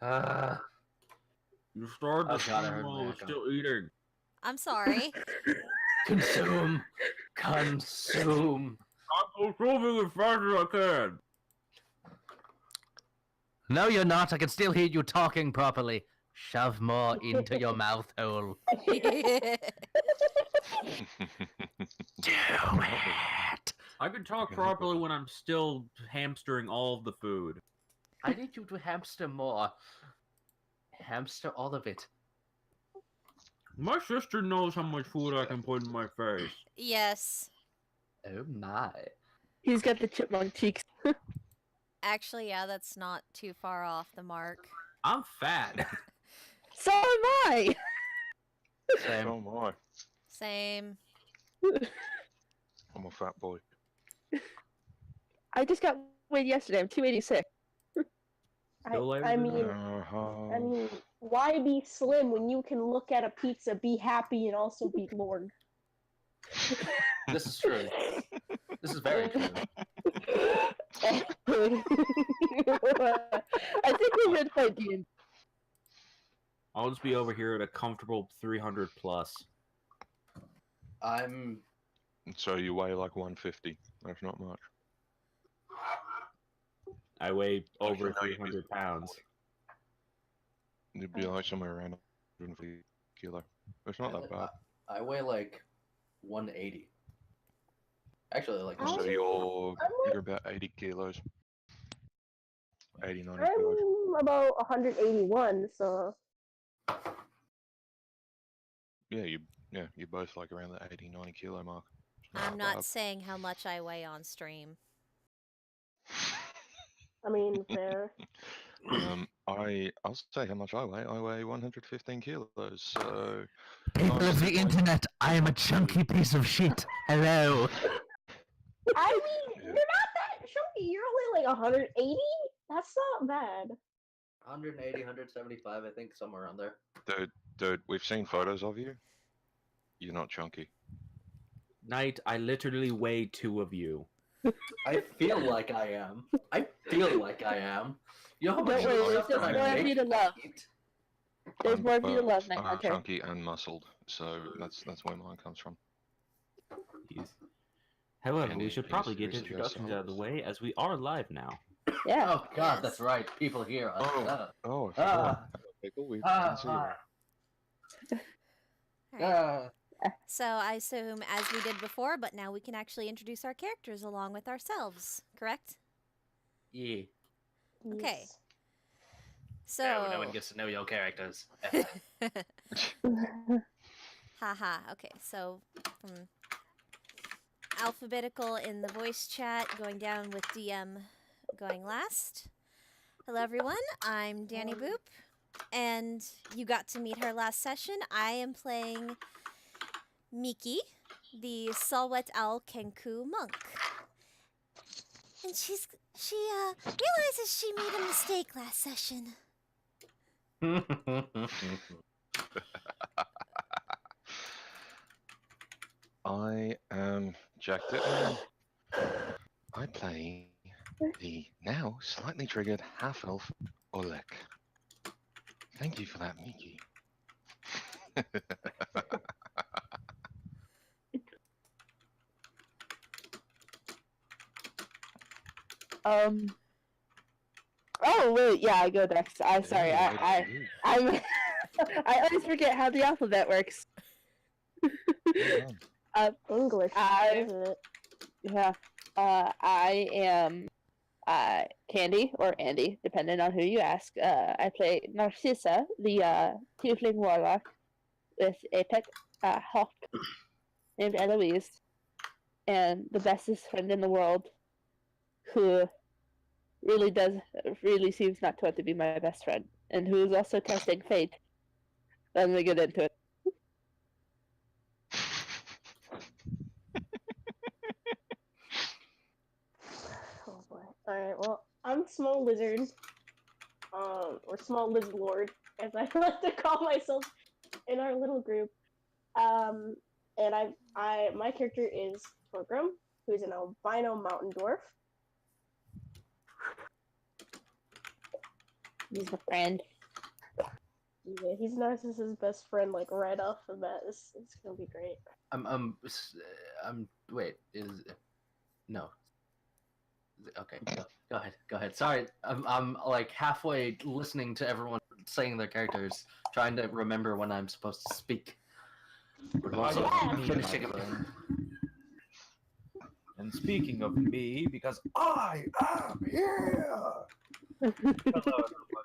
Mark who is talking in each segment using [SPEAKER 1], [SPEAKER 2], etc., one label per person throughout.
[SPEAKER 1] You started the
[SPEAKER 2] Oh god, I heard
[SPEAKER 1] stream while I
[SPEAKER 2] my
[SPEAKER 1] was
[SPEAKER 2] echo.
[SPEAKER 1] still eating.
[SPEAKER 3] I'm sorry.
[SPEAKER 2] Consume! Consume!
[SPEAKER 1] I'm consuming as fast as I can.
[SPEAKER 2] No, you're not. I can still hear you talking properly. Shove more into your mouth hole. Do it!
[SPEAKER 1] I can talk properly when I'm still hamstering all of the food.
[SPEAKER 2] I need you to hamster more. Hamster all of it.
[SPEAKER 1] My sister knows how much food I can put in my face.
[SPEAKER 3] Yes.
[SPEAKER 2] Oh my.
[SPEAKER 4] He's got the chipmunk cheeks.
[SPEAKER 3] Actually, yeah, that's not too far off the mark.
[SPEAKER 1] I'm fat.
[SPEAKER 4] So am I!
[SPEAKER 2] Same.
[SPEAKER 5] So am I.
[SPEAKER 3] Same.
[SPEAKER 5] I'm a fat boy.
[SPEAKER 4] I just got weighed yesterday. I'm 286.
[SPEAKER 1] Still
[SPEAKER 6] I
[SPEAKER 1] able to
[SPEAKER 6] mean,
[SPEAKER 1] do it?
[SPEAKER 6] I mean, why be slim when you can look at a pizza, be happy, and also be Lord?
[SPEAKER 2] This is true. This is very true.
[SPEAKER 4] I think we should play D&D.
[SPEAKER 1] I'll just be over here at a comfortable 300 plus.
[SPEAKER 2] I'm...
[SPEAKER 5] So you weigh like 150. That's not much.
[SPEAKER 1] I weigh over
[SPEAKER 5] Actually, no,
[SPEAKER 1] 300 pounds.
[SPEAKER 5] You'd be like somewhere around 150 kilo. It's not that bad.
[SPEAKER 2] I weigh like 180. Actually, like...
[SPEAKER 5] So you're about 80 kilos. 80, 90 kilos.
[SPEAKER 6] I'm about 181, so
[SPEAKER 5] Yeah, you're both like around the 80, 90 kilo mark. It's
[SPEAKER 3] I'm
[SPEAKER 5] that
[SPEAKER 3] not
[SPEAKER 5] bad.
[SPEAKER 3] saying how much I weigh on stream.
[SPEAKER 6] I mean, fair.
[SPEAKER 5] I'll say how much I weigh. I weigh 115 kilos. So
[SPEAKER 2] People of the internet, I am a chunky piece of shit. Hello.
[SPEAKER 6] I mean, you're not that chunky. You're only like 180? That's not bad.
[SPEAKER 2] 180, 175, I think, somewhere around there.
[SPEAKER 5] dude, we've seen photos of you. You're not chunky.
[SPEAKER 1] Knight, I literally weigh 2 of you.
[SPEAKER 2] I feel like I am. I feel like I am. You know how much
[SPEAKER 4] Don't worry,
[SPEAKER 2] stuff
[SPEAKER 4] there's
[SPEAKER 2] that
[SPEAKER 4] more
[SPEAKER 2] I
[SPEAKER 4] of you
[SPEAKER 2] make
[SPEAKER 4] to love.
[SPEAKER 2] eat?
[SPEAKER 4] There's more of you to love,
[SPEAKER 5] I'm
[SPEAKER 4] Hunter.
[SPEAKER 5] chunky and muscled, so that's where mine comes from.
[SPEAKER 1] Jeez. However,
[SPEAKER 5] And
[SPEAKER 1] we
[SPEAKER 5] he-
[SPEAKER 1] should
[SPEAKER 5] he
[SPEAKER 1] probably get
[SPEAKER 5] seriously
[SPEAKER 1] introductions
[SPEAKER 5] does
[SPEAKER 1] out of the way, as we are live now.
[SPEAKER 4] Yeah.
[SPEAKER 2] Oh god,
[SPEAKER 3] Yes.
[SPEAKER 2] that's right. People hear us.
[SPEAKER 5] Oh, I
[SPEAKER 2] Ah.
[SPEAKER 5] forgot. Pickle, we didn't see you.
[SPEAKER 3] Alright. So I assume as we did before, but now we can actually introduce our characters along with ourselves, correct?
[SPEAKER 2] Yeah.
[SPEAKER 3] Okay.
[SPEAKER 6] Yes.
[SPEAKER 3] So
[SPEAKER 2] No one gets to know your characters.
[SPEAKER 3] Haha, okay, so from alphabetical in the voice chat, going down with DM going last. Hello everyone, I'm Danny Boop, and you got to meet her last session. I am playing Miki, the Salwet Al Kenku monk. And she realizes she made a mistake last session.
[SPEAKER 5] I am Jack Dittman. I play the now slightly triggered half-elf Oleg. Thank you for that, Miki.
[SPEAKER 4] Oh wait, yeah, I go next. I'm sorry.
[SPEAKER 5] Yeah,
[SPEAKER 4] I'm. I always forget how the alphabet works.
[SPEAKER 6] English,
[SPEAKER 4] I-
[SPEAKER 6] isn't it?
[SPEAKER 4] Yeah. I am Candy or Andy, depending on who you ask. I play Narcissa, the tiefling warlock, with a pet hawk named Eloise, and the bestest friend in the world, who really seems not to want to be my best friend, and who is also testing fate. Let me get into it.
[SPEAKER 6] Oh boy. Alright, well, I'm Small Lizard. Or Small Lizard Lord, as I like to call myself in our little group. And my character is Torgrim, who is an albino mountain dwarf.
[SPEAKER 4] He's a friend.
[SPEAKER 6] Yeah, he's Narcissus' best friend, like right off the bat. It's gonna be great.
[SPEAKER 2] Wait, no. Okay, go ahead. Sorry, I'm like halfway listening to everyone saying their characters, trying to remember when I'm supposed to speak. But also
[SPEAKER 6] Yeah.
[SPEAKER 2] finishing it.
[SPEAKER 7] And speaking of me, because I am here. Hello, everyone.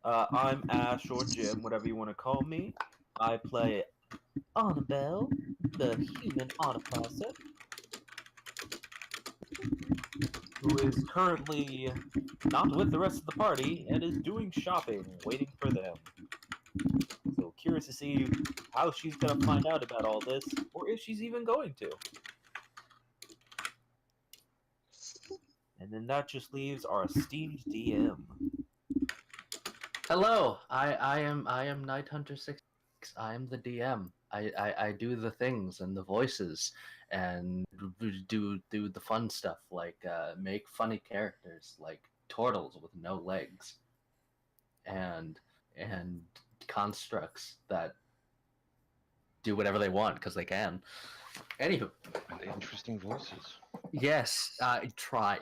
[SPEAKER 7] I'm Ash or Jim, whatever you want to call me. I play Annabelle, the human autoclasser, who is currently not with the rest of the party and is doing shopping, waiting for them. So curious to see how she's gonna find out about all this, or if she's even going to. And then that just leaves our esteemed DM.
[SPEAKER 2] Hello, I am Night Hunter 6. I am the DM. I do the things and the voices and do the fun stuff like make funny characters like turtles with no legs and constructs that do whatever they want because they can. Anywho,
[SPEAKER 5] And interesting voices.
[SPEAKER 2] yes, try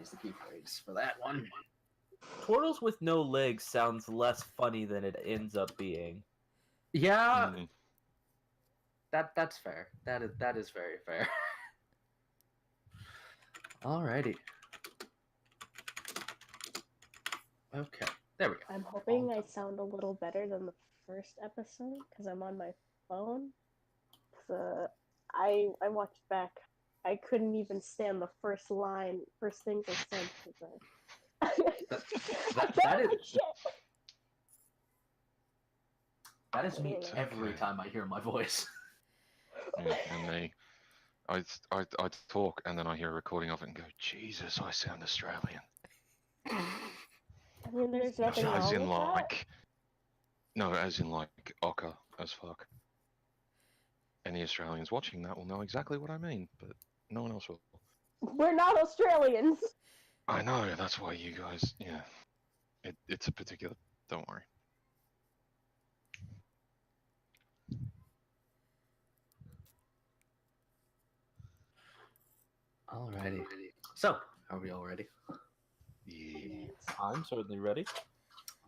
[SPEAKER 2] is the key phrase for that one.
[SPEAKER 7] Turtles with no legs sounds less funny than it ends up being.
[SPEAKER 2] Yeah,
[SPEAKER 5] Mm.
[SPEAKER 2] that's fair. That is very fair. Alrighty. Okay, there we go.
[SPEAKER 6] I'm hoping I sound a little better than the first episode because I'm on my phone. I watched back. I couldn't even stand the first things I said.
[SPEAKER 2] That is me
[SPEAKER 6] Yeah.
[SPEAKER 2] every time I hear my voice.
[SPEAKER 5] Yeah, and they, I talk and then I hear a recording of it and go, Jesus, I sound Australian.
[SPEAKER 6] I mean, there's nothing wrong
[SPEAKER 5] As in
[SPEAKER 6] with
[SPEAKER 5] like, no, as in like ochre as fuck. Any Australians watching that will know exactly what I mean, but no one else will.
[SPEAKER 6] that. We're not Australians.
[SPEAKER 5] I know, that's why you guys, yeah. It's a particular, don't worry.
[SPEAKER 2] Alrighty. So, are we all ready?
[SPEAKER 5] Yeah.
[SPEAKER 7] I'm certainly ready.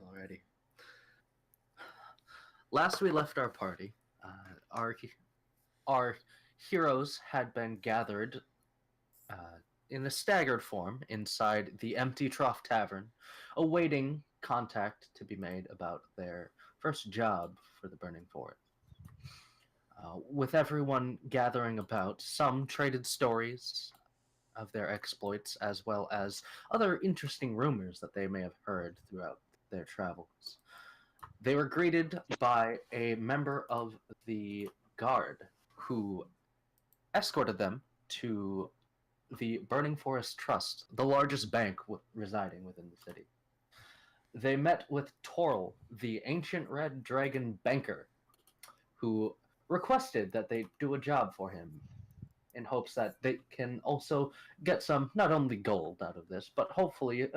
[SPEAKER 2] Alrighty. Last we left our party, our heroes had been gathered in a staggered form inside the Empty Trough Tavern, awaiting contact to be made about their first job for the Burning Forest. With everyone gathering about, some traded stories of their exploits as well as other interesting rumors that they may have heard throughout their travels. They were greeted by a member of the guard who escorted them to the Burning Forest Trust, the largest bank residing within the city. They met with Toril, the ancient red dragon banker, who requested that they do a job for him in hopes that they can also get some, not only gold out of this, but hopefully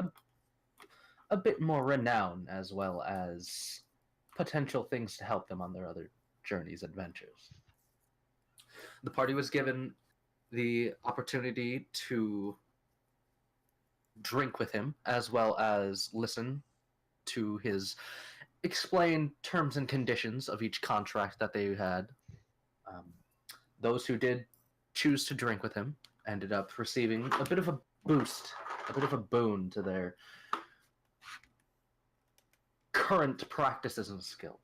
[SPEAKER 2] a bit more renown as well as potential things to help them on their other journeys, adventures. The party was given the opportunity to drink with him as well as listen to his explain terms and conditions of each contract that they had. Those who did choose to drink with him ended up receiving a bit of a boost, a bit of a boon to their current practices and skills.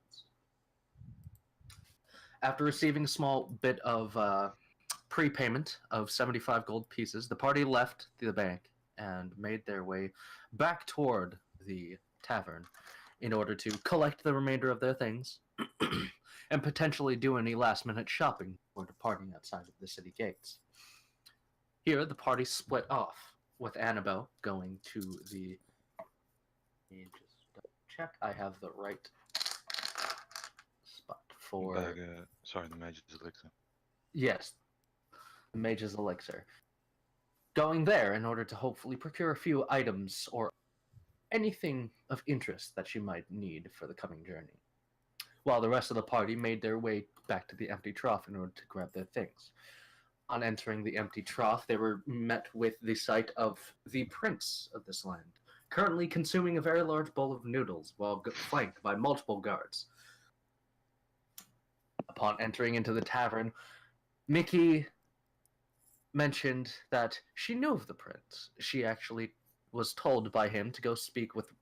[SPEAKER 2] After receiving a small bit of prepayment of 75 gold pieces, the party left the bank and made their way back toward the tavern in order to collect the remainder of their things and potentially do any last-minute shopping before departing outside of the city gates. Here, the party split off, with Annabelle going to the... Let me just double check I have the right spot for...
[SPEAKER 5] Sorry, the Mage's Elixir.
[SPEAKER 2] Yes, the Mage's Elixir. Going there in order to hopefully procure a few items or anything of interest that she might need for the coming journey, while the rest of the party made their way back to the empty trough in order to grab their things. On entering the empty trough, they were met with the sight of the prince of this land, currently consuming a very large bowl of noodles while flanked by multiple guards. Upon entering into the tavern, Mickey mentioned that she knew of the prince. She actually was told by him to go speak with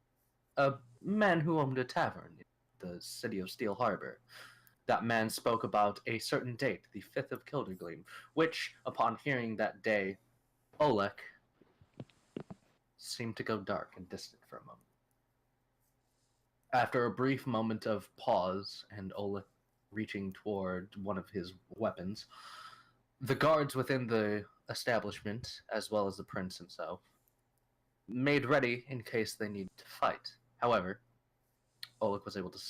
[SPEAKER 2] a man who owned a tavern in the city of Steel Harbor. That man spoke about a certain date, the 5th of Kildergleam, which, upon hearing that day, Olek seemed to go dark and distant for a moment. After a brief moment of pause and Olek reaching toward one of his weapons, the guards within the establishment, as well as the prince himself, made ready in case they needed to fight. However, Olek was able to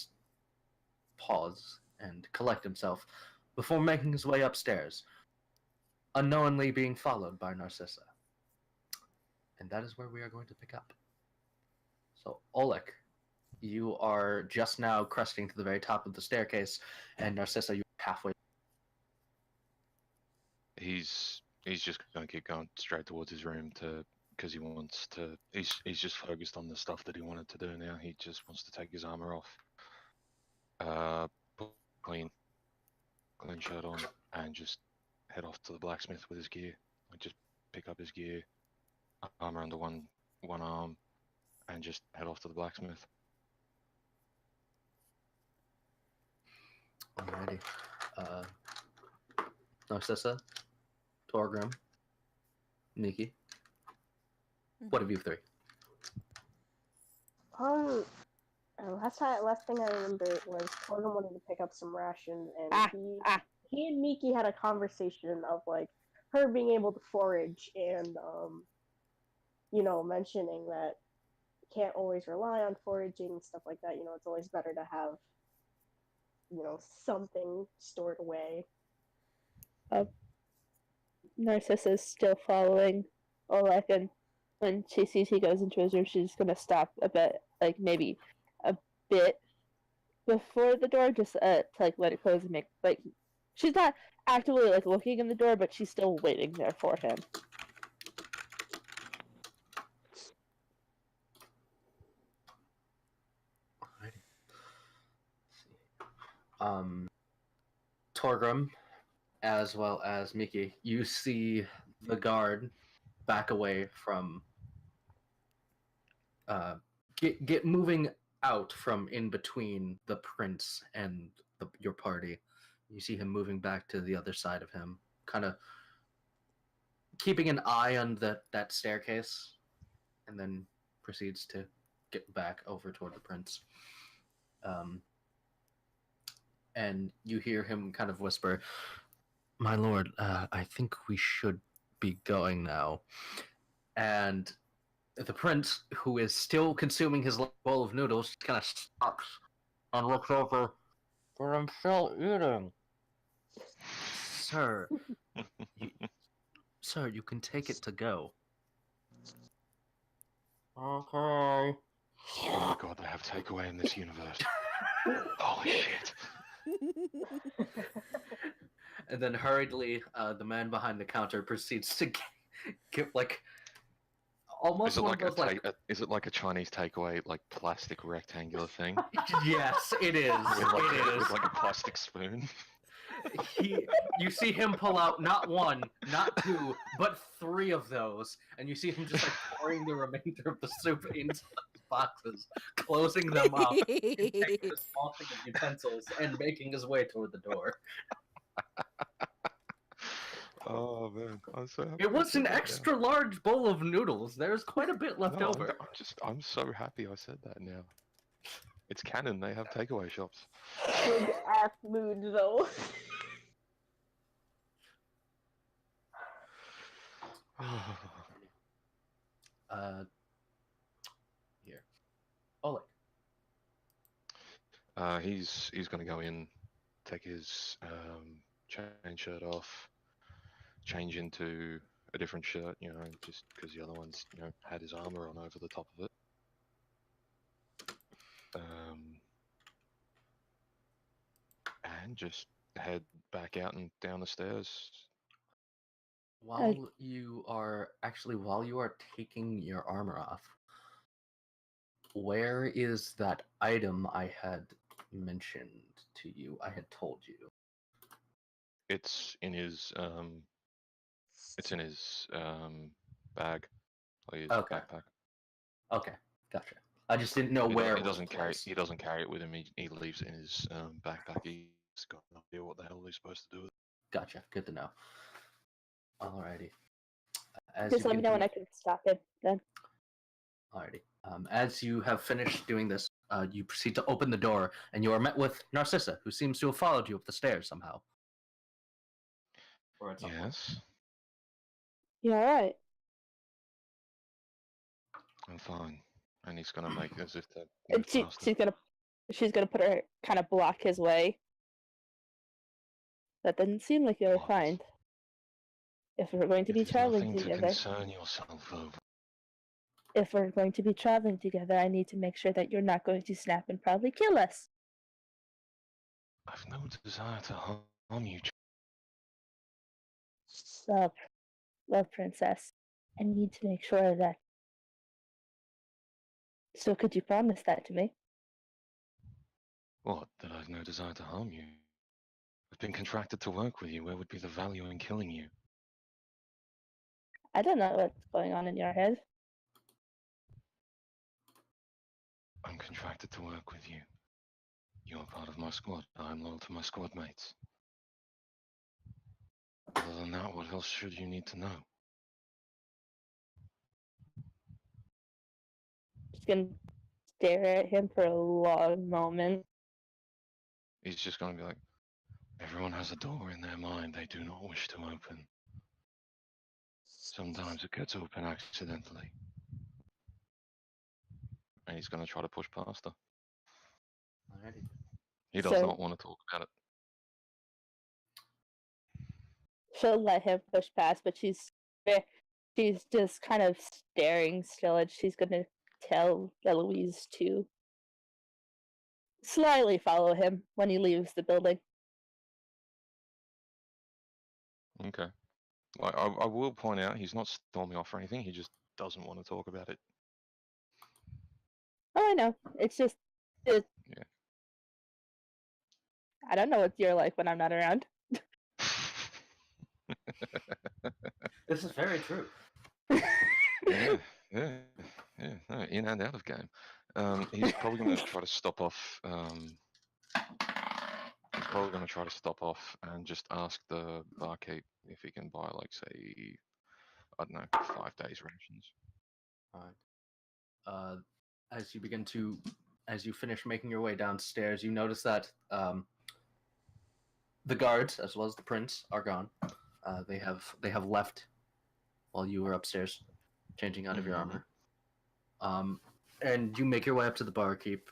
[SPEAKER 2] pause and collect himself before making his way upstairs, unknowingly being followed by Narcissa. And that is where we are going to pick up. So, Olek, you are just now cresting to the very top of the staircase, and Narcissa, you're halfway.
[SPEAKER 5] He's just going to keep going straight towards his room because he wants to. He's just focused on the stuff that he wanted to do now. He just wants to take his armor off, put clean shirt on, and just head off to the blacksmith with his gear. Like just pick up his gear, armor under one arm, and just head off to the blacksmith.
[SPEAKER 2] Alrighty. Narcissa, Torgrim, Nikki. What have you three?
[SPEAKER 6] Last thing I remember was Torgrim wanted to pick up some rations, and he and Miki had a conversation of like her being able to forage and mentioning that you can't always rely on foraging and stuff like that. It's always better to have something stored away.
[SPEAKER 4] Narcissa's still following Olek, and when she sees he goes into his room, she's just gonna stop a bit, like maybe a bit before the door, just to like let it close and make like she's not actively like looking in the door, but she's still waiting there for him.
[SPEAKER 2] Torgrim, as well as Miki, you see the guard back away from get moving out from in between the prince and your party. You see him moving back to the other side of him, kind of keeping an eye on that staircase, and then proceeds to get back over toward the prince. And you hear him kind of whisper, "My lord, I think we should be going now." And the prince, who is still consuming his bowl of noodles, kind of stops and looks over. "But I'm still eating." Sir, sir, you can take it to go. Okay.
[SPEAKER 5] Oh my god, they have takeaway in this universe. Holy shit.
[SPEAKER 2] And then hurriedly, the man behind the counter proceeds to give like almost
[SPEAKER 5] Is it
[SPEAKER 2] one
[SPEAKER 5] like
[SPEAKER 2] of those
[SPEAKER 5] is it like a Chinese takeaway, like plastic rectangular thing?
[SPEAKER 2] Yes, it is.
[SPEAKER 5] With like a plastic spoon?
[SPEAKER 2] You see him pull out not one, not two, but 3 of those, and you see him just like pouring the remainder of the soup into his boxes, closing them up, taking a small thing of utensils, and making his way toward the door.
[SPEAKER 5] Oh man, I'm so happy.
[SPEAKER 2] It was an extra large bowl of noodles. There's quite a bit left over.
[SPEAKER 5] I'm so happy I said that now. It's canon, they have takeaway shops.
[SPEAKER 6] Big ass mood though.
[SPEAKER 2] Here. Oleg.
[SPEAKER 5] He's gonna go in, take his chain shirt off, change into a different shirt, just because the other one's had his armor on over the top of it. and just head back out and down the stairs.
[SPEAKER 2] While you are taking your armor off, where is that item I had mentioned to you? I had told you.
[SPEAKER 5] It's in his bag, or his
[SPEAKER 2] Okay.
[SPEAKER 5] backpack.
[SPEAKER 2] Okay, gotcha. I just didn't know where it was placed.
[SPEAKER 5] He doesn't carry it with him. He leaves it in his backpack. He's got no idea what the hell he's supposed to do with it.
[SPEAKER 2] Gotcha. Good to know. Alrighty.
[SPEAKER 4] Just let me know when I can stop him. Then.
[SPEAKER 2] Alrighty. As you have finished doing this, you proceed to open the door, and you are met with Narcissa, who seems to have followed you up the stairs somehow. Or at some point.
[SPEAKER 5] Yes,
[SPEAKER 4] You all right?
[SPEAKER 5] I'm fine. And he's gonna make as if to
[SPEAKER 4] And
[SPEAKER 5] move faster.
[SPEAKER 4] she's gonna put her kind of block his way. That doesn't seem like you're
[SPEAKER 5] What?
[SPEAKER 4] fine. If we're going to be
[SPEAKER 5] It is
[SPEAKER 4] traveling
[SPEAKER 5] nothing to
[SPEAKER 4] together,
[SPEAKER 5] concern yourself over.
[SPEAKER 4] if we're going to be traveling together, I need to make sure that you're not going to snap and probably kill us.
[SPEAKER 5] I've no desire to harm you.
[SPEAKER 4] Love, princess. I need to make sure that. So could you promise that to me?
[SPEAKER 5] What? That I've no desire to harm you? I've been contracted to work with you. Where would be the value in killing you?
[SPEAKER 4] I don't know what's going on in your head.
[SPEAKER 5] I'm contracted to work with you. You're part of my squad. I'm loyal to my squad mates. Other than that, what else should you need to know?
[SPEAKER 4] Just gonna stare at him for a long moment.
[SPEAKER 5] He's just gonna be like, everyone has a door in their mind they do not wish to open. Sometimes it gets open accidentally. And he's gonna try to push past her.
[SPEAKER 2] Alrighty.
[SPEAKER 5] He does
[SPEAKER 4] So-
[SPEAKER 5] not want to talk about it.
[SPEAKER 4] She'll let him push past, but she's just kind of staring still, and she's gonna tell Eloise to slyly follow him when he leaves the building.
[SPEAKER 5] Okay. Like, I will point out he's not storming off or anything. He just doesn't want to talk about it.
[SPEAKER 4] Oh, I know. It's just,
[SPEAKER 5] Yeah.
[SPEAKER 4] I don't know what you're like when I'm not around.
[SPEAKER 2] This is very true.
[SPEAKER 5] yeah. No, in and out of game. He's probably going to try to stop off. He's probably going to try to stop off and just ask the barkeep if he can buy, like, say, I don't know, 5 days rations.
[SPEAKER 2] Alright. As you finish making your way downstairs, you notice that the guards, as well as the prince, are gone. They have left while you were upstairs, changing out of your armor. And you make your way up to the barkeep,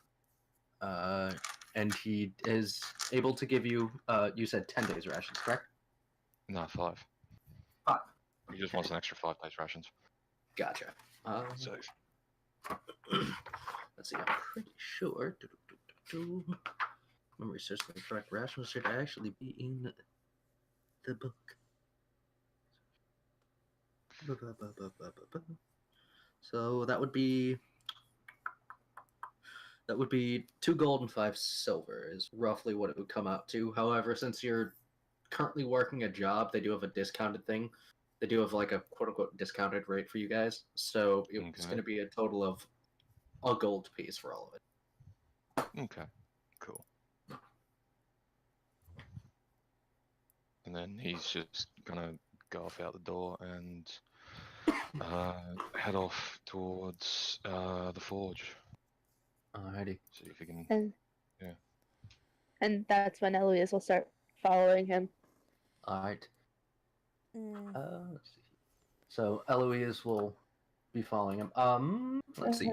[SPEAKER 2] and he is able to give you. You said 10 days rations, correct?
[SPEAKER 5] No, 5.
[SPEAKER 2] 5.
[SPEAKER 5] He just wants an extra 5 days rations.
[SPEAKER 2] Gotcha.
[SPEAKER 5] So,
[SPEAKER 2] Let's see. I'm pretty sure. Memory serves me correct. Rations should actually be in the book. So that would be 2 gold and 5 silver is roughly what it would come out to. However, since you're currently working a job, they do have a discounted thing. They do have like a quote unquote discounted rate for you guys. So it's going to be a total of a gold piece for all of it.
[SPEAKER 5] okay, cool. And then he's just gonna go off out the door and head off towards the forge.
[SPEAKER 2] Alrighty.
[SPEAKER 5] See if he can.
[SPEAKER 4] And that's when Eloise will start following him.
[SPEAKER 2] Alright.
[SPEAKER 3] Mm.
[SPEAKER 2] Let's see. So Eloise will be following him. Let's see.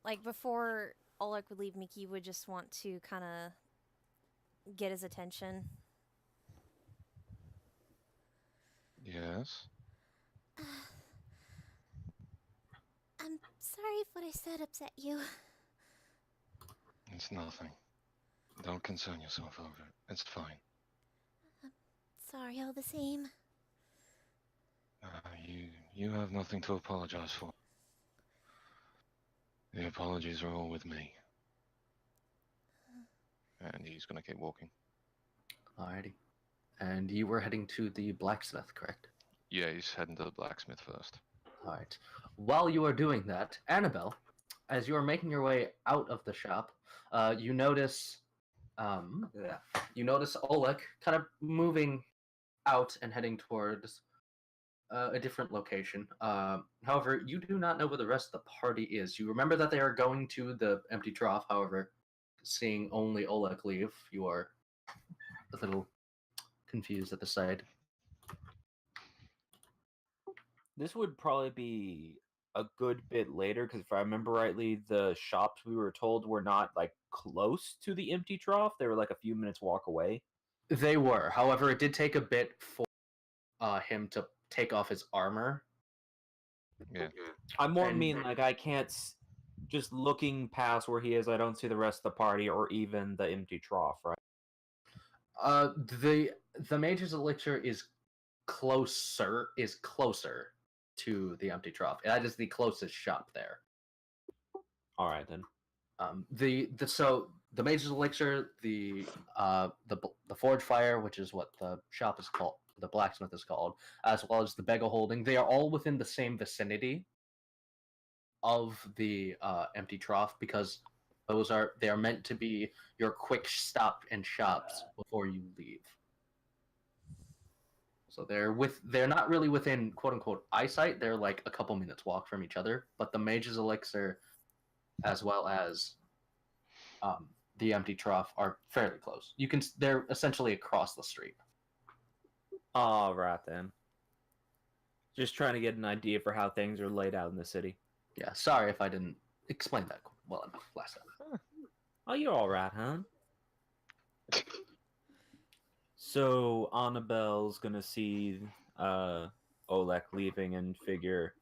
[SPEAKER 3] Like before Oleg would leave, Miki would just want to kind of get his attention.
[SPEAKER 5] Yes.
[SPEAKER 3] I'm sorry if what I said upset you.
[SPEAKER 5] It's nothing. Don't concern yourself over it. It's fine.
[SPEAKER 3] Sorry, all the same.
[SPEAKER 5] You have nothing to apologize for. The apologies are all with me. And he's gonna keep walking.
[SPEAKER 2] Alrighty. And you were heading to the blacksmith, correct?
[SPEAKER 5] Yeah, he's heading to the blacksmith first.
[SPEAKER 2] Alright. While you are doing that, Annabelle, as you are making your way out of the shop, you notice Oleg kind of moving out and heading towards a different location. However, you do not know where the rest of the party is. You remember that they are going to the empty trough. However, seeing only Oleg leave, you are a little confused at the sight.
[SPEAKER 7] This would probably be a good bit later, because if I remember rightly, the shops we were told were not like close to the empty trough. They were like a few minutes walk away.
[SPEAKER 2] They were. However, it did take a bit for him to take off his armor.
[SPEAKER 5] Yeah.
[SPEAKER 7] I more
[SPEAKER 2] And-
[SPEAKER 7] mean like I can't just looking past where he is. I don't see the rest of the party or even the empty trough, right?
[SPEAKER 2] The Mage's Elixir is closer to the empty trough. That is the closest shop there.
[SPEAKER 7] All right then.
[SPEAKER 2] So the Mage's Elixir, the Forge Fire, which is what the shop is called, the blacksmith is called, as well as the Bega Holding, they are all within the same vicinity of the empty trough, because they are meant to be your quick stop and shops before you leave. So they're not really within quote unquote eyesight. They're like a couple minutes walk from each other. But the Mage's Elixir, as well as the empty trough, are fairly close. They're essentially across the street.
[SPEAKER 7] All right then. Just trying to get an idea for how things are laid out in the city.
[SPEAKER 2] Yeah, sorry if I didn't explain that well enough last time.
[SPEAKER 7] Oh, you're all right, huh? So Annabelle's gonna see Oleg leaving and figure,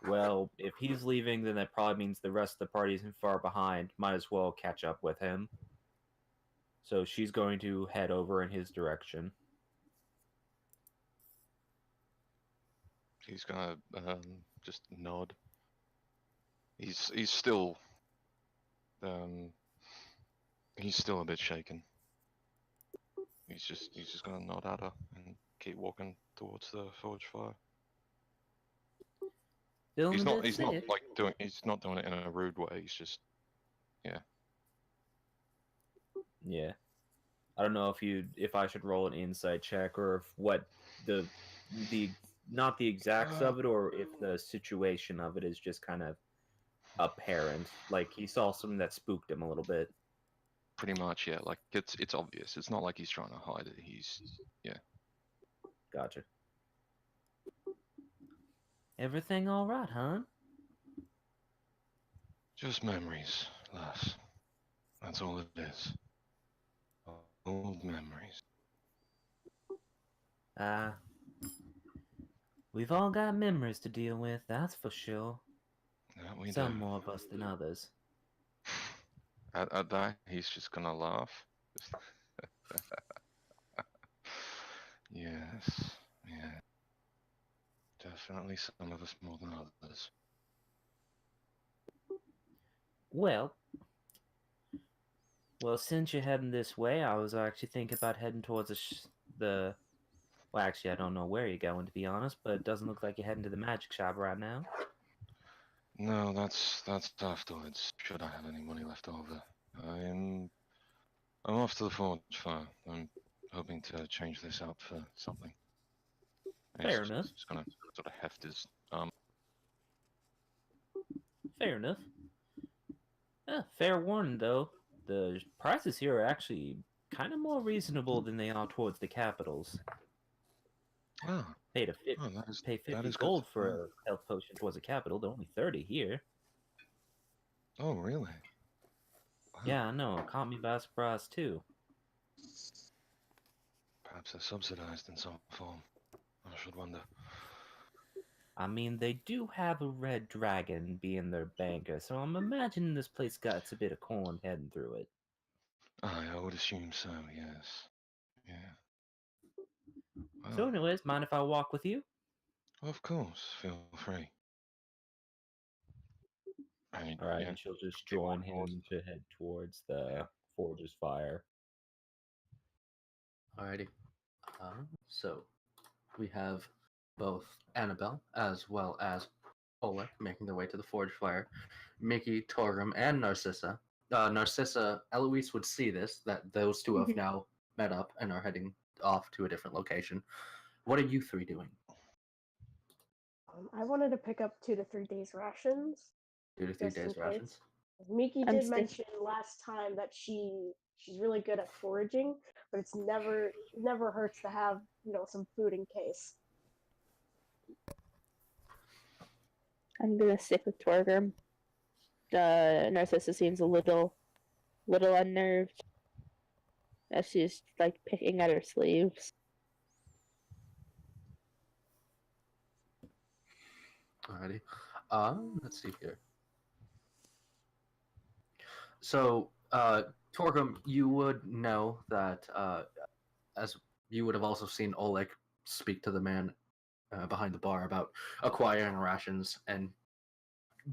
[SPEAKER 7] well, if he's leaving, then that probably means the rest of the party isn't far behind. Might as well catch up with him. So she's going to head over in his direction.
[SPEAKER 5] He's gonna just nod. He's still he's still a bit shaken. He's just gonna nod at her and keep walking towards the forge fire. He's not doing it in a rude way. He's just
[SPEAKER 7] Yeah. I don't know if I should roll an insight check, or if what the not the exacts of it, or if the situation of it is just kind of apparent. Like he saw something that spooked him a little bit.
[SPEAKER 5] pretty much, yeah. Like it's obvious. It's not like he's trying to hide it.
[SPEAKER 7] Gotcha. Everything all right, huh?
[SPEAKER 5] Just memories, lass. That's all it is. Old memories.
[SPEAKER 7] We've all got memories to deal with, that's for sure.
[SPEAKER 5] Yeah, we
[SPEAKER 7] Some
[SPEAKER 5] do.
[SPEAKER 7] more of us than others.
[SPEAKER 5] At that, he's just gonna laugh. Yes, yeah. Definitely some of us more than others.
[SPEAKER 7] Well, since you're heading this way, I was actually thinking about heading towards the. Well, actually, I don't know where you're going, to be honest, but it doesn't look like you're heading to the magic shop right now.
[SPEAKER 5] No, that's afterwards. Should I have any money left over? I'm off to the forge fire. I'm hoping to change this out for something.
[SPEAKER 7] Fair enough.
[SPEAKER 5] He's gonna sort of heft his
[SPEAKER 7] Fair enough. Fair warning, though. The prices here are actually kind of more reasonable than they are towards the capitals.
[SPEAKER 5] Oh,
[SPEAKER 7] Pay 50
[SPEAKER 5] that is
[SPEAKER 7] gold
[SPEAKER 5] good.
[SPEAKER 7] for a health potion towards a capital. They're only 30 here.
[SPEAKER 5] Oh, really? Wow.
[SPEAKER 7] Yeah, I know. It caught me by surprise, too.
[SPEAKER 5] Perhaps they're subsidized in some form. I should wonder.
[SPEAKER 7] I mean, they do have a red dragon being their banker, so I'm imagining this place got a bit of corn heading through it.
[SPEAKER 5] I would assume so, yes. Yeah.
[SPEAKER 7] So,
[SPEAKER 5] Well,
[SPEAKER 7] anyways, mind if I walk with you?
[SPEAKER 5] of course, feel free. I mean,
[SPEAKER 7] All right,
[SPEAKER 5] yeah.
[SPEAKER 7] and she'll just
[SPEAKER 5] Keep
[SPEAKER 7] join
[SPEAKER 5] walking towards
[SPEAKER 7] him to head towards the Forge's Fire.
[SPEAKER 2] Alrighty. So we have both Annabelle as well as Oleg making their way to the Forge Fire. Mickey, Torgrim, and Narcissa. Narcissa, Eloise would see this, that those two have
[SPEAKER 4] Mhm.
[SPEAKER 2] now met up and are heading off to a different location. What are you three doing?
[SPEAKER 6] I wanted to pick up 2 to 3 days rations.
[SPEAKER 2] 2 to 3
[SPEAKER 6] Just in
[SPEAKER 2] days
[SPEAKER 6] case.
[SPEAKER 2] rations?
[SPEAKER 6] Miki
[SPEAKER 4] I'm
[SPEAKER 6] did
[SPEAKER 4] still-
[SPEAKER 6] mention last time that she's really good at foraging, but it never hurts to have, some food in case.
[SPEAKER 4] I'm gonna stick with Torgrim. Narcissa seems a little unnerved as she's like picking at her sleeves.
[SPEAKER 2] Alrighty. Let's see here. So, Torgrim, you would know that, as you would have also seen Oleg speak to the man behind the bar about acquiring rations, and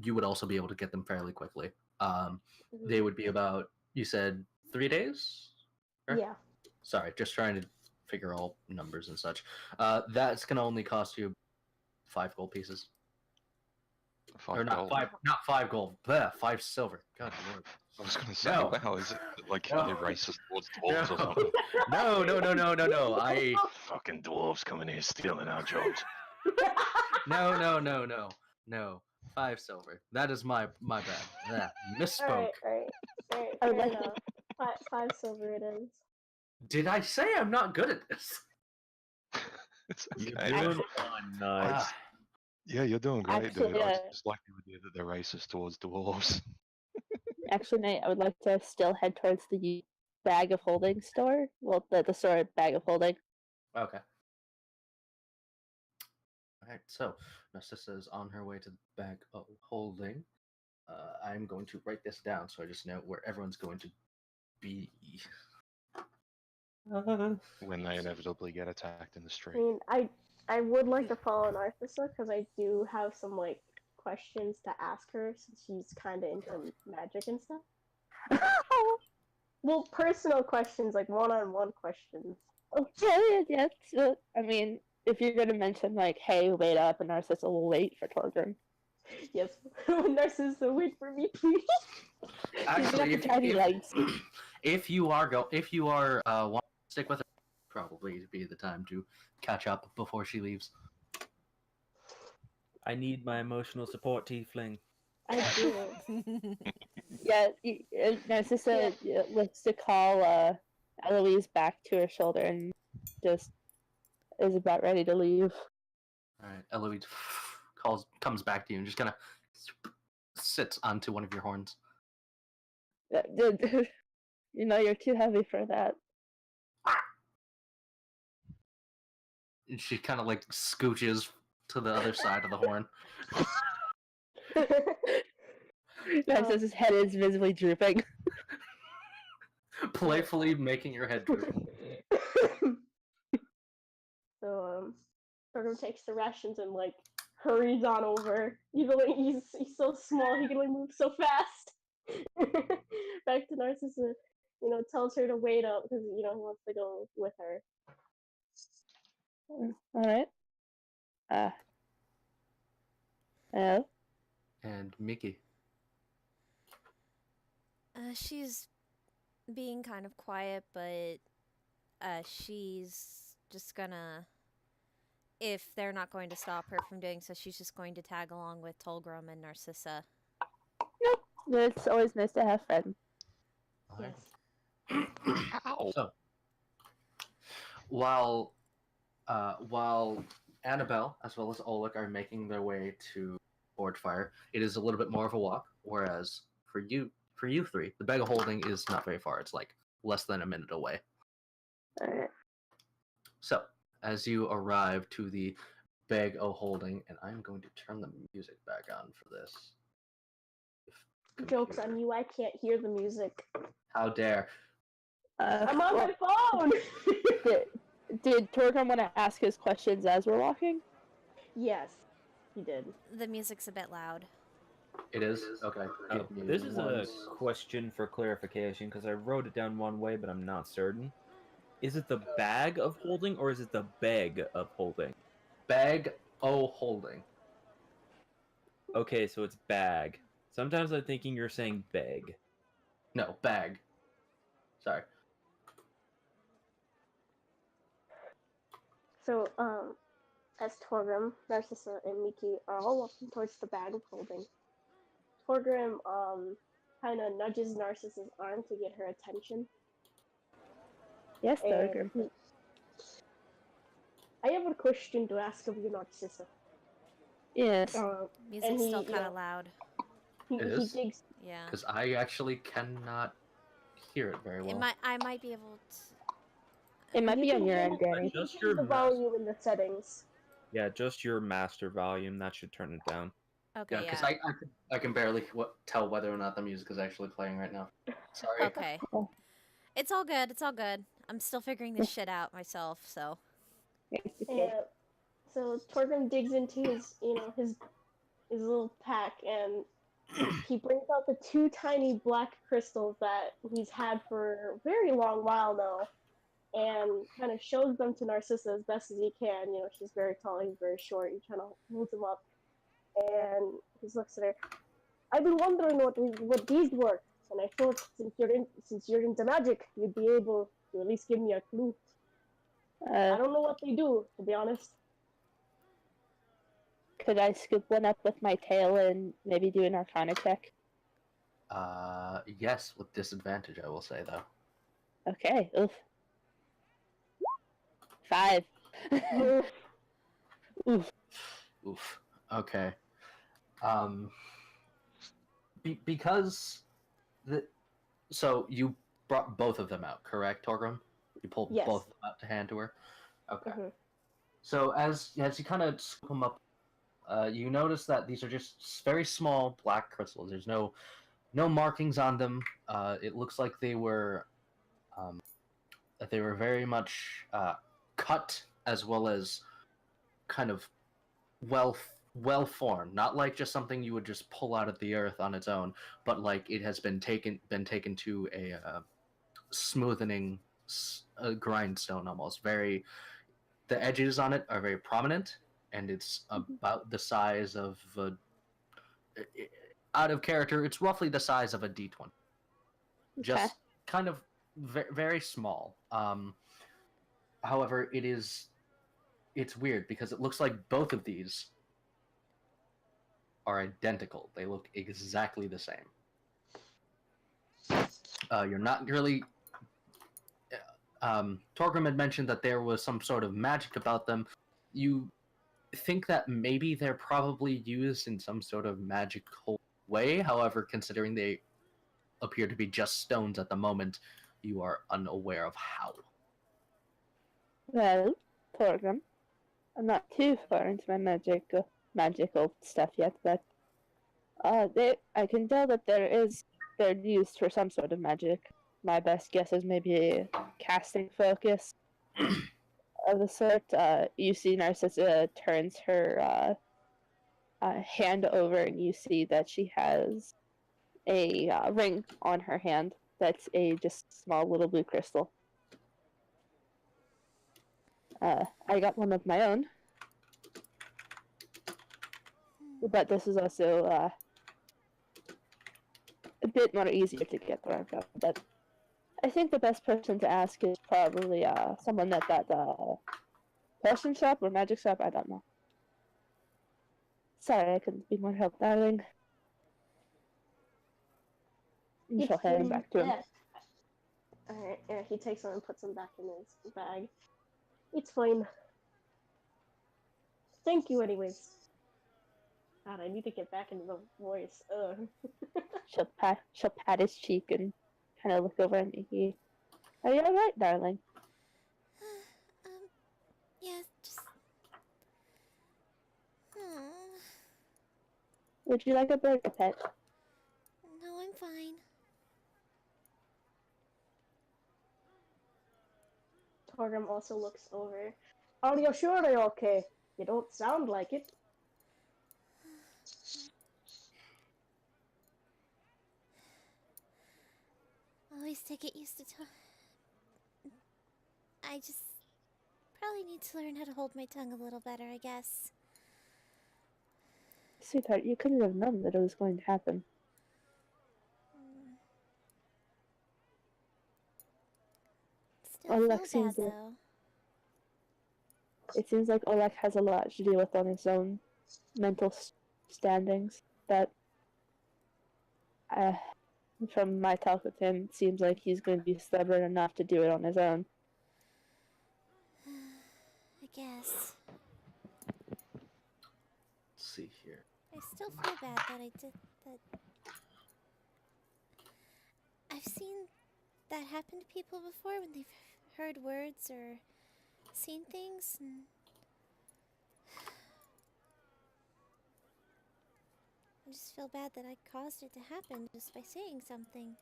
[SPEAKER 2] you would also be able to get them fairly quickly. They would be about, you said, 3 days? Correct?
[SPEAKER 6] Yeah.
[SPEAKER 2] Sorry, just trying to figure all numbers and such. That's going to only cost you 5 gold pieces.
[SPEAKER 5] 5
[SPEAKER 2] Or not
[SPEAKER 5] gold.
[SPEAKER 2] 5, not 5 gold. Bleh, 5 silver. God lord.
[SPEAKER 5] I was gonna say,
[SPEAKER 2] No.
[SPEAKER 5] wow, is it like
[SPEAKER 2] No.
[SPEAKER 5] they race us towards dwarves or something?
[SPEAKER 2] No.
[SPEAKER 5] Fucking dwarves coming here stealing our jobs.
[SPEAKER 2] No. 5 silver. That is my bad. Yeah, misspoke.
[SPEAKER 6] Alright,
[SPEAKER 4] I
[SPEAKER 6] fair
[SPEAKER 4] like-
[SPEAKER 6] enough. 5 silver it is.
[SPEAKER 2] Did I say I'm not good at this?
[SPEAKER 5] It's
[SPEAKER 7] You're
[SPEAKER 5] okay.
[SPEAKER 7] doing fine, nice.
[SPEAKER 2] Ah,
[SPEAKER 5] Yeah, you're doing great,
[SPEAKER 4] Actually,
[SPEAKER 5] dude. I just like the idea that they're racist towards dwarves.
[SPEAKER 4] Actually, Nate, I would like to still head towards the bag of holding store. Well, the store bag of holding.
[SPEAKER 2] okay. Alright, so Narcissa is on her way to the bag of holding. I'm going to write this down so I just know where everyone's going to be.
[SPEAKER 5] When they inevitably get attacked in the
[SPEAKER 6] I
[SPEAKER 5] street.
[SPEAKER 6] mean, I would like to follow Narcissa because I do have some questions to ask her since she's kind of into magic and stuff. Well, personal questions, like one-on-one questions.
[SPEAKER 4] Okay, yes. I mean, if you're gonna mention hey, wait up, and Narcissa will wait for Torgrim.
[SPEAKER 6] Yes, Narcissa, wait for me, please.
[SPEAKER 2] Actually,
[SPEAKER 4] She's got the tiny legs.
[SPEAKER 2] if you are want to stick with her, probably be the time to catch up before she leaves.
[SPEAKER 7] I need my emotional support, tiefling.
[SPEAKER 6] I do.
[SPEAKER 4] Yeah, Narcissa looks to call Eloise back to her shoulder and just is about ready to leave.
[SPEAKER 2] All right, Eloise comes back to you and just kind of sits onto one of your horns.
[SPEAKER 4] You're too heavy for that.
[SPEAKER 2] And she kind of scooches to the other side of the horn.
[SPEAKER 4] Narcissa's head is visibly drooping.
[SPEAKER 2] Playfully making your head droop.
[SPEAKER 6] So, Torgrim takes the rations and hurries on over. Even though he's so small, he can only move so fast. Back to Narcissa, tells her to wait up because he wants to go with her.
[SPEAKER 4] All right. Hello?
[SPEAKER 2] And Mickey.
[SPEAKER 3] She's being kind of quiet, but she's just gonna, if they're not going to stop her from doing so, she's just going to tag along with Tolgrim and Narcissa.
[SPEAKER 4] It's always nice to have friends.
[SPEAKER 6] Yes.
[SPEAKER 2] So, while Annabelle as well as Oleg are making their way to Forge Fire, it is a little bit more of a walk. Whereas for you three, the bag of holding is not very far. It's less than a minute away.
[SPEAKER 4] All right.
[SPEAKER 2] So, as you arrive to the bag of holding, and I'm going to turn the music back on for this.
[SPEAKER 6] Joke's on you, I can't hear the music.
[SPEAKER 2] How dare.
[SPEAKER 6] I'm on my phone!
[SPEAKER 4] Did Torgrim want to ask his questions as we're walking?
[SPEAKER 6] Yes, he did.
[SPEAKER 3] The music's a bit loud.
[SPEAKER 2] It is? Okay.
[SPEAKER 7] Oh,
[SPEAKER 2] Give me
[SPEAKER 7] this is a
[SPEAKER 2] one
[SPEAKER 7] question for clarification because I wrote it down one way, but I'm not certain. Is it the bag of holding or is it the bag of holding?
[SPEAKER 2] bag holding.
[SPEAKER 7] Okay, so it's bag. Sometimes I'm thinking you're saying bag.
[SPEAKER 2] No, bag. Sorry.
[SPEAKER 6] So, as Torgrim, Narcissa, and Miki are all walking towards the bag of holding, Torgrim, kind of nudges Narcissa's arm to get her attention.
[SPEAKER 4] Yes,
[SPEAKER 6] And
[SPEAKER 4] Torgrim.
[SPEAKER 6] I have a question to ask of you, Narcissa.
[SPEAKER 4] Yes.
[SPEAKER 3] Music's
[SPEAKER 6] And he,
[SPEAKER 3] still
[SPEAKER 6] you
[SPEAKER 3] kind of
[SPEAKER 6] know,
[SPEAKER 3] loud.
[SPEAKER 6] He
[SPEAKER 2] is?
[SPEAKER 6] digs.
[SPEAKER 3] Yeah.
[SPEAKER 2] Because I actually cannot hear it very well.
[SPEAKER 3] I might be able to.
[SPEAKER 4] It might
[SPEAKER 6] You
[SPEAKER 4] be
[SPEAKER 6] can
[SPEAKER 4] on your
[SPEAKER 6] hear
[SPEAKER 4] end,
[SPEAKER 6] the-
[SPEAKER 4] Danny.
[SPEAKER 6] You can
[SPEAKER 7] Just
[SPEAKER 6] hear
[SPEAKER 7] your
[SPEAKER 6] the
[SPEAKER 7] mouse.
[SPEAKER 6] volume in the settings.
[SPEAKER 7] Yeah, just your master volume. That should turn it down.
[SPEAKER 3] Okay,
[SPEAKER 2] Yeah, because I can barely tell whether or not the music is actually playing right now. Sorry.
[SPEAKER 3] Okay. It's all good. It's all good. I'm still figuring this shit out myself, so.
[SPEAKER 4] It's okay.
[SPEAKER 6] And so Torgrim digs into his little pack, and he brings out the two tiny black crystals that he's had for a very long while now, and kind of shows them to Narcissa as best as he can. You know, she's very tall, he's very short. He kind of holds them up, and he looks at her. I've been wondering what these were, and I thought since you're into magic, you'd be able to at least give me a clue. I don't know what they do, to be honest.
[SPEAKER 4] Could I scoop one up with my tail and maybe do an Arcana check?
[SPEAKER 2] Yes, with disadvantage, I will say though.
[SPEAKER 4] Okay. Oof. 5. Oof.
[SPEAKER 2] Oof. Okay. Because so you brought both of them out, correct, Torgrim? You pulled
[SPEAKER 6] Yes.
[SPEAKER 2] both of them out to hand to her. Okay.
[SPEAKER 6] Mhm.
[SPEAKER 2] So as you kind of scoop them up, you notice that these are just very small black crystals. There's no markings on them. It looks like they were very much cut as well as kind of well formed. Not like just something you would just pull out of the earth on its own, but like it has been taken to a smoothening grindstone almost. The edges on it are very prominent, and it's about the size of out of character. It's roughly the size of a D20. Just kind of very small. However, it's weird because it looks like both of these are identical. They look exactly the same. You're not really. Torgrim had mentioned that there was some sort of magic about them. You think that maybe they're probably used in some sort of magical way. However, considering they appear to be just stones at the moment, you are unaware of how.
[SPEAKER 4] Well, Torgrim, I'm not too far into my magical stuff yet, but I can tell that they're used for some sort of magic. My best guess is maybe a casting focus of the sort. You see Narcissa turns her hand over, and you see that she has a ring on her hand that's a just small little blue crystal. I got one of my own, but this is also a bit more easier to get around. But I think the best person to ask is probably someone at that potion shop or magic shop. I don't know. Sorry, I couldn't be more help, darling. And she'll hand him back to him.
[SPEAKER 6] Alright, yeah, he takes them and puts them back in his bag. It's fine. Thank you, anyways. God, I need to get back into the voice. Ugh.
[SPEAKER 4] She'll pat his cheek and kind of look over at me. Are you alright, darling?
[SPEAKER 3] Yeah, just.
[SPEAKER 4] Would you like a burger pet?
[SPEAKER 3] No, I'm fine.
[SPEAKER 6] Torgrim also looks over. Are you sure they're okay? You don't sound like it.
[SPEAKER 3] Always to get used to I just probably need to learn how to hold my tongue a little better, I guess.
[SPEAKER 4] Sweetheart, you couldn't have known that it was going to happen.
[SPEAKER 3] Mm. Still
[SPEAKER 4] Olek
[SPEAKER 3] feel bad,
[SPEAKER 4] seems like
[SPEAKER 3] though.
[SPEAKER 4] it seems like Olek has a lot to deal with on his own mental standings. That, from my talk with him, it seems like he's going to be stubborn enough to do it on his own.
[SPEAKER 3] I guess.
[SPEAKER 2] Let's see here.
[SPEAKER 3] I still feel bad that I did that. I've seen that happen to people before when they've heard words or seen things, and I just feel bad that I caused it to happen just by saying something.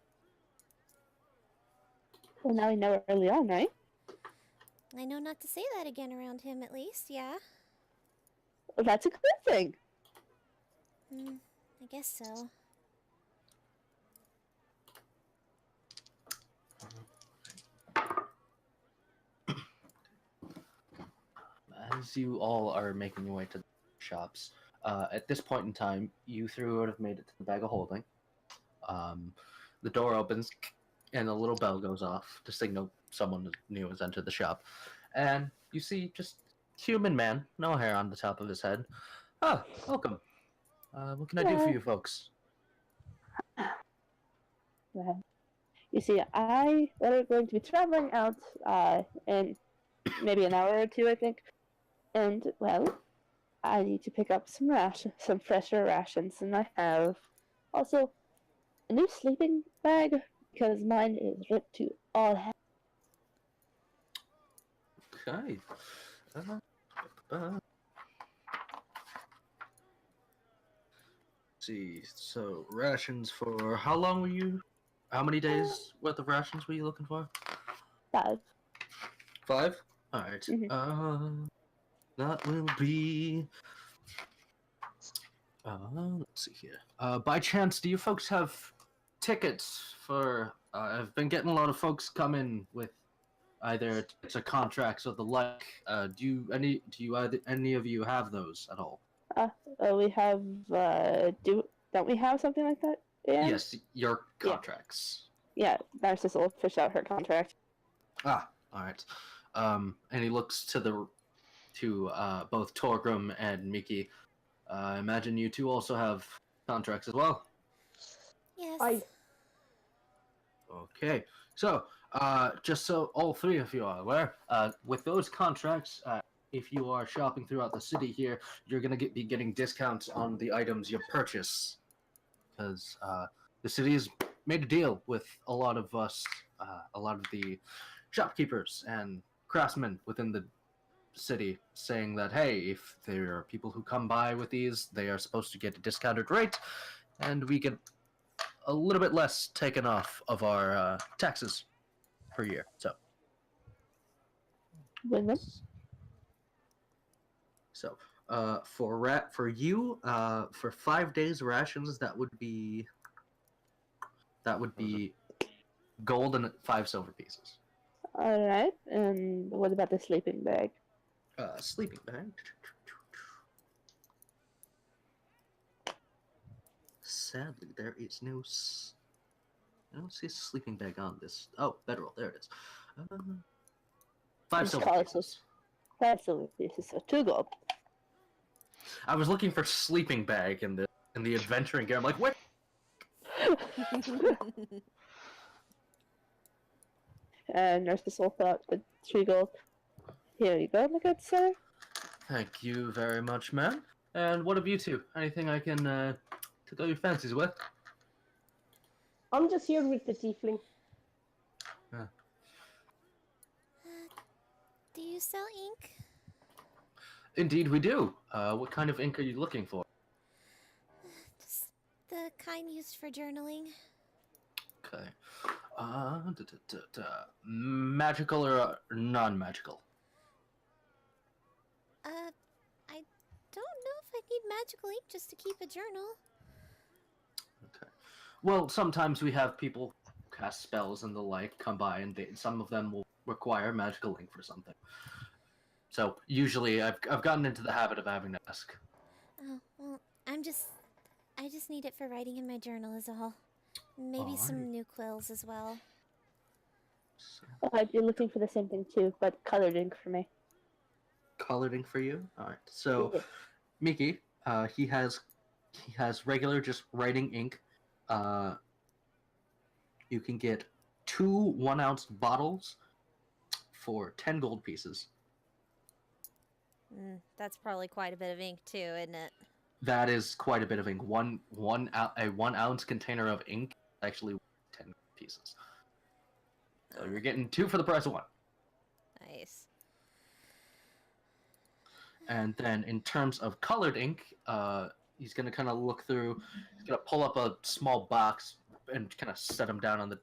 [SPEAKER 4] Well, now we know early on, right?
[SPEAKER 3] I know not to say that again around him, at least, yeah?
[SPEAKER 4] Well, that's a good thing.
[SPEAKER 3] I guess so.
[SPEAKER 2] As you all are making your way to the shops, at this point in time, you three would have made it to the bag of holding. The door opens, and a little bell goes off to signal someone new has entered the shop. And you see just human man, no hair on the top of his head. Ah, welcome. What can I do for you folks?
[SPEAKER 4] Well, you see, we're going to be traveling out in maybe an hour or two, I think. And, well, I need to pick up some fresher rations, and I have also a new sleeping bag because mine is ripped to all hell.
[SPEAKER 2] Okay. See, so rations for how long were you? How many days worth of rations were you looking for?
[SPEAKER 4] 5.
[SPEAKER 2] 5? Alright. That will be. Let's see here. By chance, do you folks have tickets for? I've been getting a lot of folks come in with either tickets or contracts or the like. Do any of you have those at all?
[SPEAKER 4] We have, don't we have something like that? Yeah?
[SPEAKER 2] Yes, your contracts.
[SPEAKER 4] Yeah, Narcissa will fish out her contract.
[SPEAKER 2] Ah, all right. And he looks to both Torgrim and Miki. I imagine you two also have contracts as well.
[SPEAKER 3] Yes.
[SPEAKER 2] Okay. So, just so all three of you are aware, with those contracts, if you are shopping throughout the city here, you're going to be getting discounts on the items you purchase. Because the city has made a deal with a lot of us, a lot of the shopkeepers and craftsmen within the city, saying that, hey, if there are people who come by with these, they are supposed to get a discounted rate, and we get a little bit less taken off of our taxes per year. So,
[SPEAKER 4] Win-win.
[SPEAKER 2] so for you, for 5 days rations, that would be gold and 5 silver pieces.
[SPEAKER 4] Alright, and what about the sleeping bag?
[SPEAKER 2] Sleeping bag. Sadly, there is no. I don't see a sleeping bag on this. Oh, bedroll. There it is. 5
[SPEAKER 4] Just
[SPEAKER 2] silver
[SPEAKER 4] call it
[SPEAKER 2] pieces.
[SPEAKER 4] 5 silver pieces, so 2 gold.
[SPEAKER 2] I was looking for sleeping bag in the adventuring game. I'm like, what?
[SPEAKER 4] And Narcissa will fill out the 3 gold. Here you go, my good sir.
[SPEAKER 2] Thank you very much, ma'am. And what of you two? Anything I can tickle your fancies with?
[SPEAKER 6] I'm just here with the tiefling.
[SPEAKER 3] Do you sell ink?
[SPEAKER 2] Indeed, we do. What kind of ink are you looking for?
[SPEAKER 3] Just the kind used for journaling.
[SPEAKER 2] Okay. Magical or non-magical?
[SPEAKER 3] I don't know if I need magical ink just to keep a journal.
[SPEAKER 2] Okay. Well, sometimes we have people who cast spells and the like come by, and some of them will require magical ink for something. So usually, I've gotten into the habit of having to ask.
[SPEAKER 3] Oh, well, I just need it for writing in my journal is all. Maybe
[SPEAKER 2] Alrighty.
[SPEAKER 3] some new quills as well.
[SPEAKER 4] Oh, I'd be looking for the same thing too, but colored ink for me.
[SPEAKER 2] Colored ink for you. All right. So,
[SPEAKER 4] Yeah.
[SPEAKER 2] Mickey, he has regular just writing ink. You can get 2 1-ounce bottles for 10 gold pieces.
[SPEAKER 3] That's probably quite a bit of ink too, isn't it?
[SPEAKER 2] That is quite a bit of ink. A 1-ounce container of ink is actually 10 pieces. So you're getting 2 for the price of 1.
[SPEAKER 3] Nice.
[SPEAKER 2] And then in terms of colored ink, he's gonna kind of look through. He's gonna pull up a small box and kind of set them down on the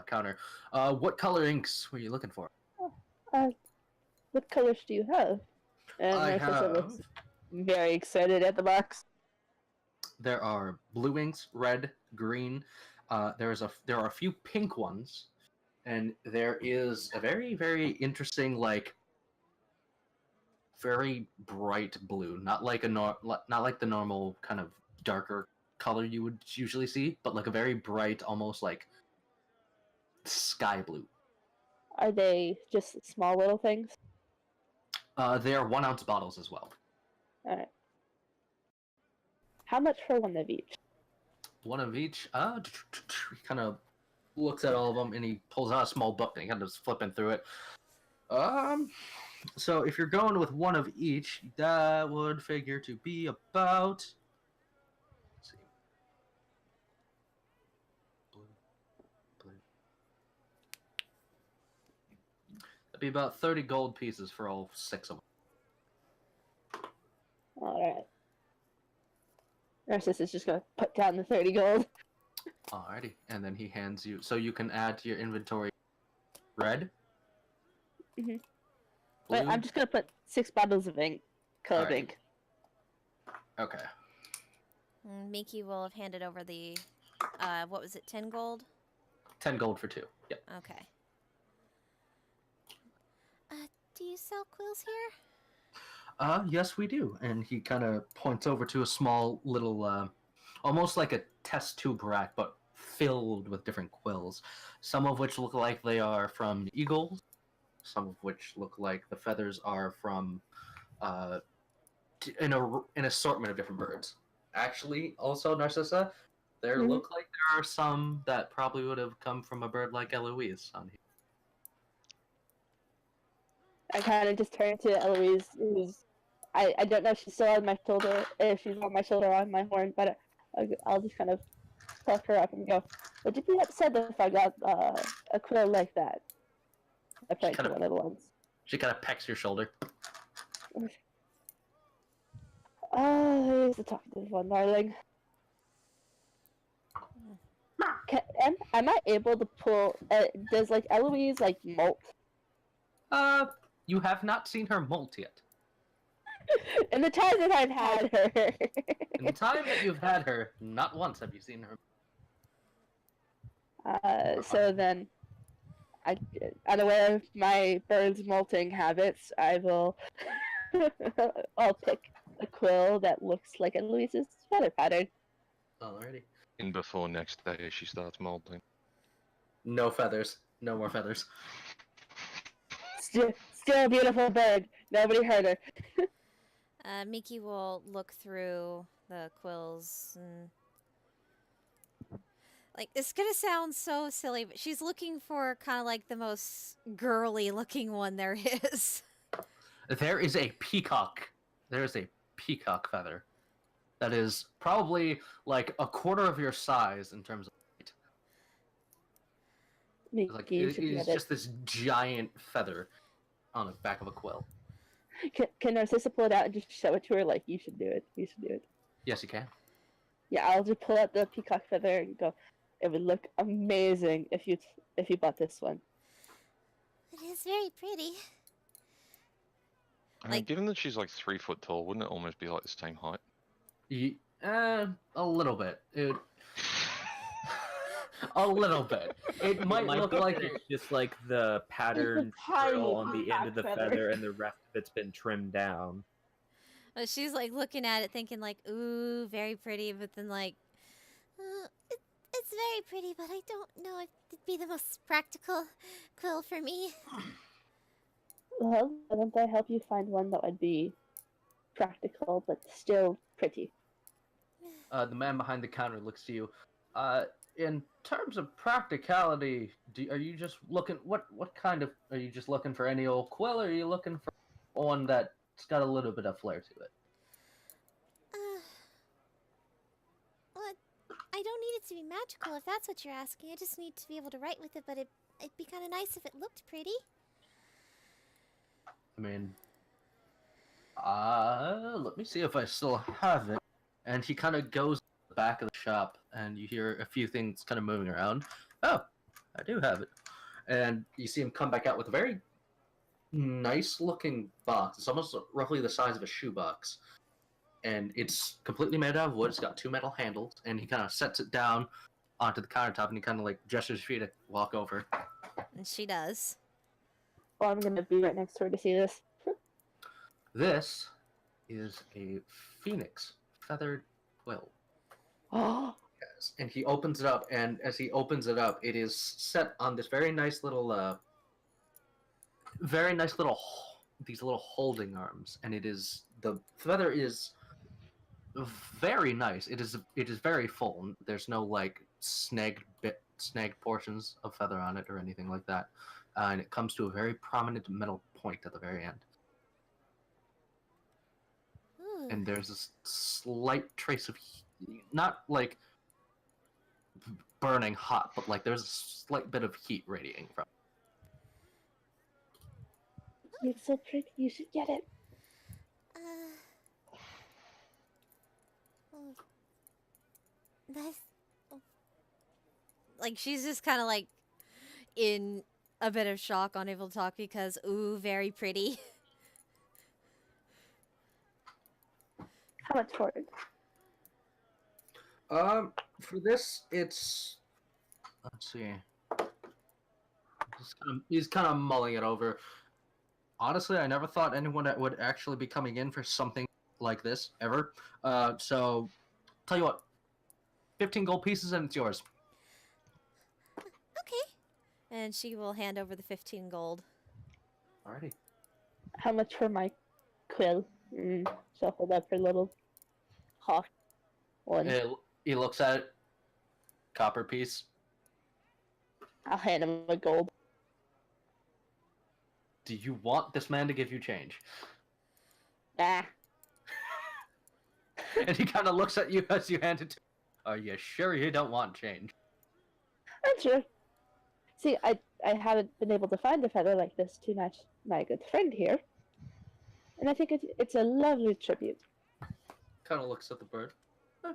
[SPEAKER 2] counter. What color inks were you looking for?
[SPEAKER 4] What colors do you have? And
[SPEAKER 2] I
[SPEAKER 4] Narcissa
[SPEAKER 2] have.
[SPEAKER 4] looks very excited at the box.
[SPEAKER 2] There are blue inks, red, green. There are a few pink ones, and there is a very, very interesting, like, very bright blue. Not like the normal kind of darker color you would usually see, but like a very bright, almost like sky blue.
[SPEAKER 4] Are they just small little things?
[SPEAKER 2] They are 1-ounce bottles as well.
[SPEAKER 4] Alright. How much for one of each?
[SPEAKER 2] One of each. He kind of looks at all of them and he pulls out a small book and he kind of just flipping through it. So if you're going with one of each, that would figure to be about. Let's see. Blue. That'd be about 30 gold pieces for all 6 of them.
[SPEAKER 4] Alright. Narcissus just gonna put down the 30 gold.
[SPEAKER 2] Alrighty, and then he hands you, so you can add to your inventory red.
[SPEAKER 4] Mhm.
[SPEAKER 2] Blue.
[SPEAKER 4] But I'm just gonna put 6 bottles of ink, colored
[SPEAKER 2] Alright.
[SPEAKER 4] ink.
[SPEAKER 2] Okay.
[SPEAKER 3] Miki will have handed over the, what was it, 10 gold?
[SPEAKER 2] 10 gold for 2. Yep.
[SPEAKER 3] Okay. Do you sell quills here?
[SPEAKER 2] Yes, we do. And he kind of points over to a small little, almost like a test tube rack, but filled with different quills. Some of which look like they are from eagles. Some of which look like the feathers are from, an assortment of different birds. Actually, also, Narcissa, there
[SPEAKER 4] Mhm.
[SPEAKER 2] look like there are some that probably would have come from a bird like Eloise on here.
[SPEAKER 4] I kind of just turn to Eloise, who's... I don't know if she's still on my shoulder, if she's on my shoulder or on my horn, but I'll just kind of pluck her up and go, would you be upset if I got a quill like that? I point to one of the ones.
[SPEAKER 2] She kind of pecks your shoulder.
[SPEAKER 4] Oh, he's the talkative one, darling. Am I able to pull... does, like, Eloise, like, molt?
[SPEAKER 2] You have not seen her molt yet.
[SPEAKER 4] In the time that I've had her.
[SPEAKER 2] In the time that you've had her, not once have you seen her.
[SPEAKER 4] So then, unaware of my bird's molting habits, I will... I'll pick a quill that looks like Eloise's feather pattern.
[SPEAKER 2] Alrighty.
[SPEAKER 5] And before next day, she starts molting.
[SPEAKER 2] No feathers. No more feathers.
[SPEAKER 4] Still a beautiful bird. Nobody hurt her.
[SPEAKER 3] Miki will look through the quills and... Like, it's gonna sound so silly, but she's looking for kind of like the most girly looking one there is.
[SPEAKER 2] There is a peacock. There is a peacock feather. That is probably like a quarter of your size in terms of weight. Like, it is just this giant feather on the back of a quill.
[SPEAKER 4] Can Narcissa pull it out and just show it to her like, you should do it, you should do it?
[SPEAKER 2] Yes, you can.
[SPEAKER 4] Yeah, I'll just pull out the peacock feather and go, it would look amazing if you bought this one.
[SPEAKER 3] It is very pretty.
[SPEAKER 5] I mean,
[SPEAKER 3] Like-
[SPEAKER 5] given that she's like 3 foot tall, wouldn't it almost be like the same height?
[SPEAKER 2] A little bit. A little bit. It might look like
[SPEAKER 7] it's just like the pattern
[SPEAKER 6] tiny
[SPEAKER 7] frill on the end of the
[SPEAKER 6] compact
[SPEAKER 7] feather,
[SPEAKER 6] feather.
[SPEAKER 7] and the rest of it's been trimmed down.
[SPEAKER 3] But she's like looking at it, thinking like, "Ooh, very pretty," but then like, "It's very pretty, but I don't know if it'd be the most practical quill for me."
[SPEAKER 4] Well, why don't I help you find one that would be practical but still pretty?
[SPEAKER 2] The man behind the counter looks to you. In terms of practicality, are you just looking? What kind of? Are you just looking for any old quill, or are you looking for one that's got a little bit of flair to it?
[SPEAKER 3] Well, I don't need it to be magical if that's what you're asking. I just need to be able to write with it, but it'd be kind of nice if it looked pretty.
[SPEAKER 2] I mean, let me see if I still have it. And he kind of goes to the back of the shop, and you hear a few things kind of moving around. Oh, I do have it. And you see him come back out with a very nice-looking box. It's almost roughly the size of a shoebox. And it's completely made out of wood. It's got 2 metal handles, and he kind of sets it down onto the countertop, and he kind of like gestures for you to walk over.
[SPEAKER 3] And she does.
[SPEAKER 4] Well, I'm gonna be right next to her to see this.
[SPEAKER 2] This is a phoenix feathered quill.
[SPEAKER 4] Oh,
[SPEAKER 2] Yes. And he opens it up, and as he opens it up, it is set on this very nice little, these little holding arms, and the feather is very nice. It is very full. There's no like snagged portions of feather on it or anything like that, and it comes to a very prominent metal point at the very end.
[SPEAKER 3] Ooh.
[SPEAKER 2] And there's a slight trace of not like burning hot, but like there's a slight bit of heat radiating from it.
[SPEAKER 4] it's so pretty. You should get it.
[SPEAKER 3] Oh, that's like she's just kind of like in a bit of shock, unable to talk because ooh, very pretty.
[SPEAKER 4] How much for it?
[SPEAKER 2] For this, it's let's see. He's kind of mulling it over. Honestly, I never thought anyone would actually be coming in for something like this ever. So, tell you what, 15 gold pieces and it's yours.
[SPEAKER 3] Okay. And she will hand over the 15 gold.
[SPEAKER 2] Alrighty.
[SPEAKER 4] How much for my quill? So hold up her little hawk one.
[SPEAKER 2] He looks at it. Copper piece.
[SPEAKER 4] I'll hand him a gold.
[SPEAKER 2] Do you want this man to give you change?
[SPEAKER 4] Ah,
[SPEAKER 2] And he kind of looks at you as you hand it to him. Are you sure you don't want change?
[SPEAKER 4] I'm sure. See, I haven't been able to find a feather like this to match my good friend here. And I think it's a lovely tribute.
[SPEAKER 2] Kind of looks at the bird. Huh.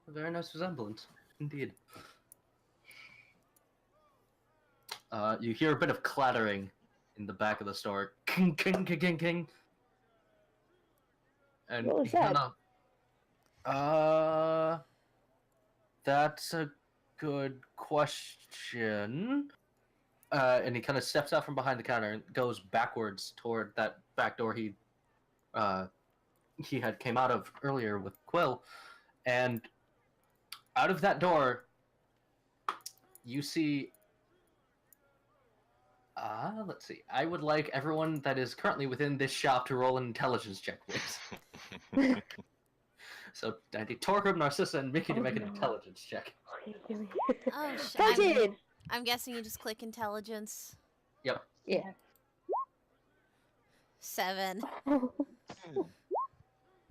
[SPEAKER 2] A very nice resemblance, indeed. You hear a bit of clattering in the back of the store. King, king, king, king, king. And
[SPEAKER 4] What was
[SPEAKER 2] he kinda, that's a good question. And he kind of steps out from behind the counter and goes backwards toward that back door he had came out of earlier with Quill. And out of that door, you see... let's see. I would like everyone that is currently within this shop to roll an intelligence check, please. So, I need Torgrim, Narcissa, and Mickey to
[SPEAKER 4] Oh,
[SPEAKER 2] make an
[SPEAKER 4] no.
[SPEAKER 2] intelligence check.
[SPEAKER 3] Oh, shit.
[SPEAKER 4] 13!
[SPEAKER 3] I'm guessing you just click intelligence.
[SPEAKER 2] Yep.
[SPEAKER 4] Yeah.
[SPEAKER 3] 7.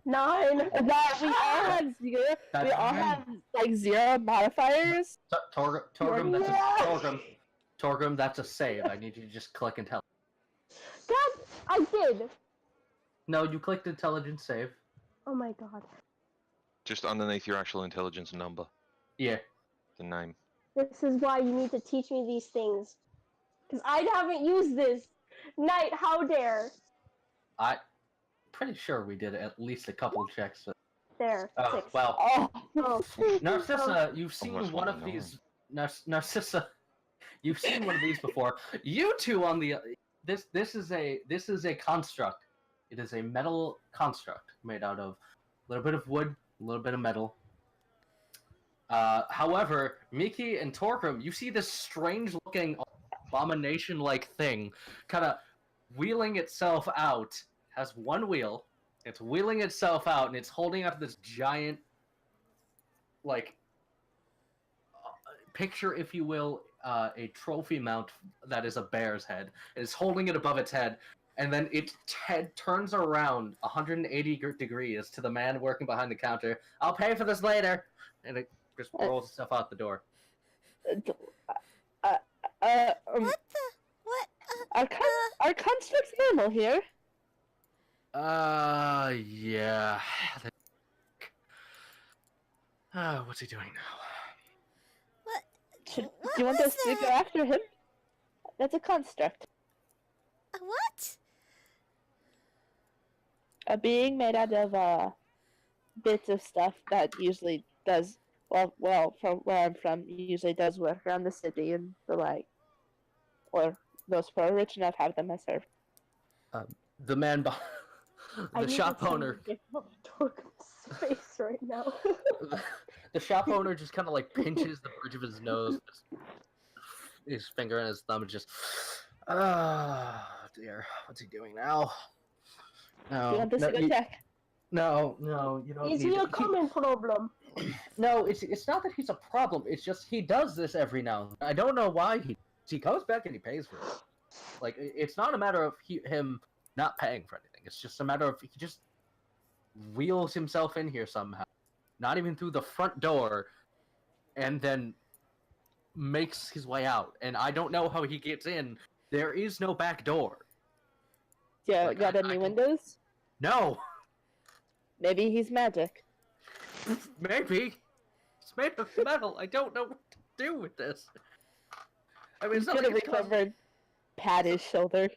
[SPEAKER 6] 9.
[SPEAKER 4] That we all have zero.
[SPEAKER 2] That's
[SPEAKER 4] We all
[SPEAKER 2] nine.
[SPEAKER 4] have like 0 modifiers.
[SPEAKER 2] Torgrim,
[SPEAKER 6] Yeah.
[SPEAKER 2] Torgrim, that's a save. I need you to just click intelligence.
[SPEAKER 6] God, I did.
[SPEAKER 2] No, you clicked intelligence save.
[SPEAKER 6] Oh my god.
[SPEAKER 5] Just underneath your actual intelligence number.
[SPEAKER 2] Yeah.
[SPEAKER 5] the name.
[SPEAKER 6] This is why you need to teach me these things. Because I haven't used this. Knight, how dare?
[SPEAKER 2] I'm pretty sure we did at least a couple checks.
[SPEAKER 6] There.
[SPEAKER 2] Oh,
[SPEAKER 6] 6.
[SPEAKER 2] well,
[SPEAKER 4] Oh,
[SPEAKER 2] Narcissa, you've seen
[SPEAKER 5] Almost
[SPEAKER 2] one
[SPEAKER 5] went
[SPEAKER 2] of
[SPEAKER 5] on
[SPEAKER 2] these. Narcissa, you've seen one of these before. You two on the this is a construct. It is a metal construct made out of a little bit of wood, a little bit of metal. However, Miki and Torgrim, you see this strange-looking abomination-like thing, kind of wheeling itself out. Has one wheel. It's wheeling itself out, and it's holding up this giant, like, picture, if you will, a trophy mount that is a bear's head. It's holding it above its head, and then its head turns around 180 degrees to the man working behind the counter. I'll pay for this later, and it just rolls itself out the door.
[SPEAKER 3] What the? What?
[SPEAKER 4] Are constructs normal here?
[SPEAKER 2] Yeah. What's he doing now?
[SPEAKER 3] What?
[SPEAKER 4] Do
[SPEAKER 3] What
[SPEAKER 4] you want
[SPEAKER 3] was
[SPEAKER 4] us to go
[SPEAKER 3] that?
[SPEAKER 4] after him? That's a construct.
[SPEAKER 3] What?
[SPEAKER 4] A being made out of bits of stuff that usually does well from where I'm from usually does work around the city and the like, or those who are rich enough have them as served.
[SPEAKER 2] The man,
[SPEAKER 6] I
[SPEAKER 2] the
[SPEAKER 6] need
[SPEAKER 2] shop
[SPEAKER 6] to see
[SPEAKER 2] owner,
[SPEAKER 6] the Torgrim's face right now.
[SPEAKER 2] the shop owner just kind of like pinches the bridge of his nose, his finger and his thumb, and just, dear, what's he doing now? No,
[SPEAKER 4] Do you want us to go check?
[SPEAKER 2] no, you don't
[SPEAKER 6] Is
[SPEAKER 2] need
[SPEAKER 6] he a
[SPEAKER 2] to-
[SPEAKER 6] common problem?
[SPEAKER 2] No, it's not that he's a problem. It's just he does this every now and then. I don't know why he comes back and he pays for it. Like, it's not a matter of him not paying for anything. It's just a matter of he just wheels himself in here somehow, not even through the front door, and then makes his way out. And I don't know how he gets in. There is no back door.
[SPEAKER 4] Yeah,
[SPEAKER 2] Like,
[SPEAKER 4] got
[SPEAKER 2] I
[SPEAKER 4] any
[SPEAKER 2] can-
[SPEAKER 4] windows?
[SPEAKER 2] No,
[SPEAKER 4] Maybe he's magic.
[SPEAKER 2] maybe it's made of metal. I don't know what to do with this. I mean,
[SPEAKER 4] He's
[SPEAKER 2] it's not
[SPEAKER 4] gonna
[SPEAKER 2] like it's
[SPEAKER 4] recover. Pat his shoulder.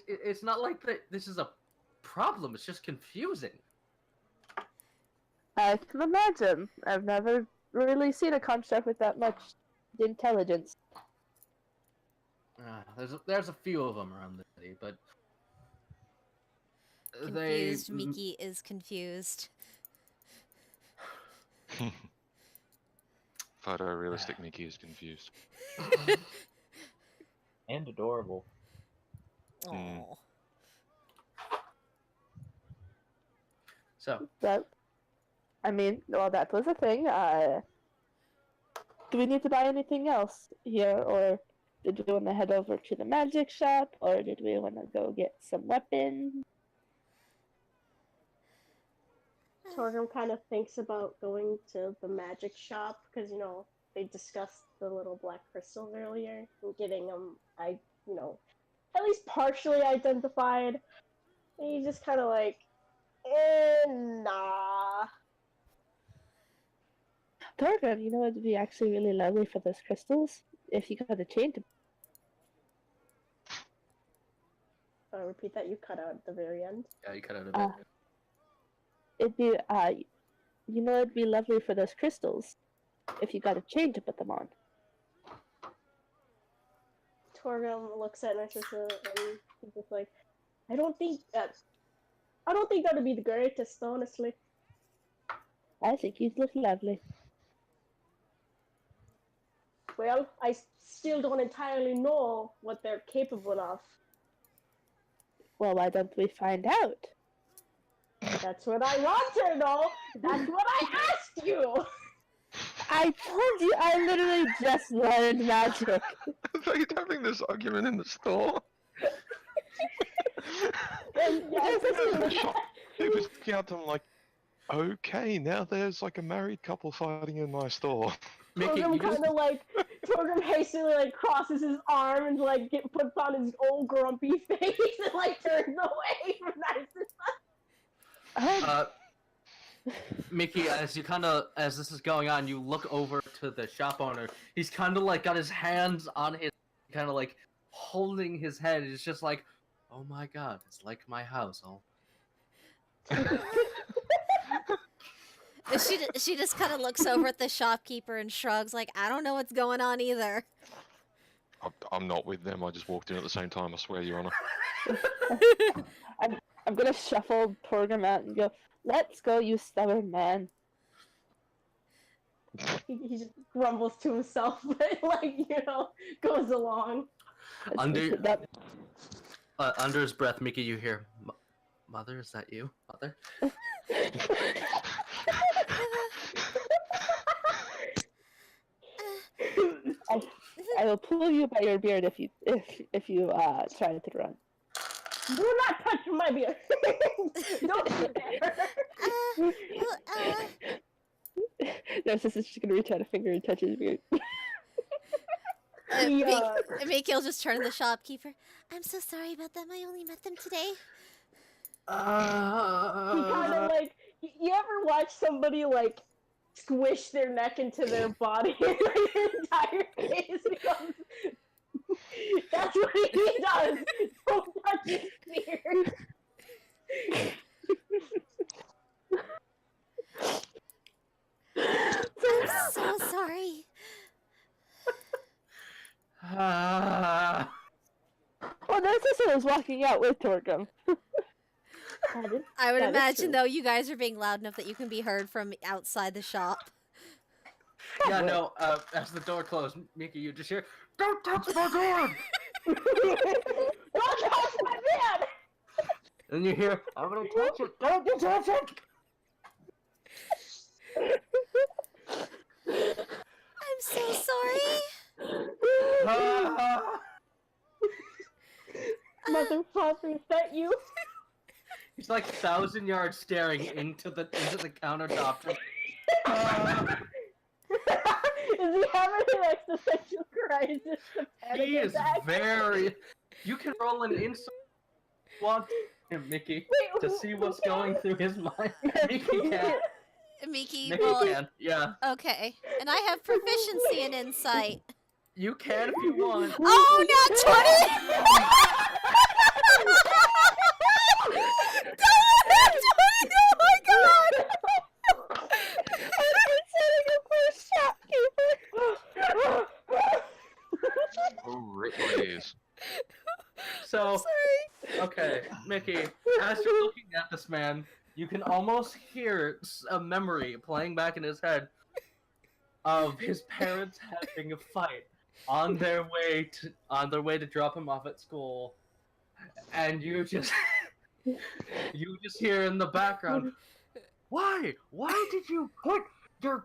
[SPEAKER 2] It's not like that. This is a problem. It's just confusing.
[SPEAKER 4] I can imagine. I've never really seen a construct with that much intelligence.
[SPEAKER 2] There's a few of them around the city, but
[SPEAKER 3] Confused. Miki is confused.
[SPEAKER 5] Photorealistic Mickey is confused.
[SPEAKER 7] And adorable.
[SPEAKER 5] Mm.
[SPEAKER 3] Oh.
[SPEAKER 2] So
[SPEAKER 4] But, I mean, well, that was a thing. Do we need to buy anything else here, or did we want to head over to the magic shop, or did we want to go get some weapons?
[SPEAKER 6] Torgrim kind of thinks about going to the magic shop because, you know, they discussed the little black crystals earlier and getting them, at least partially identified. And he's just kind of like, nah.
[SPEAKER 4] Torgrim, you know what would be actually really lovely for those crystals? If you got a chain to.
[SPEAKER 6] Repeat that, you cut out at the very end.
[SPEAKER 2] yeah, you cut out a bit.
[SPEAKER 4] It'd be, you know, it'd be lovely for those crystals if you got a chain to put them on.
[SPEAKER 6] Torgrim looks at Narcissa and he's just like, I don't think that'd be the greatest, honestly.
[SPEAKER 4] I think you'd look lovely.
[SPEAKER 6] Well, I still don't entirely know what they're capable of.
[SPEAKER 4] Well, why don't we find out?
[SPEAKER 6] That's what I want to know. That's what I asked you.
[SPEAKER 4] I told you I literally just learned magic.
[SPEAKER 5] Are you having this argument in the store?
[SPEAKER 6] And yes,
[SPEAKER 5] It was looking at them like, okay, now there's like a married couple fighting in my store.
[SPEAKER 2] Mickey,
[SPEAKER 6] Torgrim
[SPEAKER 2] you just,
[SPEAKER 6] kind of like, Torgrim hastily like crosses his arm and like puts on his old grumpy face and like turns away from Narcissa.
[SPEAKER 2] Mickey, as this is going on, you look over to the shop owner. He's kind of like got his hands on his, kind of like holding his head. It's just like, oh my god, it's like my house.
[SPEAKER 3] She just kind of looks over at the shopkeeper and shrugs, like, I don't know what's going on either.
[SPEAKER 5] I'm not with them. I just walked in at the same time. I swear, Your Honor.
[SPEAKER 4] I'm gonna shuffle Torgrim out and go, let's go, you stubborn man.
[SPEAKER 6] He just grumbles to himself, but like, goes along.
[SPEAKER 2] Under his breath, Mickey, you hear, Mother, is that you? Mother?
[SPEAKER 4] I will pull you by your beard if you try to run.
[SPEAKER 6] Do not touch my beard. Don't sit there.
[SPEAKER 4] Narcissus is just gonna reach out a finger and touch his beard.
[SPEAKER 3] Mickey will just turn to the shopkeeper. I'm so sorry about them. I only met them today.
[SPEAKER 6] He kind of like, you ever watch somebody like squish their neck into their body and like, their entire face becomes... That's what he does. Don't touch his beard.
[SPEAKER 3] I'm so sorry.
[SPEAKER 4] Well, Narcissus was walking out with Torgrim.
[SPEAKER 3] I would
[SPEAKER 4] That is
[SPEAKER 3] imagine,
[SPEAKER 4] true.
[SPEAKER 3] though, you guys are being loud enough that you can be heard from outside the shop.
[SPEAKER 2] Yeah, no, as the door closed, Mickey, you just hear, don't touch my door!
[SPEAKER 6] Don't touch my beard!
[SPEAKER 2] And you hear, I'm gonna touch it, don't you touch it!
[SPEAKER 3] I'm so sorry.
[SPEAKER 6] Motherfucker, is that you?
[SPEAKER 2] He's like 1,000 yards staring into the countertop.
[SPEAKER 6] Is he having an existential crisis?
[SPEAKER 2] He is very... You can roll an insight want him, Mickey, to see what's going through his mind. Mickey can.
[SPEAKER 3] Mickey,
[SPEAKER 2] Mickey
[SPEAKER 3] well,
[SPEAKER 2] can, yeah.
[SPEAKER 3] okay. And I have proficiency in insight.
[SPEAKER 2] You can if you want.
[SPEAKER 3] Oh, not 20! Not 20! Oh my god!
[SPEAKER 4] I've been setting up for a shopkeeper.
[SPEAKER 5] Oh, rip my ears.
[SPEAKER 2] So,
[SPEAKER 3] Sorry.
[SPEAKER 2] okay, Mickey, as you're looking at this man, you can almost hear a memory playing back in his head of his parents having a fight on their way to drop him off at school, and you just hear in the background, why did you put your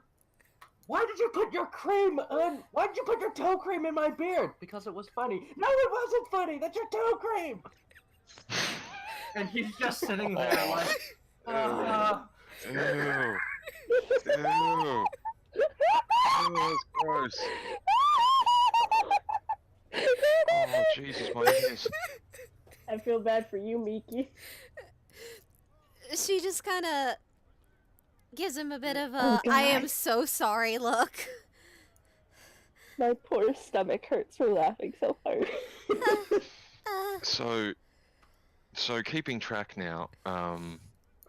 [SPEAKER 2] cream on? Why did you put your toe cream in my beard? Because it was funny. No, it wasn't funny. That's your toe cream. And he's just sitting there like,
[SPEAKER 5] Ew. Ew. Ew. Oh, that's gross. Oh, Jesus, my ears.
[SPEAKER 6] I feel bad for you, Miki.
[SPEAKER 3] She just kind of gives him a bit of
[SPEAKER 4] Oh,
[SPEAKER 3] a I am
[SPEAKER 4] God.
[SPEAKER 3] so sorry look.
[SPEAKER 4] My poor stomach hurts from laughing so hard.
[SPEAKER 5] So keeping track now,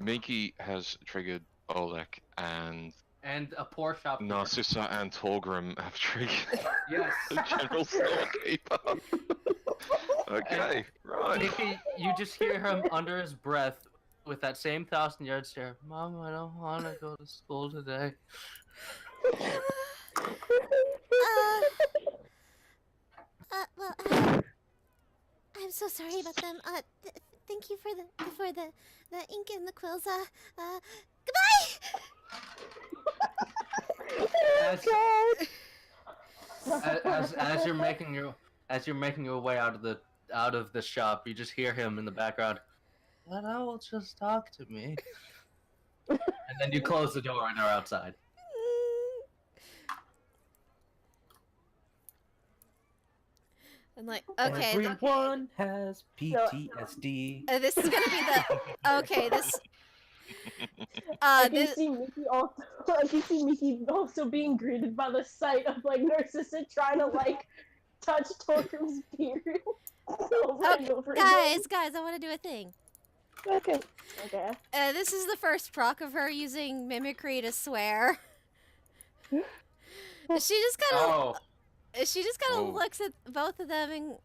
[SPEAKER 5] Miki has triggered Oleg, and
[SPEAKER 2] and a poor shop.
[SPEAKER 5] Narcissa and Torgrim have triggered
[SPEAKER 2] Yes.
[SPEAKER 5] the general storekeeper. Okay, right.
[SPEAKER 2] Mickey, you just hear him under his breath with that same 1,000-yard stare. Mom, I don't want to go to school today.
[SPEAKER 3] Well, I'm so sorry about them. Thank you for the ink and the quills. Goodbye.
[SPEAKER 2] As you're making your way out of the shop, you just hear him in the background. That owl just talk to me. And then you close the door and are outside.
[SPEAKER 3] I'm like, okay.
[SPEAKER 7] Everyone has PTSD.
[SPEAKER 3] This is gonna be the okay.
[SPEAKER 6] I can
[SPEAKER 3] This,
[SPEAKER 6] see Mickey also. I can see Mickey also being greeted by the sight of like Narcissa trying to like touch Torgrim's beard over and over again.
[SPEAKER 3] guys, I want to do a thing.
[SPEAKER 4] Okay.
[SPEAKER 6] Okay.
[SPEAKER 3] This is the first proc of her using mimicry to swear. She just kind of,
[SPEAKER 2] Oh,
[SPEAKER 5] Oh.
[SPEAKER 3] looks at both of them and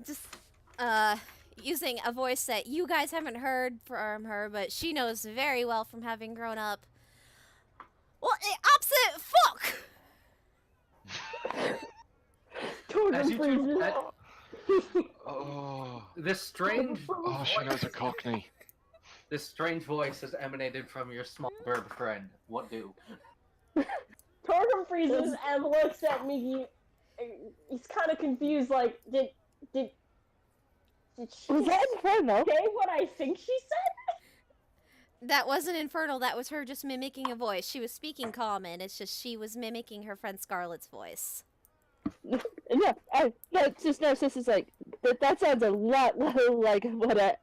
[SPEAKER 3] just, using a voice that you guys haven't heard from her, but she knows very well from having grown up. Well, opposite fuck.
[SPEAKER 6] Torgrim
[SPEAKER 2] you
[SPEAKER 6] freezes.
[SPEAKER 5] Oh.
[SPEAKER 2] this strange,
[SPEAKER 5] Oh, she knows a Cockney.
[SPEAKER 2] this strange voice has emanated from your small bird friend. What do?
[SPEAKER 6] Torgrim freezes and looks at Mickey. He's kind of confused. Like, did she
[SPEAKER 4] Was that Infernal?
[SPEAKER 6] say what I think she said?
[SPEAKER 3] That wasn't infernal. That was her just mimicking a voice. She was speaking common. It's just she was mimicking her friend Scarlett's voice.
[SPEAKER 4] No, that's just Narcissus. Like that sounds a lot like what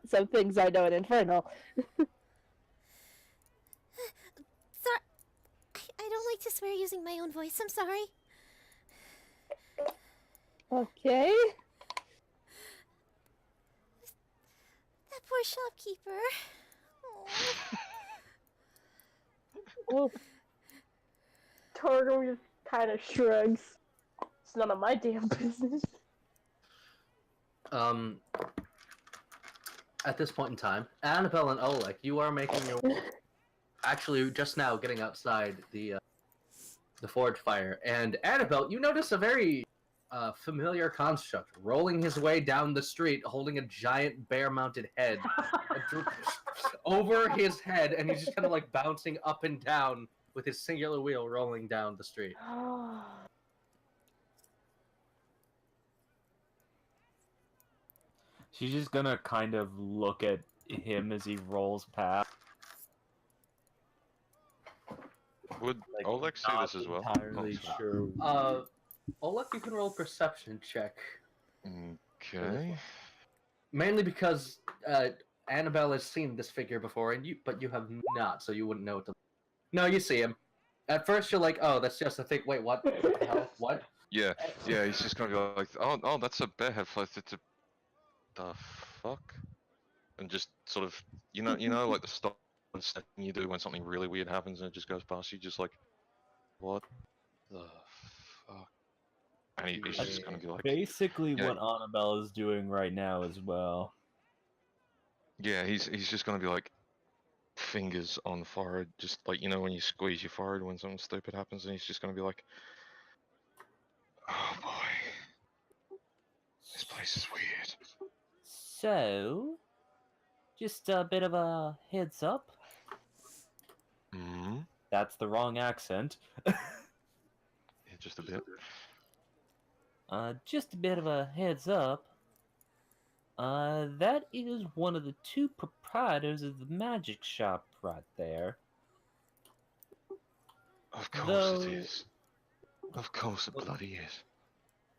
[SPEAKER 4] some things I know in Infernal.
[SPEAKER 3] Sorry, I don't like to swear using my own voice. I'm sorry.
[SPEAKER 4] Okay.
[SPEAKER 3] That poor shopkeeper.
[SPEAKER 4] Well,
[SPEAKER 6] Torgrim just kind of shrugs. It's none of my damn business.
[SPEAKER 2] At this point in time, Annabelle and Oleg, you are making your actually just now getting outside the forge fire, and Annabelle, you notice a very familiar construct rolling his way down the street, holding a giant bear-mounted head over his head, and he's just kind of like bouncing up and down with his singular wheel rolling down the street.
[SPEAKER 8] She's just gonna kind of look at him as he rolls past.
[SPEAKER 5] Would
[SPEAKER 8] Like,
[SPEAKER 5] Oleg see
[SPEAKER 8] not
[SPEAKER 5] this as well?
[SPEAKER 8] entirely
[SPEAKER 5] Oh,
[SPEAKER 8] sure.
[SPEAKER 2] Oleg, you can roll a perception check.
[SPEAKER 5] Okay.
[SPEAKER 2] Mainly because Annabelle has seen this figure before, but you have not, so you wouldn't know what to. No, you see him. At first, you're like, "Oh, that's just a thing." Wait, what? What the hell? What?
[SPEAKER 5] Yeah, he's just gonna be like, oh, that's a bear head flight. It's a the fuck, and just sort of, you know, like the stop and step you do when something really weird happens and it just goes past you, just like, what the fuck? And he's just gonna be like,
[SPEAKER 8] Basically,
[SPEAKER 5] yeah.
[SPEAKER 8] what Annabelle is doing right now as well.
[SPEAKER 5] yeah, he's just gonna be like, fingers on forehead, just like, you know, when you squeeze your forehead when something stupid happens, and he's just gonna be like, oh boy, this place is weird.
[SPEAKER 8] So, just a bit of a heads up.
[SPEAKER 5] Hmm.
[SPEAKER 8] That's the wrong accent.
[SPEAKER 5] Yeah, just a bit.
[SPEAKER 8] Just a bit of a heads up. That is one of the two proprietors of the magic shop right there.
[SPEAKER 5] Of course
[SPEAKER 8] Though-
[SPEAKER 5] it is. Of course it bloody is.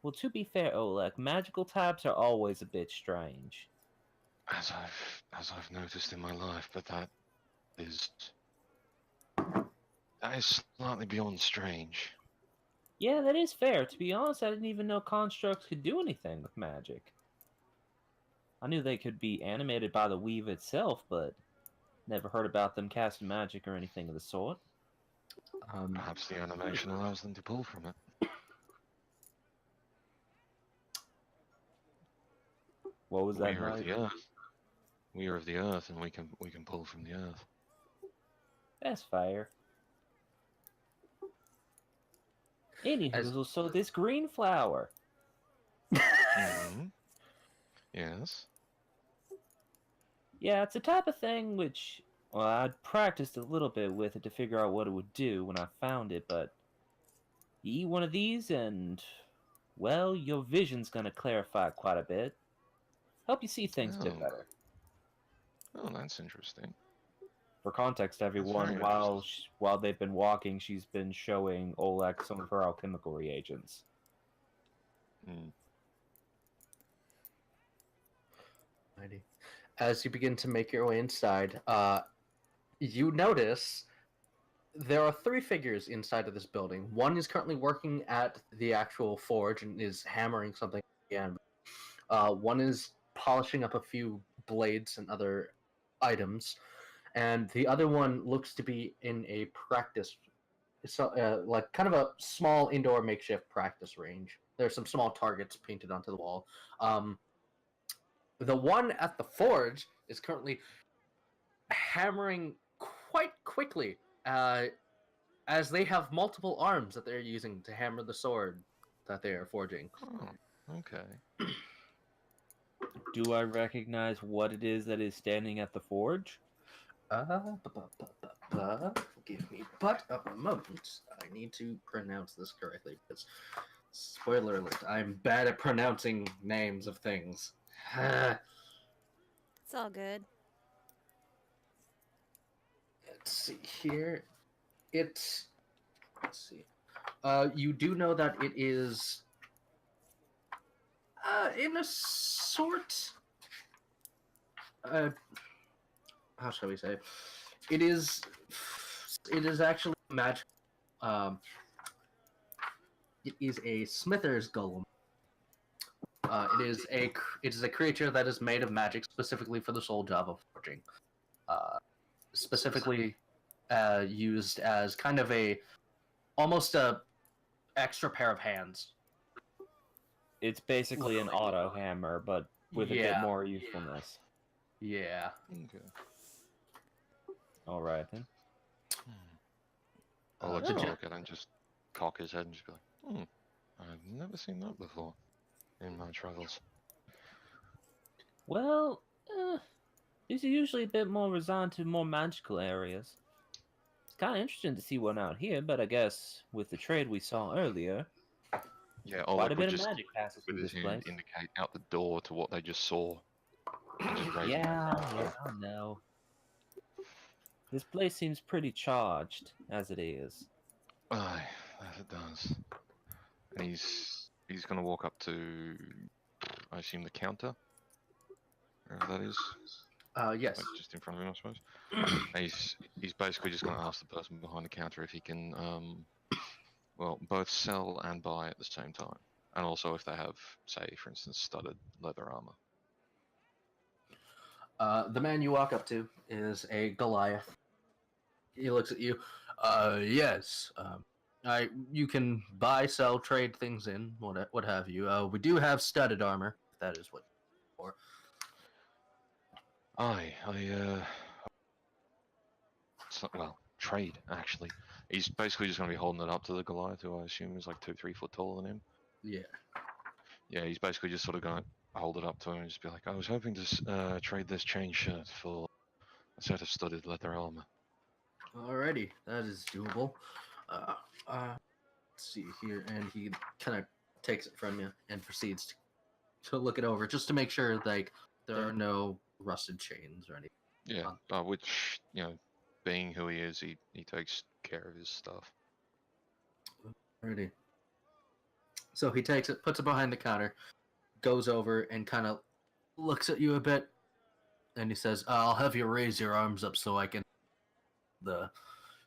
[SPEAKER 8] Well, to be fair, Oleg, magical types are always a bit strange.
[SPEAKER 5] As I've noticed in my life, but that is slightly beyond strange.
[SPEAKER 8] Yeah, that is fair. To be honest, I didn't even know constructs could do anything with magic. I knew they could be animated by the weave itself, but never heard about them casting magic or anything of the sort.
[SPEAKER 5] Perhaps the animation allows them to pull from it.
[SPEAKER 8] What was
[SPEAKER 5] We
[SPEAKER 8] that?
[SPEAKER 5] are of
[SPEAKER 8] Mike?
[SPEAKER 5] the earth. We are of the earth, and we can pull from the earth.
[SPEAKER 8] That's fair. Anywho, so this green flower.
[SPEAKER 5] Hmm. Yes.
[SPEAKER 8] Yeah, it's a type of thing which, well, I'd practiced a little bit with it to figure out what it would do when I found it, but you eat one of these and, well, your vision's gonna clarify quite a bit. Help you see things a bit
[SPEAKER 5] Oh.
[SPEAKER 8] better.
[SPEAKER 5] Oh, that's interesting.
[SPEAKER 8] For context, everyone,
[SPEAKER 5] very
[SPEAKER 8] while they've been walking, she's been showing Oleg some of her alchemical reagents.
[SPEAKER 5] Hmm.
[SPEAKER 2] Alrighty. as you begin to make your way inside, you notice there are 3 figures inside of this building. One is currently working at the actual forge and is hammering something again. One is polishing up a few blades and other items, and the other one looks to be in a practice, like kind of a small indoor makeshift practice range. There's some small targets painted onto the wall. The one at the forge is currently hammering quite quickly, as they have multiple arms that they're using to hammer the sword that they are forging.
[SPEAKER 5] Oh, okay.
[SPEAKER 8] Do I recognize what it is that is standing at the forge?
[SPEAKER 2] Give me but a moment. I need to pronounce this correctly because, spoiler alert, I'm bad at pronouncing names of things.
[SPEAKER 3] It's all good.
[SPEAKER 2] Let's see here. Let's see. You do know that it is in a sort. How shall we say? It is actually magic. It is a Smither's golem. It is a creature that is made of magic specifically for the sole job of forging. Specifically used as kind of almost a extra pair of hands.
[SPEAKER 8] It's basically an auto hammer, but with a bit
[SPEAKER 2] Yeah.
[SPEAKER 8] more usefulness.
[SPEAKER 2] Yeah.
[SPEAKER 5] Okay.
[SPEAKER 8] All right then.
[SPEAKER 5] I'll look
[SPEAKER 2] Did you-
[SPEAKER 5] at it and just cock his head and just be like, I've never seen that before in my travels.
[SPEAKER 8] Well, these are usually a bit more resigned to more magical areas. It's kind of interesting to see one out here, but I guess with the trade we saw earlier,
[SPEAKER 5] Yeah,
[SPEAKER 8] quite a
[SPEAKER 5] Oleg would
[SPEAKER 8] bit of
[SPEAKER 5] just
[SPEAKER 8] magic passes
[SPEAKER 5] with
[SPEAKER 8] through
[SPEAKER 5] his
[SPEAKER 8] this
[SPEAKER 5] hand
[SPEAKER 8] place.
[SPEAKER 5] indicate out the door to what they just saw. And just raise his
[SPEAKER 8] Yeah,
[SPEAKER 5] hand.
[SPEAKER 8] I know. This place seems pretty charged, as it is.
[SPEAKER 5] Aye, as it does. And he's gonna walk up to, I assume, the counter. Wherever that is.
[SPEAKER 2] Yes.
[SPEAKER 5] Like just in front of him, I suppose. And he's basically just gonna ask the person behind the counter if he can, well, both sell and buy at the same time. And also if they have, say, for instance, studded leather armor.
[SPEAKER 2] The man you walk up to is a Goliath. He looks at you. Yes. You can buy, sell, trade things in, what have you. We do have studded armor, if that is what you're
[SPEAKER 5] Aye, well, trade, actually. He's basically just going to be holding it up to the Goliath, who I assume is like 2-3 foot taller than him.
[SPEAKER 2] for. Yeah.
[SPEAKER 5] Yeah, he's basically just sort of going to hold it up to him and just be like, I was hoping to trade this chain shirt for a set of studded leather armor.
[SPEAKER 2] Alrighty, that is doable. Let's see here, and he kind of takes it from you and proceeds to look it over, just to make sure like there are no rusted chains or anything.
[SPEAKER 5] Yeah, which, you know, being who he is, he takes care of his stuff.
[SPEAKER 2] Alrighty. So he takes it, puts it behind the counter, goes over and kind of looks at you a bit, and he says, "I'll have you raise your arms up so I can the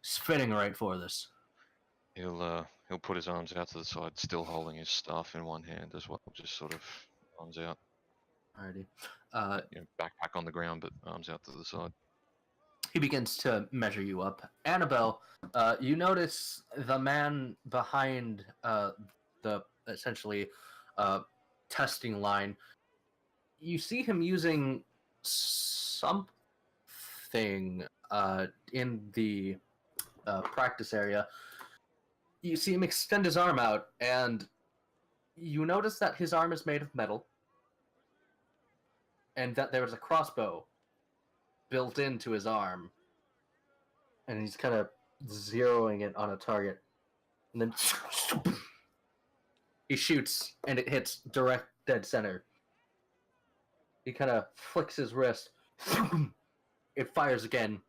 [SPEAKER 2] fitting right for this."
[SPEAKER 5] He'll put his arms out to the side, still holding his staff in one hand as well, just sort of arms out.
[SPEAKER 2] Alrighty.
[SPEAKER 5] You know, backpack on the ground, but arms out to the side.
[SPEAKER 2] He begins to measure you up. Annabelle, you notice the man behind the essentially testing line. You see him using something in the practice area. You see him extend his arm out, and you notice that his arm is made of metal, and that there is a crossbow built into his arm, and he's kind of zeroing it on a target, and then he shoots, and it hits direct dead center. He kind of flicks his wrist. It fires again,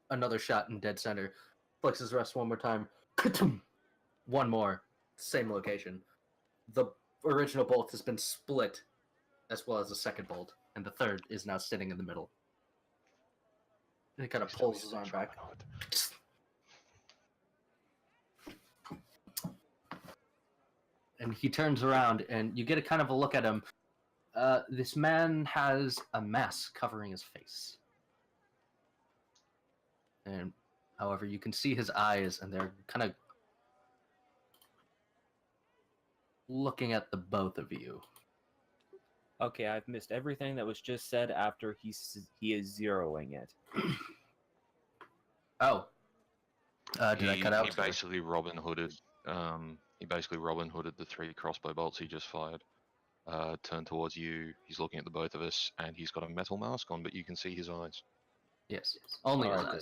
[SPEAKER 2] another shot in dead center. Flicks his wrist one more time. One more, same location. The original bolt has been split, as well as the second bolt, and the third is now sitting in the middle. And he kind of
[SPEAKER 5] Please tell me
[SPEAKER 2] pulls his
[SPEAKER 5] it's
[SPEAKER 2] arm
[SPEAKER 5] Robin
[SPEAKER 2] back.
[SPEAKER 5] Hood.
[SPEAKER 2] And he turns around, and you get a kind of a look at him. This man has a mask covering his face. And, however, you can see his eyes, and they're kind of looking at the both of you.
[SPEAKER 8] Okay, I've missed everything that was just said after he is zeroing it.
[SPEAKER 2] Oh. Did I cut out?
[SPEAKER 5] He basically Robin Hooded. He basically Robin Hooded the 3 crossbow bolts he just fired. Turned towards you. He's looking at the both of us, and he's got a metal mask on, but you can see his eyes.
[SPEAKER 2] Yes. Only his
[SPEAKER 8] Alright,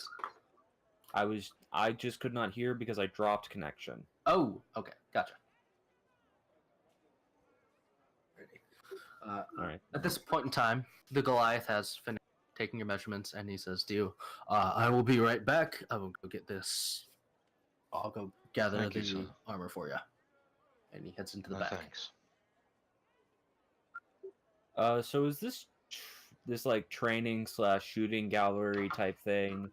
[SPEAKER 2] eyes.
[SPEAKER 8] I just could not hear because I dropped connection.
[SPEAKER 2] Oh, okay. Gotcha.
[SPEAKER 8] Alright.
[SPEAKER 2] At this point in time, the Goliath has finished taking your measurements, and he says to you, I will be right back. I will go get this. I'll go gather
[SPEAKER 5] Thank you,
[SPEAKER 2] the
[SPEAKER 5] sir.
[SPEAKER 2] armor for you. And he heads into the
[SPEAKER 5] No,
[SPEAKER 2] back.
[SPEAKER 5] thanks.
[SPEAKER 8] So is this like training / shooting gallery type thing?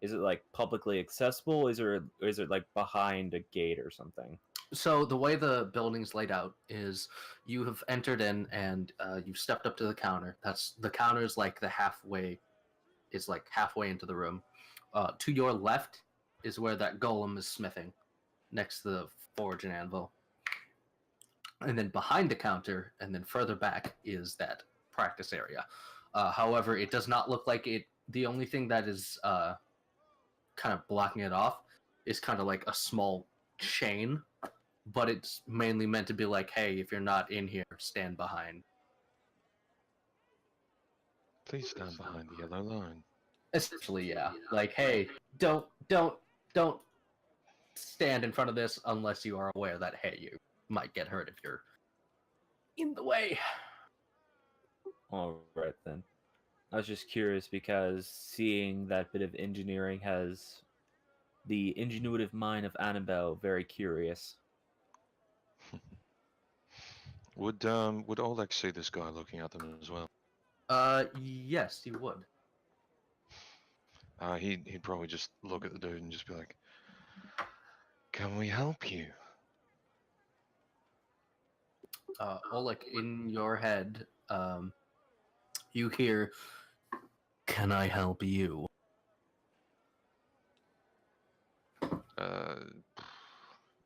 [SPEAKER 8] Is it like publicly accessible? Is it like behind a gate or something?
[SPEAKER 2] So the way the building's laid out is you have entered in and you've stepped up to the counter. The counter is like halfway into the room. To your left is where that golem is smithing, next to the forge and anvil. And then behind the counter, and then further back is that practice area. However, it does not look like it. The only thing that is kind of blocking it off is kind of like a small chain, but it's mainly meant to be like, hey, if you're not in here, stand behind.
[SPEAKER 5] Please stand behind the yellow line.
[SPEAKER 2] Essentially, yeah. Like, hey, don't stand in front of this unless you are aware that, hey, you might get hurt if you're in the way.
[SPEAKER 8] All right then. I was just curious because seeing that bit of engineering has the ingenuitive mind of Annabelle very curious.
[SPEAKER 5] Would Oleg see this guy looking at them as well?
[SPEAKER 2] Yes, you would.
[SPEAKER 5] He'd probably just look at the dude and just be like, "Can we help you?"
[SPEAKER 2] Oleg, in your head, you hear, "Can I help you?"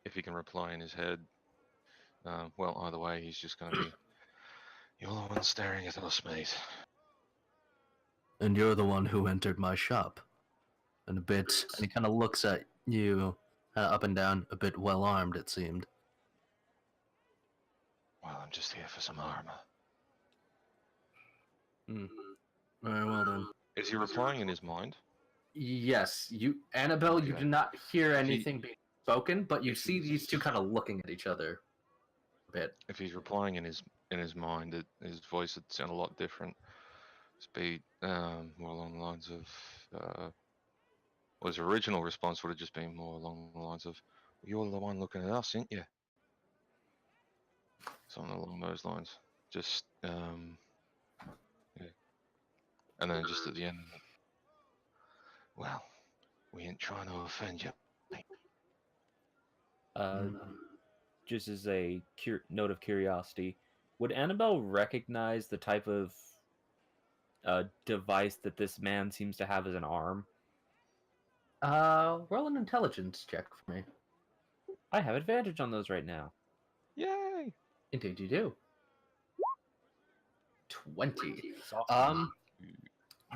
[SPEAKER 5] If he can reply in his head, well, either way, he's just gonna be, "You're the one staring at us, mate."
[SPEAKER 2] And you're the one who entered my shop. And he kind of looks at you, up and down, a bit well armed, it seemed.
[SPEAKER 5] Well, I'm just here for some armor.
[SPEAKER 2] Very well then.
[SPEAKER 5] Is he replying in his mind?
[SPEAKER 2] Yes, Annabelle, you
[SPEAKER 5] Okay.
[SPEAKER 2] do not hear anything being spoken, but you see these two kind of looking at each other a bit.
[SPEAKER 5] If he's replying in his mind, his voice would sound a lot different. It'd be more along the lines of, well, his original response would have just been more along the lines of, "You're the one looking at us, ain't you?" Something along those lines. Just yeah. And then just at the end, well, we ain't trying to offend you.
[SPEAKER 8] Just as a note of curiosity, would Annabelle recognize the type of device that this man seems to have as an arm?
[SPEAKER 2] Roll an intelligence check for me.
[SPEAKER 8] I have advantage on those right now.
[SPEAKER 5] Yay!
[SPEAKER 2] Indeed you do. 20.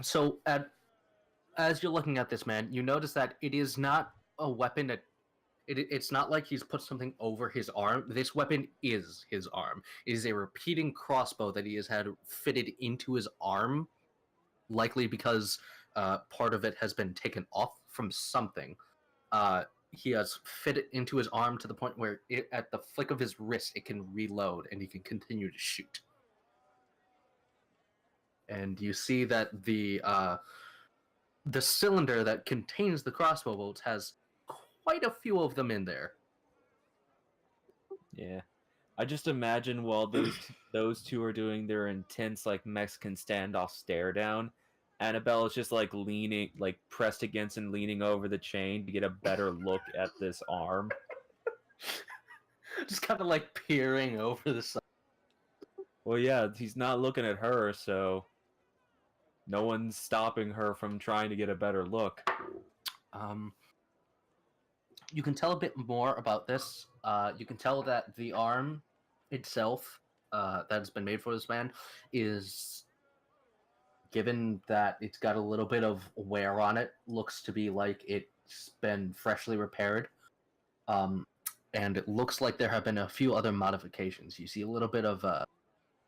[SPEAKER 2] So as you're looking at this man, you notice that it is not a weapon that it's not like he's put something over his arm. This weapon is his arm. It is a repeating crossbow that he has had fitted into his arm, likely because part of it has been taken off from something. He has fit it into his arm to the point where at the flick of his wrist, it can reload and he can continue to shoot. And you see that the cylinder that contains the crossbow bolts has quite a few of them in there.
[SPEAKER 8] Yeah, I just imagine while those two are doing their intense like Mexican standoff stare down, Annabelle is just like leaning, like pressed against and leaning over the chain to get a better look at this arm.
[SPEAKER 2] Just kind of like peering over the side.
[SPEAKER 8] Well, yeah, he's not looking at her, so no one's stopping her from trying to get a better look.
[SPEAKER 2] You can tell a bit more about this. You can tell that the arm itself that's been made for this man is, given that it's got a little bit of wear on it, looks to be like it's been freshly repaired. And it looks like there have been a few other modifications. You see a little bit of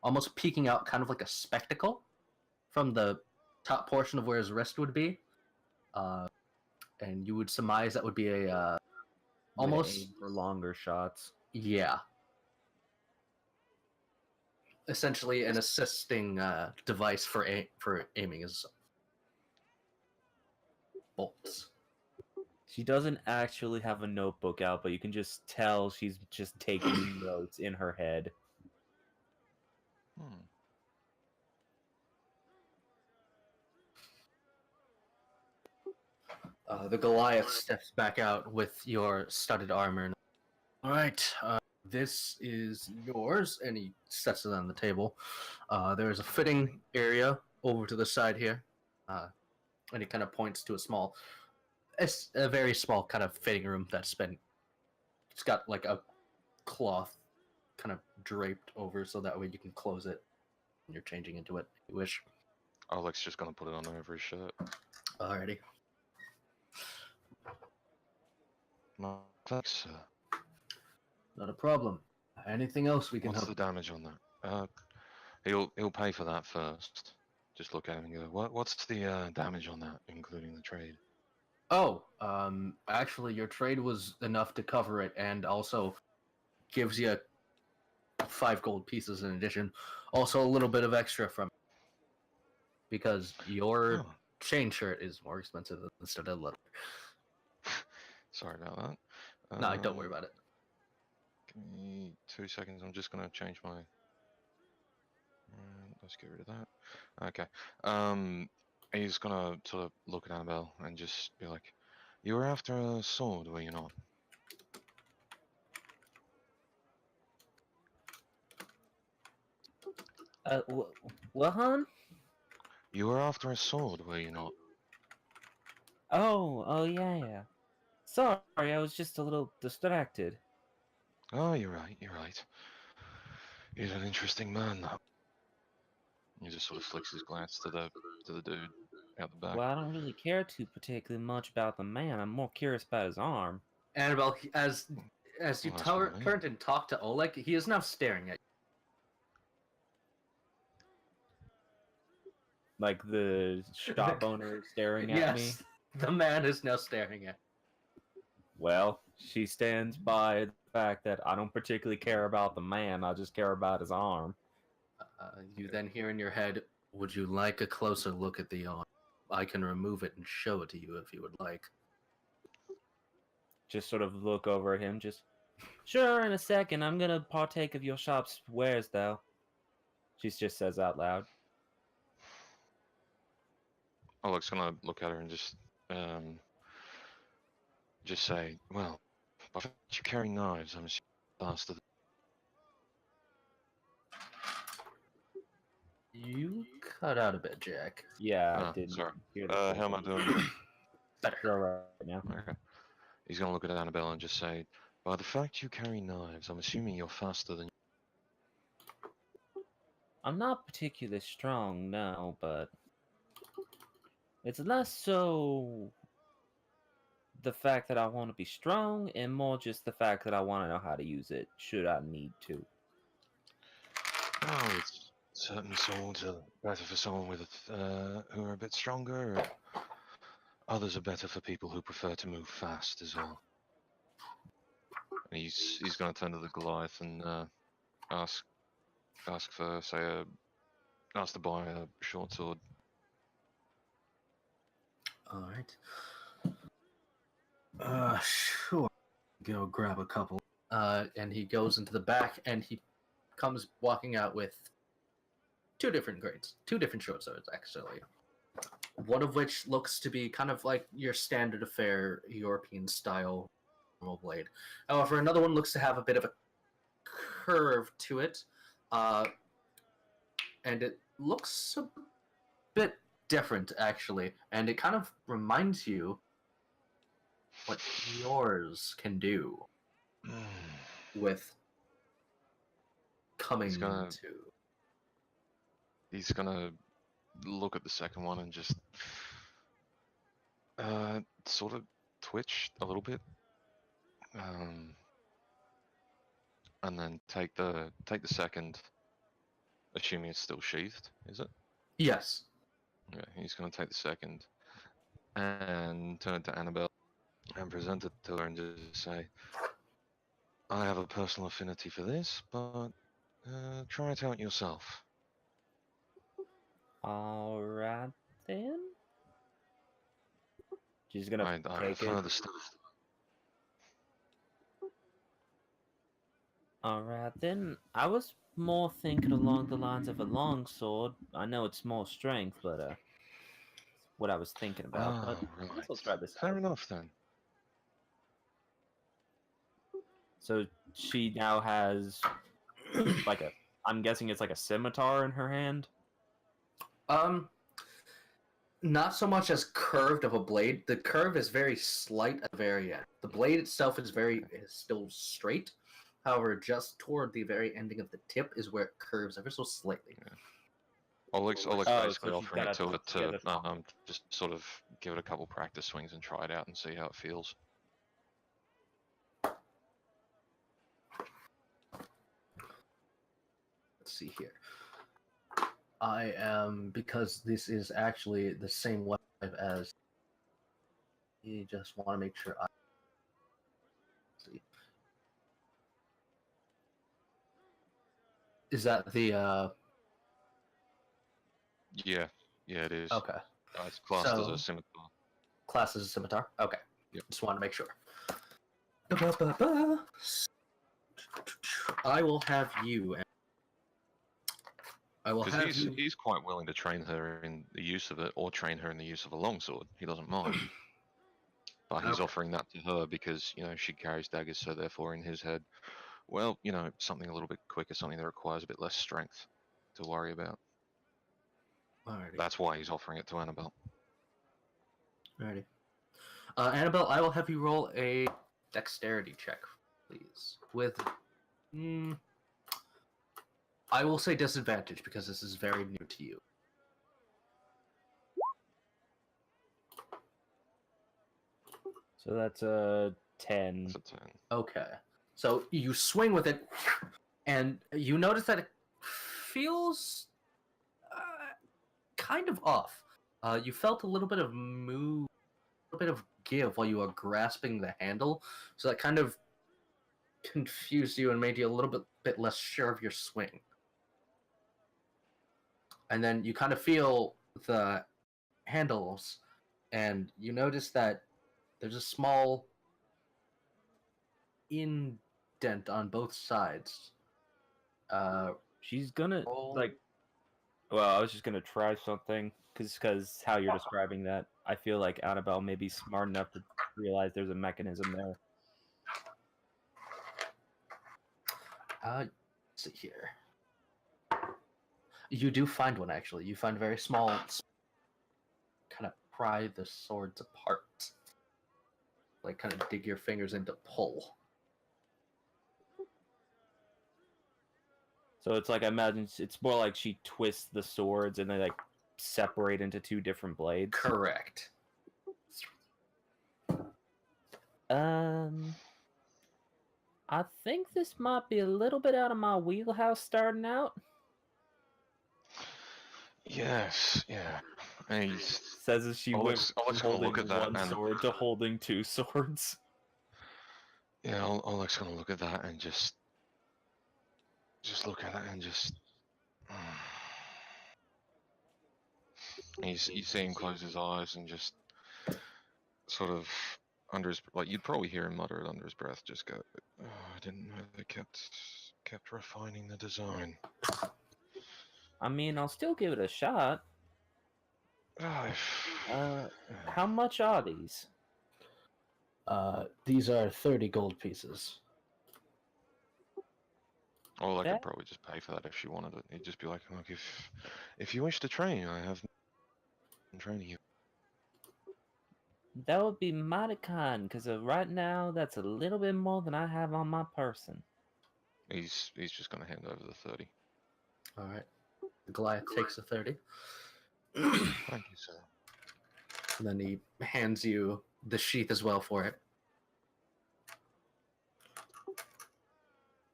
[SPEAKER 2] almost peeking out, kind of like a spectacle from the top portion of where his wrist would be. And you would surmise that would be a almost
[SPEAKER 8] Aim for longer shots.
[SPEAKER 2] yeah. Essentially, an assisting device for aiming his bolts.
[SPEAKER 8] She doesn't actually have a notebook out, but you can just tell she's just taking notes in her head.
[SPEAKER 5] Hmm.
[SPEAKER 2] The Goliath steps back out with your studded armor. All right, this is yours, and he sets it on the table. There's a fitting area over to the side here, and he kind of points to a very small kind of fitting room that's been. It's got like a cloth kind of draped over, so that way you can close it when you're changing into it if you wish.
[SPEAKER 5] Oleg's just gonna put it on over his shirt.
[SPEAKER 2] Alrighty.
[SPEAKER 5] No, thanks, sir.
[SPEAKER 2] Not a problem. Anything else we can
[SPEAKER 5] What's
[SPEAKER 2] help?
[SPEAKER 5] the damage on that? He'll pay for that first. Just look at him and go, what's the damage on that, including the trade?
[SPEAKER 2] Oh, actually, your trade was enough to cover it, and also gives you 5 gold pieces in addition. Also, a little bit of extra from because your
[SPEAKER 5] Oh,
[SPEAKER 2] chain shirt is more expensive than the studded leather.
[SPEAKER 5] sorry about that.
[SPEAKER 2] No, don't worry about it.
[SPEAKER 5] Give me 2 seconds. I'm just gonna change my. Let's get rid of that. Okay. He's gonna sort of look at Annabelle and just be like, "You were after a sword, were you not?"
[SPEAKER 8] What, hon?
[SPEAKER 5] You were after a sword, were you not?
[SPEAKER 8] Oh, yeah. Sorry, I was just a little distracted.
[SPEAKER 5] Oh, you're right. You're right. He's an interesting man, though. He just sort of flicks his glance to the dude out the back.
[SPEAKER 8] Well, I don't really care too particularly much about the man. I'm more curious about his arm.
[SPEAKER 2] Annabelle, as you
[SPEAKER 5] Well, that's what I mean.
[SPEAKER 2] turned and talked to Oleg, he is now staring at
[SPEAKER 8] Like the shop owner staring
[SPEAKER 2] you.
[SPEAKER 8] at me.
[SPEAKER 2] Yes, the man is now staring at.
[SPEAKER 8] Well, she stands by the fact that I don't particularly care about the man. I just care about his arm.
[SPEAKER 2] You then hear in your head, "Would you like a closer look at the arm? I can remove it and show it to you if you would like."
[SPEAKER 8] Just sort of look over at him. Just sure. In a second, I'm gonna partake of your shop's wares, though. She just says out loud.
[SPEAKER 5] Oleg's gonna look at her and just say, "Well, but you carry knives, I'm assuming faster."
[SPEAKER 2] You cut out a bit, Jack.
[SPEAKER 8] Yeah,
[SPEAKER 5] Ah,
[SPEAKER 8] I didn't
[SPEAKER 5] sorry.
[SPEAKER 8] hear the
[SPEAKER 5] How am I doing?
[SPEAKER 2] Better.
[SPEAKER 8] right now.
[SPEAKER 5] Okay. He's gonna look at Annabelle and just say, "By the fact you carry knives, I'm assuming you're faster than."
[SPEAKER 8] I'm not particularly strong now, but it's less so the fact that I want to be strong and more just the fact that I want to know how to use it should I need to.
[SPEAKER 5] Oh, it's certain swords are better for someone with who are a bit stronger. Or others are better for people who prefer to move fast as well. And he's gonna turn to the Goliath and ask for ask to buy a short sword.
[SPEAKER 2] All right. Sure. Go grab a couple. And he goes into the back, and he comes walking out with 2 different grades, 2 different short swords, actually. one of which looks to be kind of like your standard affair European style normal blade. However, another one looks to have a bit of a curve to it, and it looks a bit different actually, and it kind of reminds you what yours can do with coming
[SPEAKER 5] gonna-
[SPEAKER 2] to.
[SPEAKER 5] He's gonna look at the second one and just sort of twitch a little bit, and then take the second, assuming it's still sheathed. Is it?
[SPEAKER 2] Yes.
[SPEAKER 5] Yeah, he's gonna take the second and turn it to Annabelle and present it to her and just say, "I have a personal affinity for this, but try it out yourself."
[SPEAKER 8] Alright then. She's gonna
[SPEAKER 5] I
[SPEAKER 8] take
[SPEAKER 5] prefer
[SPEAKER 8] it.
[SPEAKER 5] the stuff.
[SPEAKER 8] Alright then. I was more thinking along the lines of a longsword. I know it's more strength, but what I was thinking about. But
[SPEAKER 5] Oh,
[SPEAKER 8] I guess
[SPEAKER 5] right.
[SPEAKER 8] I'll try this
[SPEAKER 5] Fair
[SPEAKER 8] out.
[SPEAKER 5] enough then.
[SPEAKER 8] So she now has like a. I'm guessing it's like a scimitar in her hand.
[SPEAKER 2] Not so much as curved of a blade. The curve is very slight at the very end. The blade itself is still straight. However, just toward the very ending of the tip is where it curves ever so slightly.
[SPEAKER 5] Oleg's
[SPEAKER 8] Oh,
[SPEAKER 5] basically
[SPEAKER 8] so she's
[SPEAKER 5] offering it
[SPEAKER 8] gotta
[SPEAKER 5] to
[SPEAKER 8] get it.
[SPEAKER 5] just sort of give it a couple practice swings and try it out and see how it feels.
[SPEAKER 2] Let's see here. I am, because this is actually the same web as. You just want to make sure I. See. Is that the
[SPEAKER 5] Yeah, it is.
[SPEAKER 2] okay?
[SPEAKER 5] It's classed as
[SPEAKER 2] So-
[SPEAKER 5] a scimitar.
[SPEAKER 2] Class as a scimitar? Okay.
[SPEAKER 5] Yep.
[SPEAKER 2] Just want to make sure. Ba-ba-ba-ba. I will have you. I will have
[SPEAKER 5] Because
[SPEAKER 2] you.
[SPEAKER 5] he's quite willing to train her in the use of it, or train her in the use of a longsword. He doesn't mind. But he's
[SPEAKER 2] Okay.
[SPEAKER 5] offering that to her because, she carries daggers, so therefore in his head, well, something a little bit quicker, something that requires a bit less strength to worry about.
[SPEAKER 2] Alrighty.
[SPEAKER 5] That's why he's offering it to Annabelle.
[SPEAKER 2] Alrighty. Annabelle, I will have you roll a dexterity check, please. With. I will say disadvantage because this is very new to you.
[SPEAKER 8] So that's a 10.
[SPEAKER 5] That's a 10.
[SPEAKER 2] Okay. So you swing with it, and you notice that it feels kind of off. You felt a little bit of move, a little bit of give while you were grasping the handle, so that kind of confused you and made you a little bit less sure of your swing. And then you kind of feel the handles, and you notice that there's a small indent on both sides.
[SPEAKER 8] She's gonna
[SPEAKER 2] Roll.
[SPEAKER 8] Well, I was just gonna try something because how you're describing that, I feel like Annabelle may be smart enough to realize there's a mechanism there.
[SPEAKER 2] Let's see here. You do find one actually. You find a very small, kind of pry the swords apart, like kind of dig your fingers into pull.
[SPEAKER 8] So it's like I imagine it's more like she twists the swords and they like separate into two different blades.
[SPEAKER 2] Correct.
[SPEAKER 8] I think this might be a little bit out of my wheelhouse starting out.
[SPEAKER 5] Yes, yeah. And he's
[SPEAKER 8] Says as she went
[SPEAKER 5] Oleg's
[SPEAKER 8] from
[SPEAKER 5] gonna
[SPEAKER 8] holding
[SPEAKER 5] look at that
[SPEAKER 8] one
[SPEAKER 5] and-
[SPEAKER 8] sword to holding two swords.
[SPEAKER 5] Yeah, Oleg's gonna look at that and just look at it and just. You see him close his eyes and just sort of under his, like, you'd probably hear him mutter it under his breath, just go, "Oh, I didn't know they kept refining the design."
[SPEAKER 8] I mean, I'll still give it a shot.
[SPEAKER 5] Oh,
[SPEAKER 8] How much are these?
[SPEAKER 2] These are 30 gold pieces.
[SPEAKER 5] Or I
[SPEAKER 8] Okay.
[SPEAKER 5] could probably just pay for that if she wanted it. He'd just be like, look, if you wish to train, I have training you.
[SPEAKER 8] That would be mighty kind, because right now that's a little bit more than I have on my person.
[SPEAKER 5] He's just gonna hand over the 30.
[SPEAKER 2] All right. Goliath takes the 30.
[SPEAKER 5] Thank you, sir.
[SPEAKER 2] And then he hands you the sheath as well for it.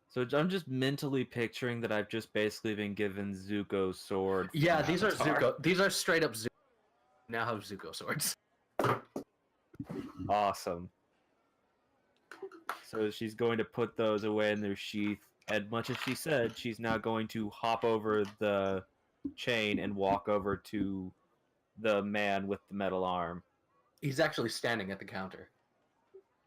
[SPEAKER 8] So I'm just mentally picturing that I've just basically been given Zuko's sword. from
[SPEAKER 2] Yeah, these are
[SPEAKER 8] Avatar.
[SPEAKER 2] Zuko. These are straight up Zuko. Now have Zuko swords.
[SPEAKER 8] Awesome. So she's going to put those away in their sheath, and much as she said, she's now going to hop over the chain and walk over to the man with the metal arm.
[SPEAKER 2] He's actually standing at the counter.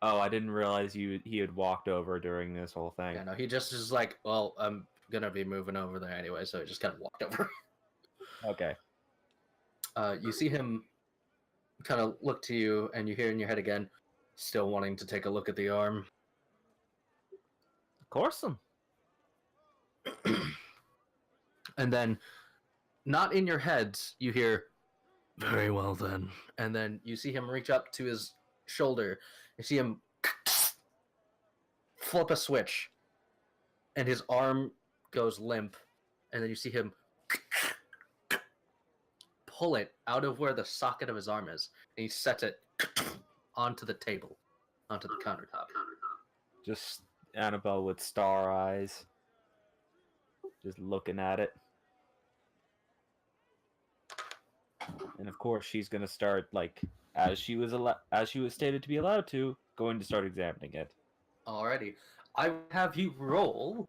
[SPEAKER 8] Oh, I didn't realize he had walked over during this whole thing.
[SPEAKER 2] Yeah, no, he just is like, well, I'm gonna be moving over there anyway, so he just kind of walked over.
[SPEAKER 8] Okay.
[SPEAKER 2] You see him kind of look to you, and you hear in your head again, still wanting to take a look at the arm.
[SPEAKER 8] Of course.
[SPEAKER 2] And then, not in your heads, you hear, very well then. And then you see him reach up to his shoulder. You see him flip a switch, and his arm goes limp. And then you see him pull it out of where the socket of his arm is, and he sets it onto the table, onto the countertop.
[SPEAKER 8] Just Annabelle with star eyes. Just looking at it. And of course she's gonna start, like, as she was stated to be allowed to, going to start examining it.
[SPEAKER 2] Alrighty. I will have you roll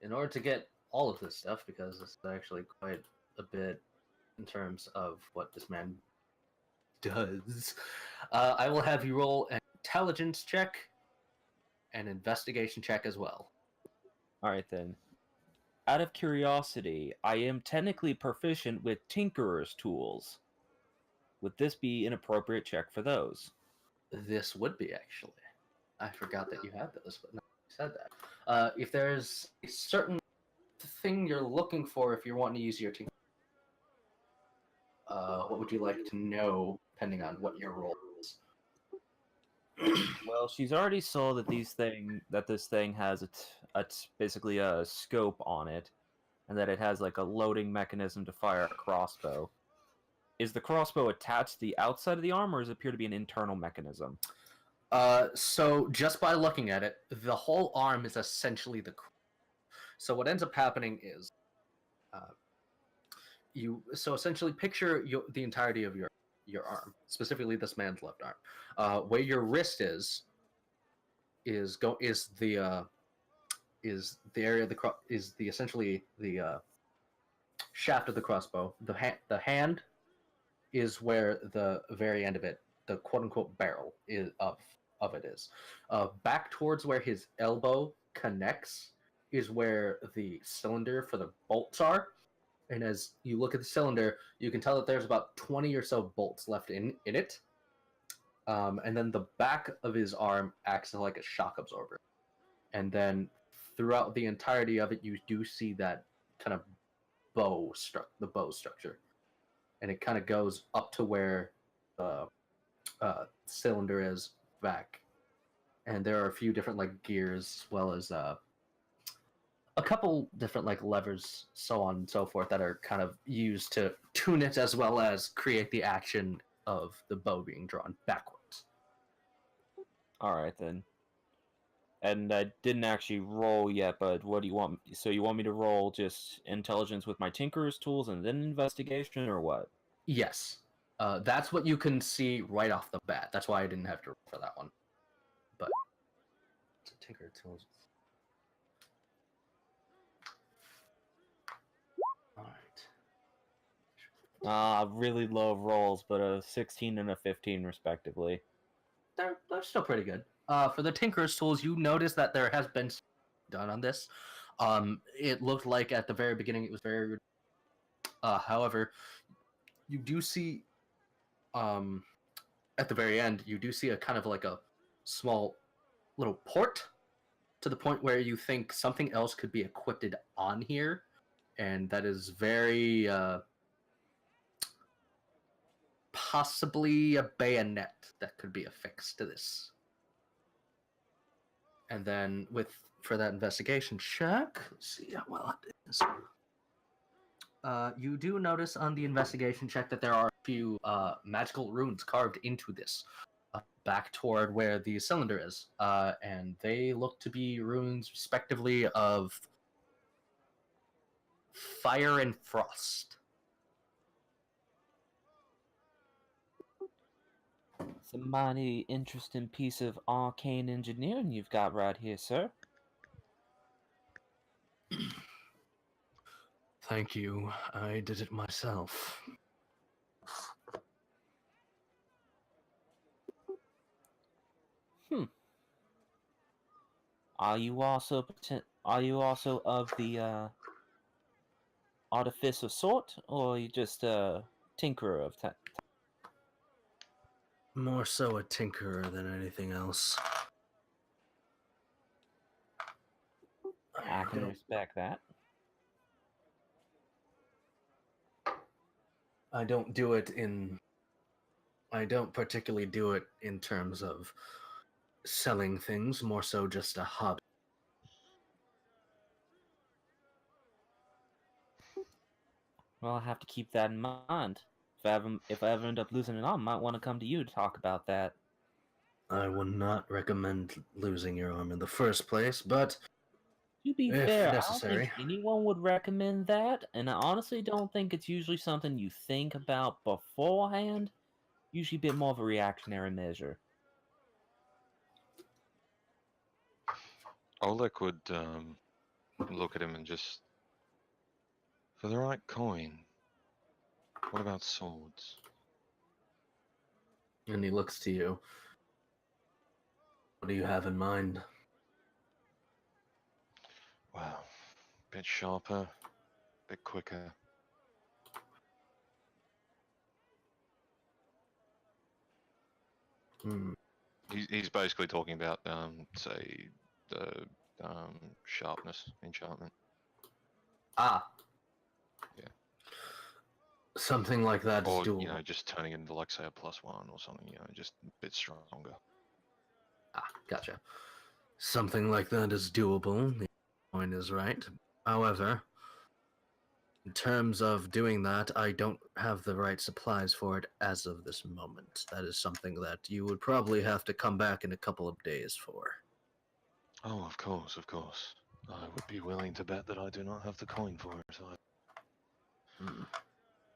[SPEAKER 2] in order to get all of this stuff, because it's actually quite a bit in terms of what this man does. I will have you roll an intelligence check and investigation check as well.
[SPEAKER 8] Alright then. Out of curiosity, I am technically proficient with Tinkerer's tools. Would this be an appropriate check for those?
[SPEAKER 2] This would be, actually. I forgot that you had those, but no, you said that. If there's a certain thing you're looking for if you're wanting to use your tinker, what would you like to know, depending on what your role is?
[SPEAKER 8] Well, she's already saw that this thing has basically a scope on it, and that it has like a loading mechanism to fire a crossbow. Is the crossbow attached to the outside of the arm, or does it appear to be an internal mechanism?
[SPEAKER 2] So just by looking at it, the whole arm is essentially the. So what ends up happening is, so essentially picture the entirety of your arm, specifically this man's left arm. Where your wrist is the area of essentially the shaft of the crossbow. The hand is where the very end of it, the quote unquote barrel is of it is. Back towards where his elbow connects is where the cylinder for the bolts are. And as you look at the cylinder, you can tell that there's about 20 or so bolts left in it. And then the back of his arm acts like a shock absorber. And then throughout the entirety of it, you do see that kind of bow structure. And it kind of goes up to where the cylinder is back. And there are a few different like gears, as well as a couple different like levers, so on and so forth, that are kind of used to tune it, as well as create the action of the bow being drawn backwards.
[SPEAKER 8] Alright then. And I didn't actually roll yet, but what do you want? So you want me to roll just intelligence with my Tinkerer's tools and then investigation, or what?
[SPEAKER 2] Yes. That's what you can see right off the bat. That's why I didn't have to roll for that one. But Tinker tools.
[SPEAKER 8] Really low rolls, but a 16 and a 15 respectively.
[SPEAKER 2] They're still pretty good. For the Tinker's tools, you notice that there has been done on this. It looked like at the very beginning it was very. However, you do see at the very end, you do see a kind of like a small little port to the point where you think something else could be equipped on here, and that is very possibly a bayonet that could be affixed to this. And then for that investigation check, let's see how well it is. You do notice on the investigation check that there are a few magical runes carved into this, back toward where the cylinder is, and they look to be runes respectively of fire and frost.
[SPEAKER 8] It's a mighty interesting piece of arcane engineering you've got right here, sir.
[SPEAKER 2] Thank you. I did it myself.
[SPEAKER 8] Are you also of the artificer sort, or are you just a tinkerer of that?
[SPEAKER 2] More so a tinkerer than anything else.
[SPEAKER 8] I can respect that.
[SPEAKER 2] I don't particularly do it in terms of selling things, more so just a hobby.
[SPEAKER 8] Well, I'll have to keep that in mind. If I ever end up losing an arm, I might want to come to you to talk about that.
[SPEAKER 2] I would not recommend losing your arm in the first place, but
[SPEAKER 8] To be
[SPEAKER 2] if
[SPEAKER 8] fair, I
[SPEAKER 2] necessary.
[SPEAKER 8] don't think anyone would recommend that, and I honestly don't think it's usually something you think about beforehand. Usually a bit more of a reactionary measure.
[SPEAKER 5] Oleg would look at him and just, for the right coin, what about swords?
[SPEAKER 2] And he looks to you. What do you have in mind?
[SPEAKER 5] Well, bit sharper, bit quicker. He's basically talking about, say, the sharpness enchantment.
[SPEAKER 2] Ah.
[SPEAKER 5] Yeah.
[SPEAKER 2] Something like that is
[SPEAKER 5] Or,
[SPEAKER 2] doable.
[SPEAKER 5] you know, just turning it into, like, say, a +1 or something, you know, just a bit stronger.
[SPEAKER 2] Ah, gotcha. Something like that is doable. The point is right. However, in terms of doing that, I don't have the right supplies for it as of this moment. That is something that you would probably have to come back in a couple of days for.
[SPEAKER 5] Oh, of course, of course. I would be willing to bet that I do not have the coin for it.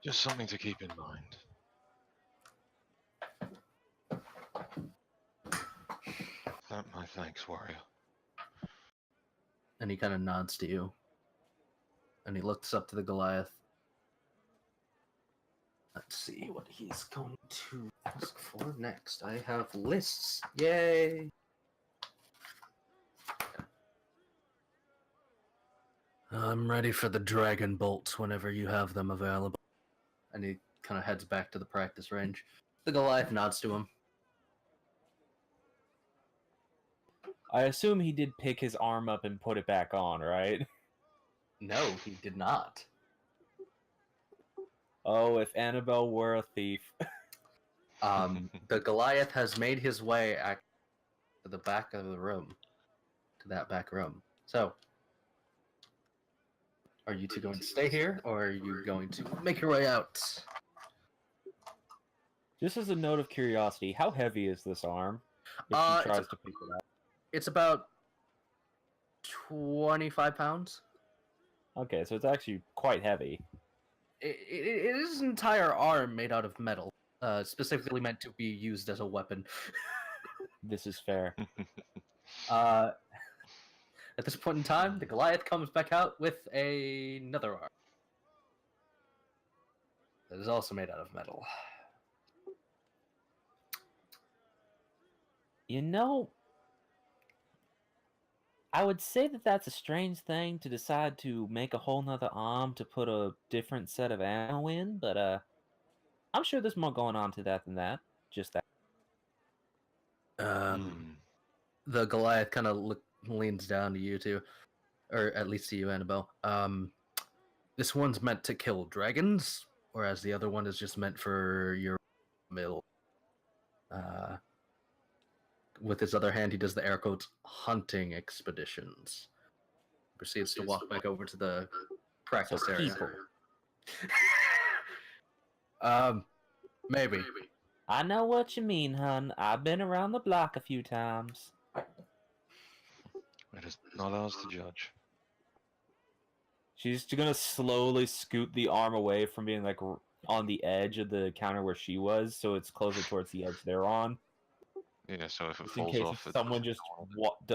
[SPEAKER 5] Just something to keep in mind. My thanks, warrior.
[SPEAKER 2] And he kind of nods to you. And he looks up to the Goliath. Let's see what he's going to ask for next. I have lists. Yay! I'm ready for the dragon bolts whenever you have them available. And he kind of heads back to the practice range. The Goliath nods to him.
[SPEAKER 8] I assume he did pick his arm up and put it back on, right?
[SPEAKER 2] No, he did not.
[SPEAKER 8] Oh, if Annabelle were a thief.
[SPEAKER 2] The Goliath has made his way to the back of the room. To that back room. So, are you two going to stay here, or are you going to make your way out?
[SPEAKER 8] Just as a note of curiosity, how heavy is this arm? If
[SPEAKER 2] It's
[SPEAKER 8] she tries to pick it up.
[SPEAKER 2] It's about 25 pounds.
[SPEAKER 8] Okay, so it's actually quite heavy.
[SPEAKER 2] It is an entire arm made out of metal, specifically meant to be used as a weapon.
[SPEAKER 8] This is fair.
[SPEAKER 2] At this point in time, the Goliath comes back out with another arm that is also made out of metal.
[SPEAKER 8] You know, I would say that that's a strange thing to decide to make a whole nother arm to put a different set of ammo in, but I'm sure there's more going on to that than that. Just that.
[SPEAKER 5] Hmm.
[SPEAKER 2] The Goliath kind of leans down to you two, or at least to you, Annabelle. This one's meant to kill dragons, whereas the other one is just meant for your mill. With his other hand, he does the air quotes hunting expeditions. Proceeds to walk back over to the practice
[SPEAKER 8] So
[SPEAKER 2] area.
[SPEAKER 8] people.
[SPEAKER 2] Maybe.
[SPEAKER 8] I know what you mean, hun. I've been around the block a few times.
[SPEAKER 5] It is not ours to judge.
[SPEAKER 8] She's gonna slowly scoot the arm away from being like on the edge of the counter where she was, so it's closer towards the edge they're on.
[SPEAKER 5] Yeah, so if it
[SPEAKER 8] Just in
[SPEAKER 5] falls
[SPEAKER 8] case
[SPEAKER 5] off,
[SPEAKER 8] if someone just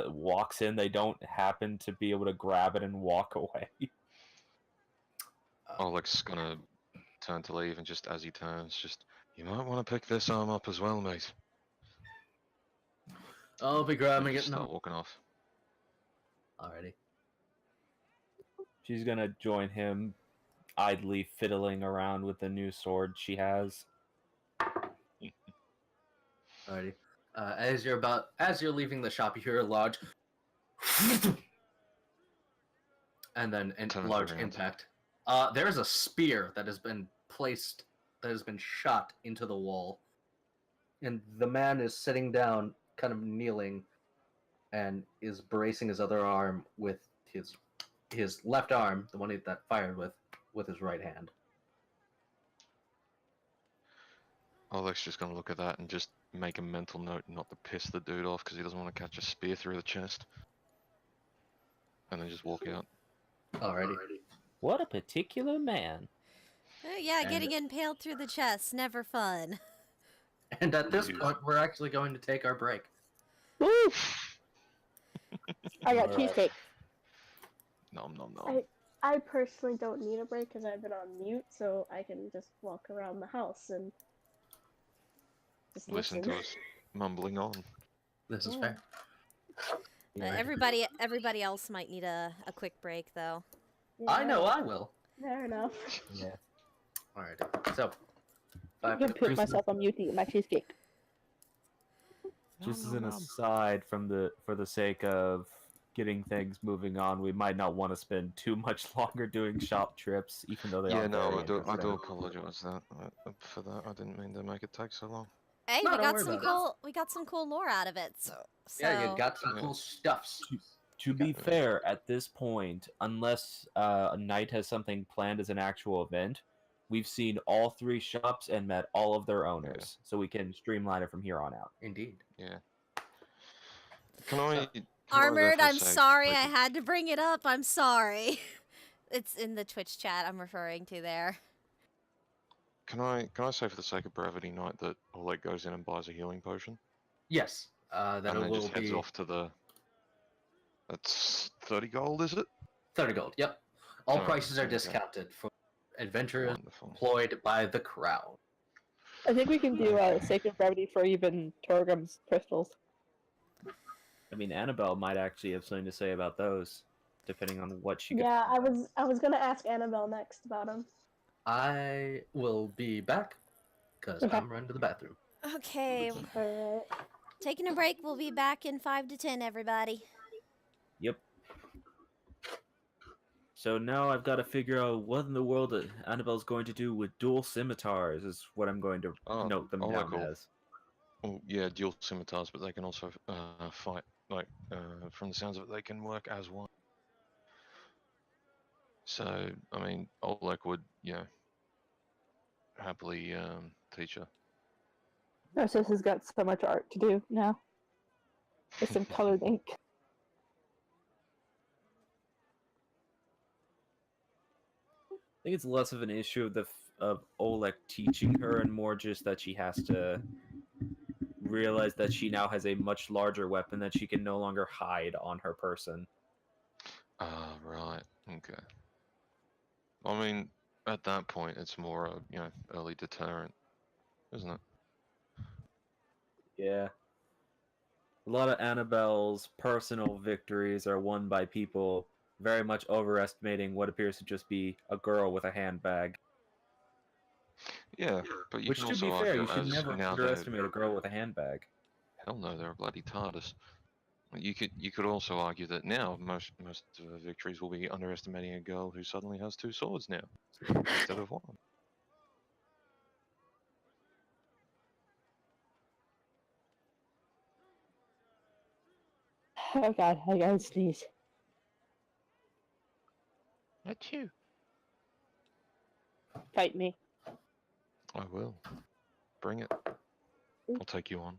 [SPEAKER 8] walks in, they don't happen to be able to grab it and walk away.
[SPEAKER 5] Oleg's gonna turn to leave, and just as he turns, just, you might want to pick this arm up as well, mate.
[SPEAKER 2] I'll be
[SPEAKER 5] And
[SPEAKER 2] grabbing
[SPEAKER 5] just
[SPEAKER 2] it
[SPEAKER 5] start
[SPEAKER 2] now.
[SPEAKER 5] walking off.
[SPEAKER 2] Alrighty.
[SPEAKER 8] She's gonna join him, idly fiddling around with the new sword she has.
[SPEAKER 2] Alrighty. As you're leaving the shop, you hear a large, and then a
[SPEAKER 5] Turns
[SPEAKER 2] large
[SPEAKER 5] around.
[SPEAKER 2] impact. There's a spear that has been shot into the wall, and the man is sitting down, kind of kneeling, and is bracing his other arm with his left arm, the one that fired with his right hand.
[SPEAKER 5] Oleg's just gonna look at that and just make a mental note not to piss the dude off because he doesn't want to catch a spear through the chest. And then just walk out.
[SPEAKER 2] Alrighty.
[SPEAKER 8] What a particular man.
[SPEAKER 3] Oh, yeah,
[SPEAKER 2] And-
[SPEAKER 3] getting impaled through the chest, never fun.
[SPEAKER 2] And at this point, we're actually going to take our break.
[SPEAKER 4] Woo! I got
[SPEAKER 2] Alright.
[SPEAKER 4] cheesecake.
[SPEAKER 5] Nom nom nom.
[SPEAKER 6] I personally don't need a break because I've been on mute, so I can just walk around the house and just
[SPEAKER 5] Listen to us mumbling on.
[SPEAKER 2] This is
[SPEAKER 3] Yeah.
[SPEAKER 2] fair.
[SPEAKER 3] Everybody else might need a quick break, though.
[SPEAKER 2] I know I will.
[SPEAKER 6] Fair enough.
[SPEAKER 8] Yeah.
[SPEAKER 2] Alright, so.
[SPEAKER 4] I'm gonna put myself on mute to eat my cheesecake.
[SPEAKER 8] Just as an aside, for the sake of getting things moving on, we might not want to spend too much longer doing shop trips, even though they
[SPEAKER 5] Yeah,
[SPEAKER 8] are.
[SPEAKER 5] no,
[SPEAKER 8] very
[SPEAKER 5] I do
[SPEAKER 8] interesting.
[SPEAKER 5] apologise for that. I didn't mean to make it take so long.
[SPEAKER 3] Hey,
[SPEAKER 2] No,
[SPEAKER 3] we
[SPEAKER 2] don't
[SPEAKER 3] got
[SPEAKER 2] worry
[SPEAKER 3] some
[SPEAKER 2] about
[SPEAKER 3] we got some cool lore out of it. So
[SPEAKER 2] Yeah, you got some
[SPEAKER 5] Yeah.
[SPEAKER 2] cool stuffs.
[SPEAKER 8] To be fair, at this point, unless a knight has something planned as an actual event, we've seen all three shops and met all of their owners, so we can streamline it from here on out.
[SPEAKER 2] Indeed.
[SPEAKER 5] Yeah. Can I?
[SPEAKER 3] Armored, I'm
[SPEAKER 5] say,
[SPEAKER 3] sorry
[SPEAKER 5] like,
[SPEAKER 3] I had to bring it up. I'm sorry. It's in the Twitch chat I'm referring to there.
[SPEAKER 5] Can I say for the sake of brevity, Knight, that Oleg goes in and buys a healing potion,
[SPEAKER 2] Yes. That
[SPEAKER 5] and then
[SPEAKER 2] will
[SPEAKER 5] just heads
[SPEAKER 2] be
[SPEAKER 5] off to the. That's 30 gold, is it?
[SPEAKER 2] 30 gold. Yep. All
[SPEAKER 5] Alright,
[SPEAKER 2] prices are
[SPEAKER 5] okay.
[SPEAKER 2] discounted for adventurers
[SPEAKER 5] Wonderful.
[SPEAKER 2] employed by the crown.
[SPEAKER 4] I think we can do sacred brevity for even Torgrim's crystals.
[SPEAKER 8] I mean, Annabelle might actually have something to say about those, depending on what she.
[SPEAKER 6] Yeah, I was gonna ask Annabelle next about him.
[SPEAKER 2] I will be back because
[SPEAKER 4] Okay.
[SPEAKER 2] I'm running to the bathroom.
[SPEAKER 3] Okay,
[SPEAKER 6] Alright.
[SPEAKER 3] taking a break. We'll be back in 5 to 10, everybody.
[SPEAKER 8] Yep. So now I've got to figure out what in the world that Annabelle's going to do with dual scimitars. Is what I'm going to
[SPEAKER 5] Oh,
[SPEAKER 8] note them
[SPEAKER 5] oh,
[SPEAKER 8] down
[SPEAKER 5] cool.
[SPEAKER 8] as.
[SPEAKER 5] Oh, yeah, dual scimitars, but they can also fight. Like, from the sounds of it, they can work as one. So, I mean, Oleg would, happily teach her.
[SPEAKER 4] Narcissus has got so much art to do now. With some colored ink.
[SPEAKER 8] I think it's less of an issue of Oleg teaching her, and more just that she has to realize that she now has a much larger weapon that she can no longer hide on her person.
[SPEAKER 5] Ah, right. Okay. I mean, at that point, it's more a, early deterrent, isn't it?
[SPEAKER 8] Yeah. A lot of Annabelle's personal victories are won by people very much overestimating what appears to just be a girl with a handbag.
[SPEAKER 5] Yeah, but you
[SPEAKER 8] Which,
[SPEAKER 5] can
[SPEAKER 8] to
[SPEAKER 5] also
[SPEAKER 8] be fair,
[SPEAKER 5] argue
[SPEAKER 8] you should
[SPEAKER 5] as
[SPEAKER 8] never
[SPEAKER 5] now they're
[SPEAKER 8] underestimate a girl with a handbag.
[SPEAKER 5] hell no, they're a bloody TARDIS. You could also argue that now most of the victories will be underestimating a girl who suddenly has 2 swords now instead of 1.
[SPEAKER 4] Oh god, I gotta sneeze.
[SPEAKER 5] That's you.
[SPEAKER 4] Fight me.
[SPEAKER 5] I will. Bring it. I'll take you on.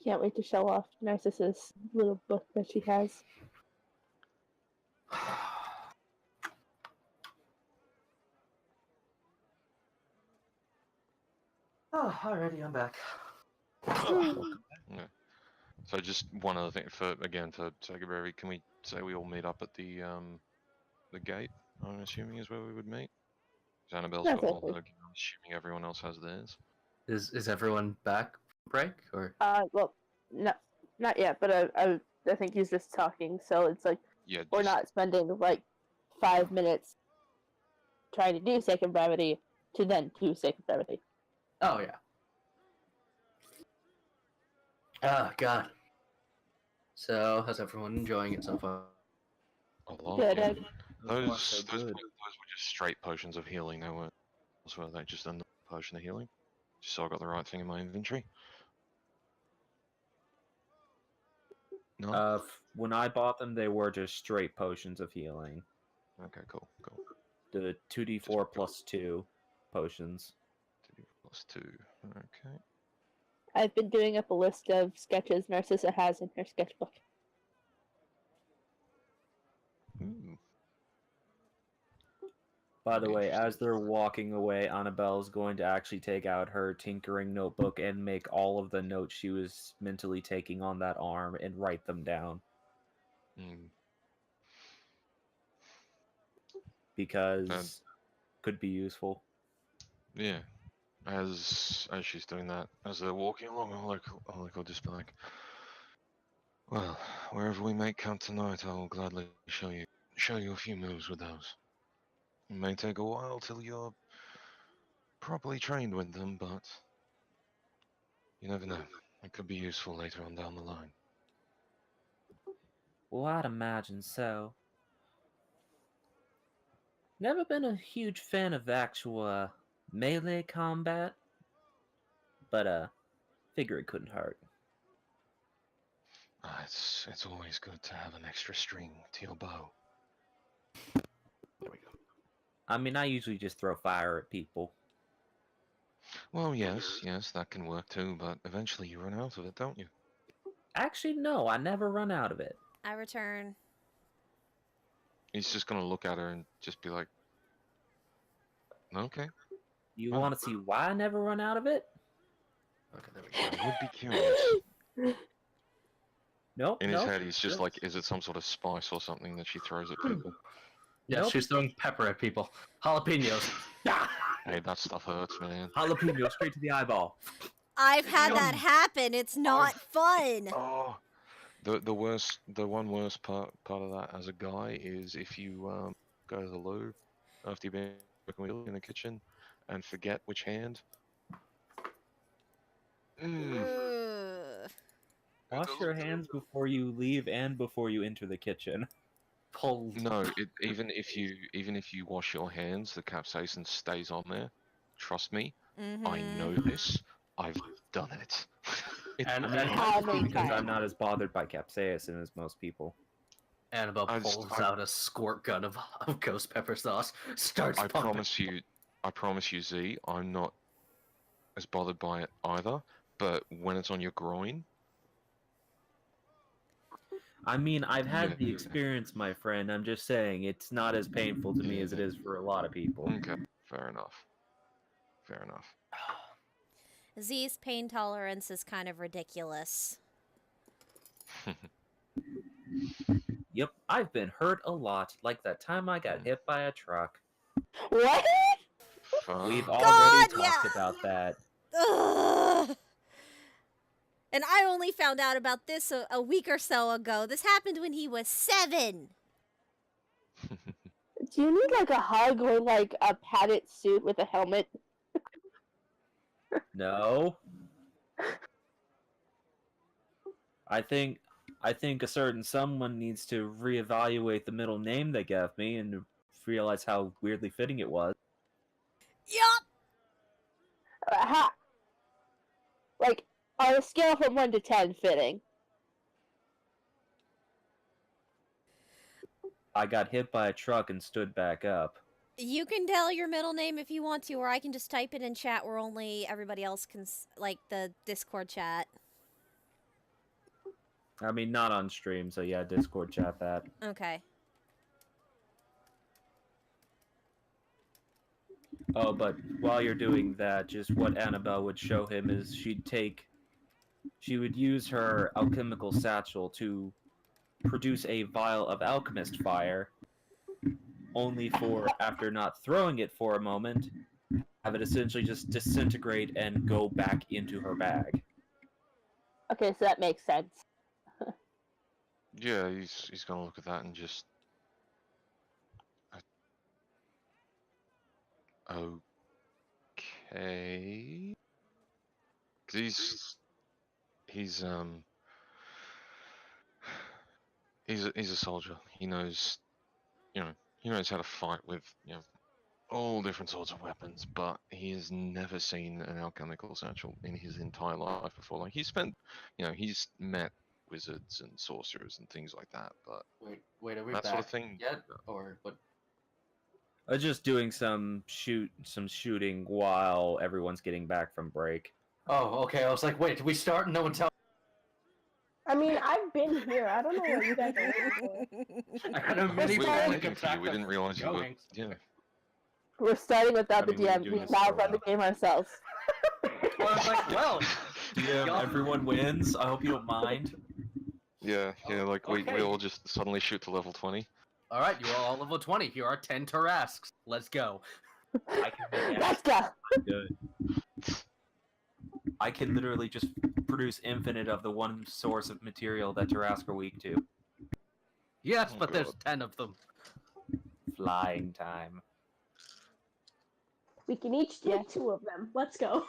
[SPEAKER 4] Can't wait to show off Narcissus' little book that she has.
[SPEAKER 2] Oh, alrighty, I'm back.
[SPEAKER 5] Yeah. So just one other thing for sake of brevity, can we say we all meet up at the gate? I'm assuming is where we would meet. 'Cause Annabelle's
[SPEAKER 4] That's
[SPEAKER 5] got all
[SPEAKER 4] okay.
[SPEAKER 5] her gear. I'm assuming everyone else has theirs.
[SPEAKER 2] Is everyone back from break or?
[SPEAKER 4] Well, no, not yet, but I think he's just talking, so it's like
[SPEAKER 5] Yeah.
[SPEAKER 4] we're
[SPEAKER 5] just-
[SPEAKER 4] not spending like 5 minutes trying to do Sacred Brevity to then do Sacred Brevity.
[SPEAKER 2] Oh yeah. Oh god. So, how's everyone enjoying it so far?
[SPEAKER 5] A lot.
[SPEAKER 4] Good.
[SPEAKER 5] Yeah.
[SPEAKER 8] So far,
[SPEAKER 5] Those
[SPEAKER 8] so
[SPEAKER 5] those
[SPEAKER 8] good.
[SPEAKER 5] were just straight potions of healing. They weren't. Also, they just a potion of healing. Just so I got the right thing in my inventory. No.
[SPEAKER 8] When I bought them, they were just straight potions of healing.
[SPEAKER 5] Okay. Cool.
[SPEAKER 8] The 2d4 plus 2 potions.
[SPEAKER 5] 2 + 2. Okay.
[SPEAKER 4] I've been doing up a list of sketches Narcissa has in her sketchbook.
[SPEAKER 5] Ooh.
[SPEAKER 8] By the way,
[SPEAKER 5] Interesting.
[SPEAKER 8] as they're walking away, Annabelle's going to actually take out her tinkering notebook and make all of the notes she was mentally taking on that arm and write them down.
[SPEAKER 5] Mm.
[SPEAKER 8] Because could be useful.
[SPEAKER 5] Yeah. As she's doing that, as they're walking along, I'll just be like, well, wherever we make camp tonight, I will gladly show you a few moves with those. It may take a while till you're properly trained with them, but you never know. It could be useful later on down the line.
[SPEAKER 8] Well, I'd imagine so. Never been a huge fan of actual melee combat, but figure it couldn't hurt.
[SPEAKER 5] It's always good to have an extra string to your bow.
[SPEAKER 2] There we go.
[SPEAKER 8] I mean, I usually just throw fire at people.
[SPEAKER 5] Well, yes, that can work too, but eventually you run out of it, don't you?
[SPEAKER 8] Actually, no, I never run out of it.
[SPEAKER 3] I return.
[SPEAKER 5] He's just gonna look at her and just be like, okay.
[SPEAKER 8] You
[SPEAKER 5] Oh.
[SPEAKER 8] want to see why I never run out of it?
[SPEAKER 2] Okay, there we go.
[SPEAKER 5] I would be curious.
[SPEAKER 8] Nope.
[SPEAKER 5] In his
[SPEAKER 8] nope.
[SPEAKER 5] head, he's just like, is it some sort of spice or something that she throws at people?
[SPEAKER 2] Yeah,
[SPEAKER 8] Nope.
[SPEAKER 2] she's throwing pepper at people. Jalapenos.
[SPEAKER 5] Hey, that stuff hurts, man.
[SPEAKER 8] Jalapeno straight to the eyeball.
[SPEAKER 3] I've had that happen. It's not fun.
[SPEAKER 5] Oh, the one worst part of that as a guy is if you go to the loo after you've been working in the kitchen and forget which hand.
[SPEAKER 3] Ugh.
[SPEAKER 8] Wash your hands before you leave and before you enter the kitchen.
[SPEAKER 2] Pull.
[SPEAKER 5] No, even if you wash your hands, the capsaicin stays on there. Trust me, I know this. I've done it.
[SPEAKER 2] And
[SPEAKER 4] How many
[SPEAKER 8] Because I'm
[SPEAKER 4] times?
[SPEAKER 8] not as bothered by capsaicin as most people.
[SPEAKER 2] Annabelle
[SPEAKER 5] I
[SPEAKER 2] pulls
[SPEAKER 5] just-
[SPEAKER 2] out a squirt gun of ghost pepper sauce. Starts
[SPEAKER 5] I
[SPEAKER 2] pumping.
[SPEAKER 5] promise you, Z, I'm not as bothered by it either. But when it's on your groin,
[SPEAKER 8] I mean, I've had the
[SPEAKER 5] Yeah.
[SPEAKER 8] experience, my friend. I'm just saying, it's not as painful to me as it is for a lot of people.
[SPEAKER 5] okay, fair enough. Fair enough.
[SPEAKER 3] Z's pain tolerance is kind of ridiculous.
[SPEAKER 8] Yep, I've been hurt a lot, like that time I got hit by a truck.
[SPEAKER 4] What?
[SPEAKER 5] Fuck.
[SPEAKER 8] We've
[SPEAKER 3] God,
[SPEAKER 8] already talked
[SPEAKER 3] yeah.
[SPEAKER 8] about that.
[SPEAKER 3] Ugh. And I only found out about this a week or so ago. This happened when he was 7.
[SPEAKER 4] Do you need like a hug or like a padded suit with a helmet?
[SPEAKER 8] No. I think a certain someone needs to reevaluate the middle name they gave me and realize how weirdly fitting it was.
[SPEAKER 3] Yup.
[SPEAKER 4] Like on a scale from 1 to 10, fitting.
[SPEAKER 8] I got hit by a truck and stood back up.
[SPEAKER 3] You can tell your middle name if you want to, or I can just type it in chat where only everybody else can, like the Discord chat.
[SPEAKER 8] I mean, not on stream, so yeah, Discord chat that.
[SPEAKER 3] Okay.
[SPEAKER 8] Oh, but while you're doing that, just what Annabelle would show him is she would use her alchemical satchel to produce a vial of alchemist fire, only for, after not throwing it for a moment, have it essentially just disintegrate and go back into her bag.
[SPEAKER 4] Okay, so that makes sense.
[SPEAKER 5] Yeah, he's gonna look at that and just. Okay. 'Cause he's a soldier. He knows, he knows how to fight with, all different sorts of weapons, but he has never seen an alchemical satchel in his entire life before. Like he's met wizards and sorcerers and things like that, but
[SPEAKER 2] Wait, are we
[SPEAKER 5] that
[SPEAKER 2] back
[SPEAKER 5] sort of thing.
[SPEAKER 2] yet, or what?
[SPEAKER 8] Just doing some shooting while everyone's getting back from break.
[SPEAKER 2] Oh, okay. I was like, wait, did we start? No one tell.
[SPEAKER 6] I mean, I've been here. I don't know what you guys are waiting for.
[SPEAKER 2] I had a mini
[SPEAKER 5] We were
[SPEAKER 2] panic
[SPEAKER 5] waiting for you.
[SPEAKER 2] attack.
[SPEAKER 5] We didn't realize you were.
[SPEAKER 2] going.
[SPEAKER 5] Yeah.
[SPEAKER 4] We're starting without
[SPEAKER 8] I
[SPEAKER 4] the
[SPEAKER 8] mean, we were
[SPEAKER 4] DM.
[SPEAKER 8] doing
[SPEAKER 4] We
[SPEAKER 8] this
[SPEAKER 4] now
[SPEAKER 8] for a
[SPEAKER 4] run the game ourselves.
[SPEAKER 2] Well, I was like, well,
[SPEAKER 8] DM,
[SPEAKER 2] y'all-
[SPEAKER 8] everyone wins. I hope you don't mind.
[SPEAKER 5] Yeah, like
[SPEAKER 2] okay.
[SPEAKER 5] we all just suddenly shoot to level 20.
[SPEAKER 2] all right, you are all level 20. Here are 10 Tarasks. Let's go.
[SPEAKER 8] I can make
[SPEAKER 4] Let's go.
[SPEAKER 8] good. I can literally just produce infinite of the one source of material that Tarrasque are weak to.
[SPEAKER 2] Yes,
[SPEAKER 5] Oh,
[SPEAKER 2] but there's
[SPEAKER 5] God.
[SPEAKER 2] 10 of them.
[SPEAKER 8] Flying time.
[SPEAKER 6] We can each take 2 of them. Let's go.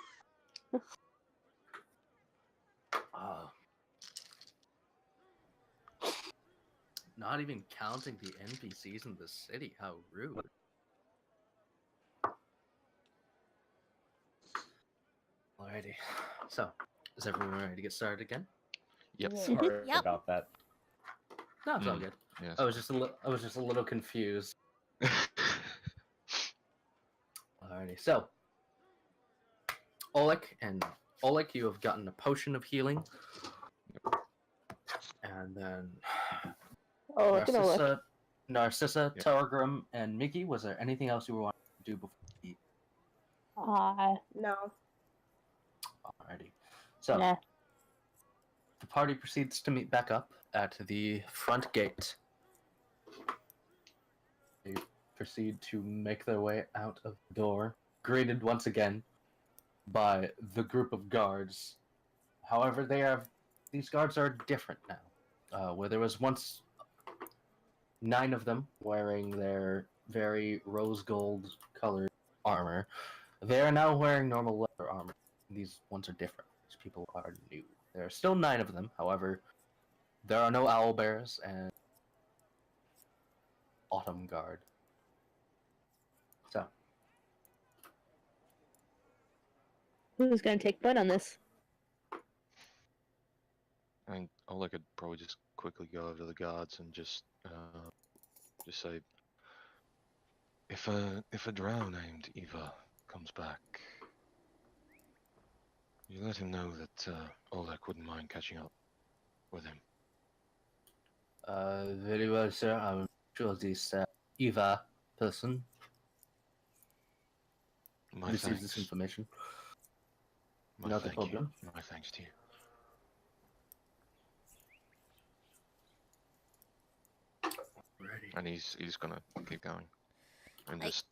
[SPEAKER 2] Not even counting the NPCs in the city. How rude. Alrighty. So, is everyone ready to get started again?
[SPEAKER 5] Yep.
[SPEAKER 6] Yeah.
[SPEAKER 8] Sorry
[SPEAKER 3] Yep.
[SPEAKER 8] about that.
[SPEAKER 2] No, it's all
[SPEAKER 5] Hmm.
[SPEAKER 2] good.
[SPEAKER 5] Yes.
[SPEAKER 2] I was just a little confused. Alrighty. So, Oleg, you have gotten a potion of healing. And then
[SPEAKER 4] Oh, look at Oleg.
[SPEAKER 2] Narcissa,
[SPEAKER 5] Yep.
[SPEAKER 2] Targrim, and Mickey, was there anything else you wanted to do before we eat?
[SPEAKER 6] No.
[SPEAKER 2] Alrighty. So,
[SPEAKER 4] Nah.
[SPEAKER 2] the party proceeds to meet back up at the front gate. They proceed to make their way out of the door, greeted once again by the group of guards. However, these guards are different now. Where there was once 9 of them wearing their very rose gold colored armor, they are now wearing normal leather armor. These ones are different. These people are new. There are still 9 of them, however, there are no owlbears and autumn guard. So,
[SPEAKER 4] Who's gonna take point on this?
[SPEAKER 5] And Oleg could probably just quickly go over to the guards and just say, if a drow named Eva comes back, you let him know that Oleg wouldn't mind catching up with him.
[SPEAKER 2] very well, sir. I'm sure this Eva person
[SPEAKER 5] My
[SPEAKER 2] receives
[SPEAKER 5] thanks.
[SPEAKER 2] this information.
[SPEAKER 5] My
[SPEAKER 2] Not a
[SPEAKER 5] thank you.
[SPEAKER 2] problem.
[SPEAKER 5] My thanks to you.
[SPEAKER 2] Ready.
[SPEAKER 5] And he's gonna keep going and
[SPEAKER 3] I-
[SPEAKER 5] just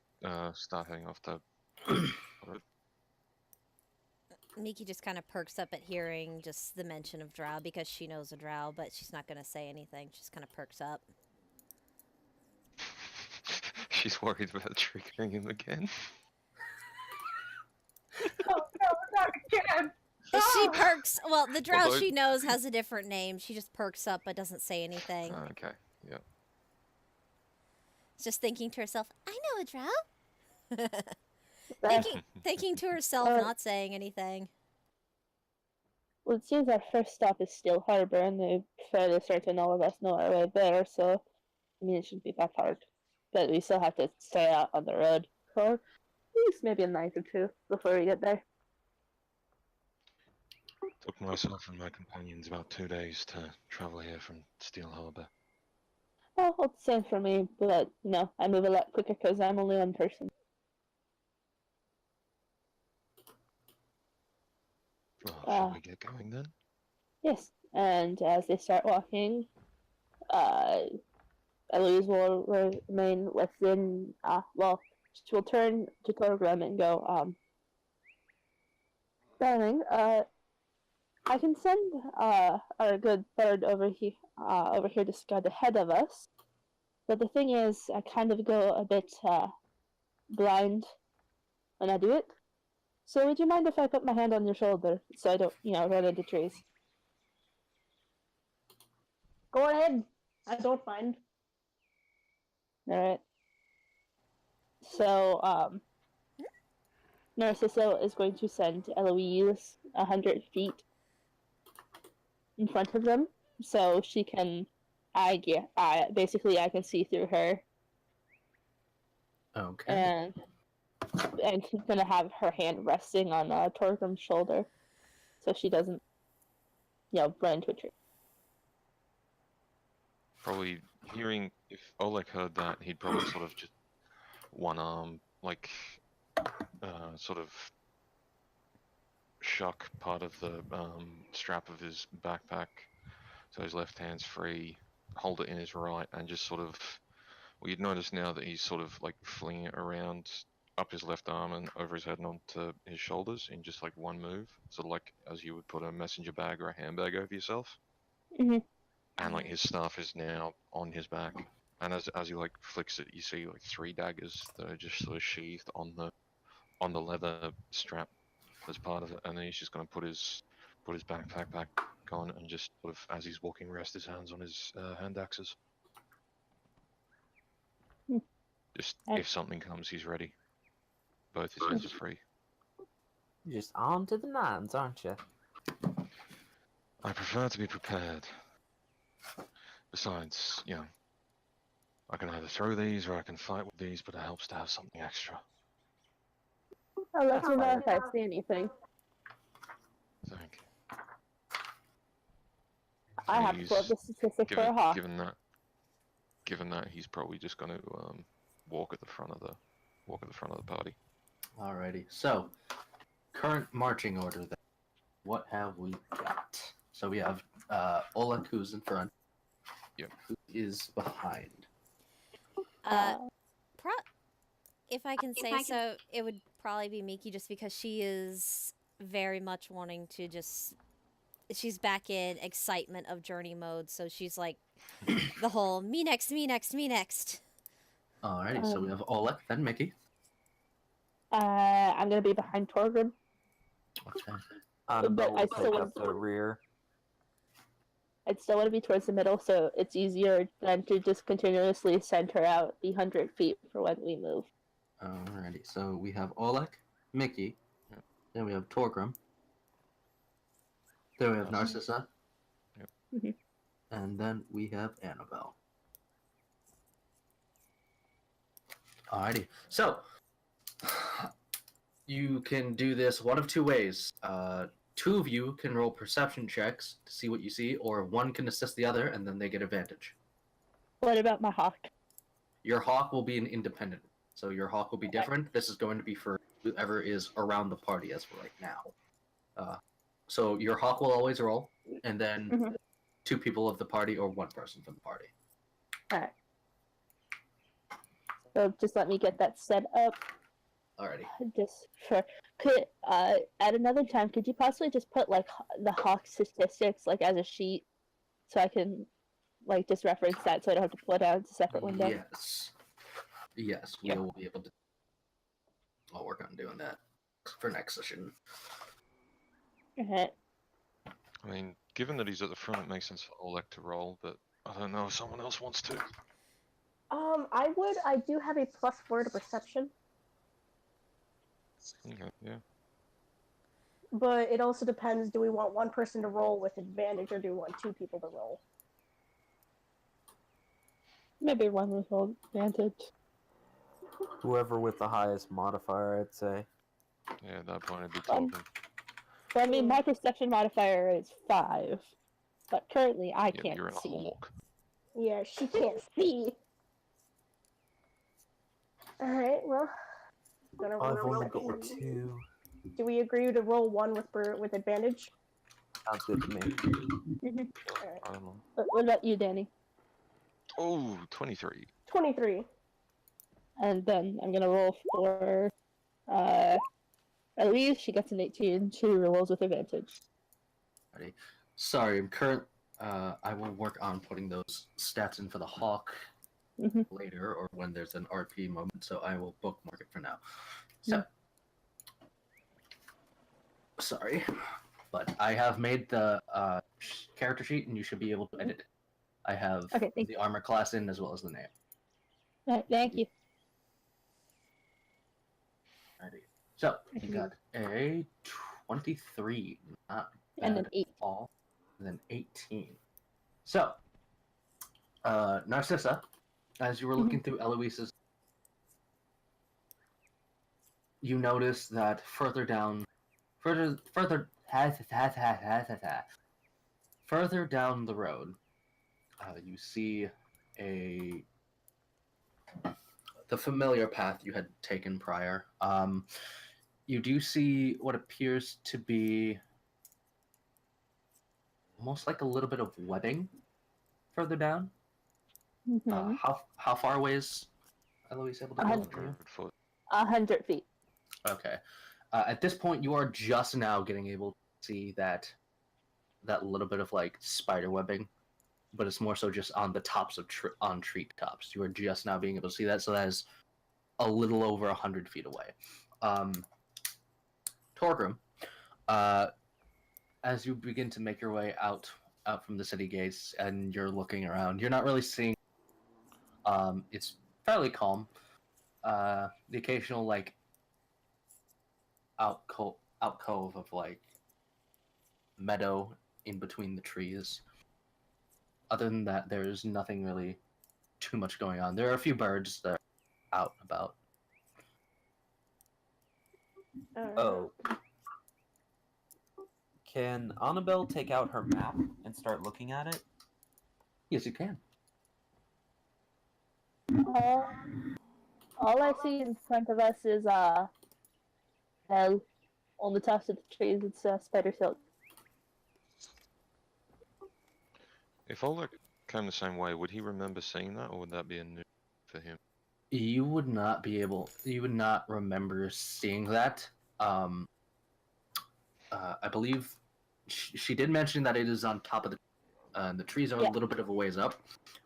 [SPEAKER 5] start heading off to
[SPEAKER 3] Miki just kind of perks up at hearing just the mention of drow because she knows a drow, but she's not going to say anything. She just kind of perks up.
[SPEAKER 5] She's worried about triggering him again.
[SPEAKER 6] Oh no, not again!
[SPEAKER 3] She perks. Well, the drow
[SPEAKER 5] Although-
[SPEAKER 3] she knows has a different name. She just perks up but doesn't say anything.
[SPEAKER 5] Okay, yeah.
[SPEAKER 3] Just thinking to herself, I know a drow.
[SPEAKER 4] Uh,
[SPEAKER 3] Thinking to herself, not saying anything.
[SPEAKER 4] Well, it seems our first stop is Steel Harbor, and they're fairly certain all of us know our way there, so I mean, it shouldn't be that hard. But we still have to stay out on the road for at least maybe a night or two before we get there.
[SPEAKER 5] Took myself and my companions about 2 days to travel here from Steel Harbor.
[SPEAKER 4] Well, it's the same for me, but, you know, I move a lot quicker because I'm only one person.
[SPEAKER 5] Well, shall we get going then?
[SPEAKER 4] Yes, and as they start walking, Eloise will remain within, well, she will turn to Torgrim and go, darling, I can send, our good bird over here to scout ahead of us, but the thing is, I kind of go a bit, blind when I do it. So would you mind if I put my hand on your shoulder so I don't, you know, run into trees?
[SPEAKER 6] Go ahead. I don't mind.
[SPEAKER 4] Alright. So, Narciso is going to send Eloise 100 feet in front of them, so she can, basically I can see through her,
[SPEAKER 2] Okay.
[SPEAKER 4] and she's gonna have her hand resting on Torgrim's shoulder, so she doesn't, you know, run into a tree.
[SPEAKER 5] Probably hearing, if Oleg heard that, he'd probably sort of just one arm, like, sort of shock part of the strap of his backpack, so his left hand's free, hold it in his right, and just sort of, well, you'd notice now that he's sort of like flinging it around up his left arm and over his head and onto his shoulders in just like one move, sort of like as you would put a messenger bag or a handbag over yourself.
[SPEAKER 4] Mhm.
[SPEAKER 5] And like his staff is now on his back, and as he like flicks it, you see like 3 daggers that are just sort of sheathed on the leather strap as part of it, and then he's just gonna put his backpack back on and just sort of as he's walking rest his hands on his hand axes.
[SPEAKER 4] Hmm.
[SPEAKER 5] Just
[SPEAKER 4] And-
[SPEAKER 5] if something comes, he's ready. Both his hands are free.
[SPEAKER 7] You're just on to the nines, aren't you?
[SPEAKER 5] I prefer to be prepared. Besides, you know, I can either throw these or I can fight with these, but it helps to have something extra.
[SPEAKER 4] I'll let you know if I see anything.
[SPEAKER 5] Thank you.
[SPEAKER 4] I have to pull up the statistic for a hawk.
[SPEAKER 5] Given that he's probably just going to walk at the front of the party.
[SPEAKER 2] Alrighty. So, current marching order then. What have we got? So we have Oleg, who's in front.
[SPEAKER 5] Yep.
[SPEAKER 2] Who is behind?
[SPEAKER 3] If I can say so, it would probably be Miki just because she is very much wanting to just... She's back in excitement of journey mode, so she's like the whole me next, me next, me next.
[SPEAKER 2] Alrighty, so we have Oleg, then Mickey.
[SPEAKER 4] I'm gonna be behind Torgrim.
[SPEAKER 2] Okay.
[SPEAKER 4] But I
[SPEAKER 7] Take
[SPEAKER 4] still
[SPEAKER 7] up the rear.
[SPEAKER 4] I'd still want to be towards the middle, so it's easier than to just continuously send her out the 100 feet for when we move.
[SPEAKER 2] Alrighty, so we have Oleg, Mickey,
[SPEAKER 5] Yep.
[SPEAKER 2] then we have Torgrim, then we have Narcissa,
[SPEAKER 5] Yep.
[SPEAKER 4] Mhm.
[SPEAKER 2] and then we have Annabelle. Alrighty, so you can do this one of two ways. Two of you can roll perception checks to see what you see, or one can assist the other, and then they get advantage.
[SPEAKER 4] What about my hawk?
[SPEAKER 2] Your hawk will be an independent, so your hawk will be different. This is going to be for whoever is around the party as of right now. So your hawk will always roll, and then
[SPEAKER 4] Mhm.
[SPEAKER 2] 2 people of the party or 1 person from the party.
[SPEAKER 4] Alright. So just let me get that set up.
[SPEAKER 2] Alrighty.
[SPEAKER 4] Just for could at another time, could you possibly just put like the hawk statistics like as a sheet, so I can like just reference that, so I don't have to pull it out. It's a separate window.
[SPEAKER 2] Yes. Yes, we
[SPEAKER 4] Sure.
[SPEAKER 2] will be able to. I'll work on doing that for next session.
[SPEAKER 4] Alright.
[SPEAKER 5] I mean, given that he's at the front, it makes sense for Oleg to roll, but I don't know if someone else wants to.
[SPEAKER 6] I would. I do have a +4 to perception,
[SPEAKER 5] Okay, yeah.
[SPEAKER 6] but it also depends. Do we want one person to roll with advantage, or do we want 2 people to roll?
[SPEAKER 4] Maybe one with advantage.
[SPEAKER 7] Whoever with the highest modifier, I'd say.
[SPEAKER 5] Yeah, at that point it'd be
[SPEAKER 4] Um,
[SPEAKER 5] talking.
[SPEAKER 4] Well, I mean, my perception modifier is 5, but currently I
[SPEAKER 5] Yeah,
[SPEAKER 4] can't
[SPEAKER 5] you're in a
[SPEAKER 4] see.
[SPEAKER 5] hawk.
[SPEAKER 6] Yeah, she can't see. All right. Well, gonna
[SPEAKER 7] I've
[SPEAKER 6] roll.
[SPEAKER 7] only got 2.
[SPEAKER 6] Do we agree to roll 1 with advantage?
[SPEAKER 7] Sounds good to me.
[SPEAKER 6] Alright.
[SPEAKER 5] I don't know.
[SPEAKER 4] What about you, Danny?
[SPEAKER 5] Oh, 23.
[SPEAKER 6] 23.
[SPEAKER 4] And then I'm gonna roll for Elise. She gets an 18. She rolls with advantage.
[SPEAKER 2] Alrighty. Sorry, I'm current. I will work on putting those stats in for the hawk
[SPEAKER 4] Mhm.
[SPEAKER 2] later, or when there's an RP moment. So I will bookmark it for now. So, sorry, but I have made the character sheet, and you should be able to edit it. I have
[SPEAKER 4] Okay, thank
[SPEAKER 2] the armor class in as well as the name.
[SPEAKER 4] Alright, thank you.
[SPEAKER 2] Alrighty. So you got a 23, not
[SPEAKER 4] And
[SPEAKER 2] bad
[SPEAKER 4] an 8.
[SPEAKER 2] all, and then 18. So, Narcissa, as you were looking through Eloise's, you notice that further down the road, you see the familiar path you had taken prior. You do see what appears to be almost like a little bit of webbing further down.
[SPEAKER 4] Mm-hmm.
[SPEAKER 2] How far away is Eloise able to go?
[SPEAKER 5] 100 foot.
[SPEAKER 4] 100 feet.
[SPEAKER 2] Okay. At this point, you are just now getting able to see that little bit of like spider webbing, but it's more so just on the tops of on tree tops. You are just now being able to see that, so that is a little over 100 feet away. Torgrim, as you begin to make your way out from the city gates and you're looking around, you're not really seeing. It's fairly calm. The occasional like alcove of like meadow in between the trees. Other than that, there's nothing really too much going on. There are a few birds that are out and about.
[SPEAKER 7] Oh. Can Annabelle take out her map and start looking at it?
[SPEAKER 2] Yes, you can.
[SPEAKER 4] All I see in front of us is hell on the tops of the trees. It's spider silk.
[SPEAKER 5] If Oleg came the same way, would he remember seeing that, or would that be a new for him?
[SPEAKER 2] You would not remember seeing that. I believe she did mention that it is on top of the trees are a little bit of a ways up.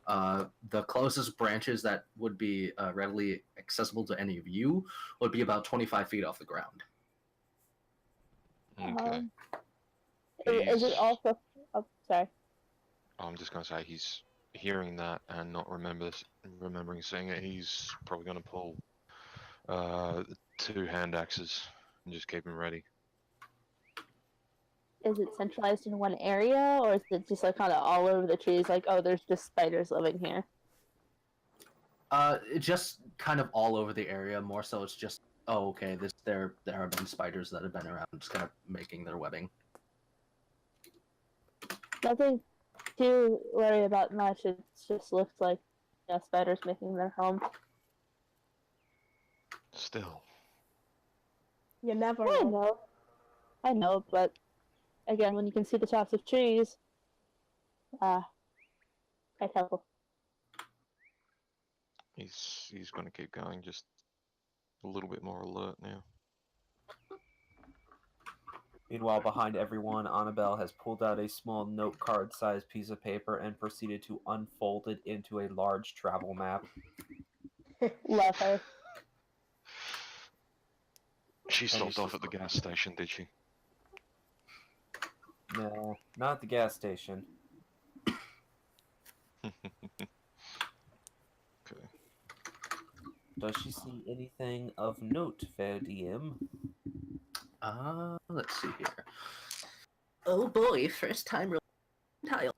[SPEAKER 2] The closest branches that would be readily accessible to any of you would be about 25 feet off the ground.
[SPEAKER 5] Okay.
[SPEAKER 4] Is it also? Oh, sorry.
[SPEAKER 5] I'm just gonna say he's hearing that and not remembering seeing it. He's probably gonna pull 2 hand axes and just keep them ready.
[SPEAKER 4] Is it centralized in one area, or is it just like kind of all over the trees? Like, oh, there's just spiders living here.
[SPEAKER 2] Just kind of all over the area. More so, it's just okay. There have been spiders that have been around, just kind of making their webbing.
[SPEAKER 4] Nothing to worry about much. It just looks like spiders making their home.
[SPEAKER 5] Still.
[SPEAKER 6] You never
[SPEAKER 4] I
[SPEAKER 6] know.
[SPEAKER 4] know. I know, but again, when you can see the tops of trees, quite helpful.
[SPEAKER 5] He's gonna keep going. Just a little bit more alert now.
[SPEAKER 7] Meanwhile, behind everyone, Annabelle has pulled out a small note card-sized piece of paper and proceeded to unfold it into a large travel map.
[SPEAKER 6] Love her.
[SPEAKER 5] She stopped
[SPEAKER 7] it's
[SPEAKER 5] off
[SPEAKER 7] just
[SPEAKER 5] at the gas station, did she?
[SPEAKER 7] No, not at the gas station.
[SPEAKER 5] Okay.
[SPEAKER 7] Does she see anything of note, fair DM?
[SPEAKER 2] Let's see here. Oh boy, first time tile.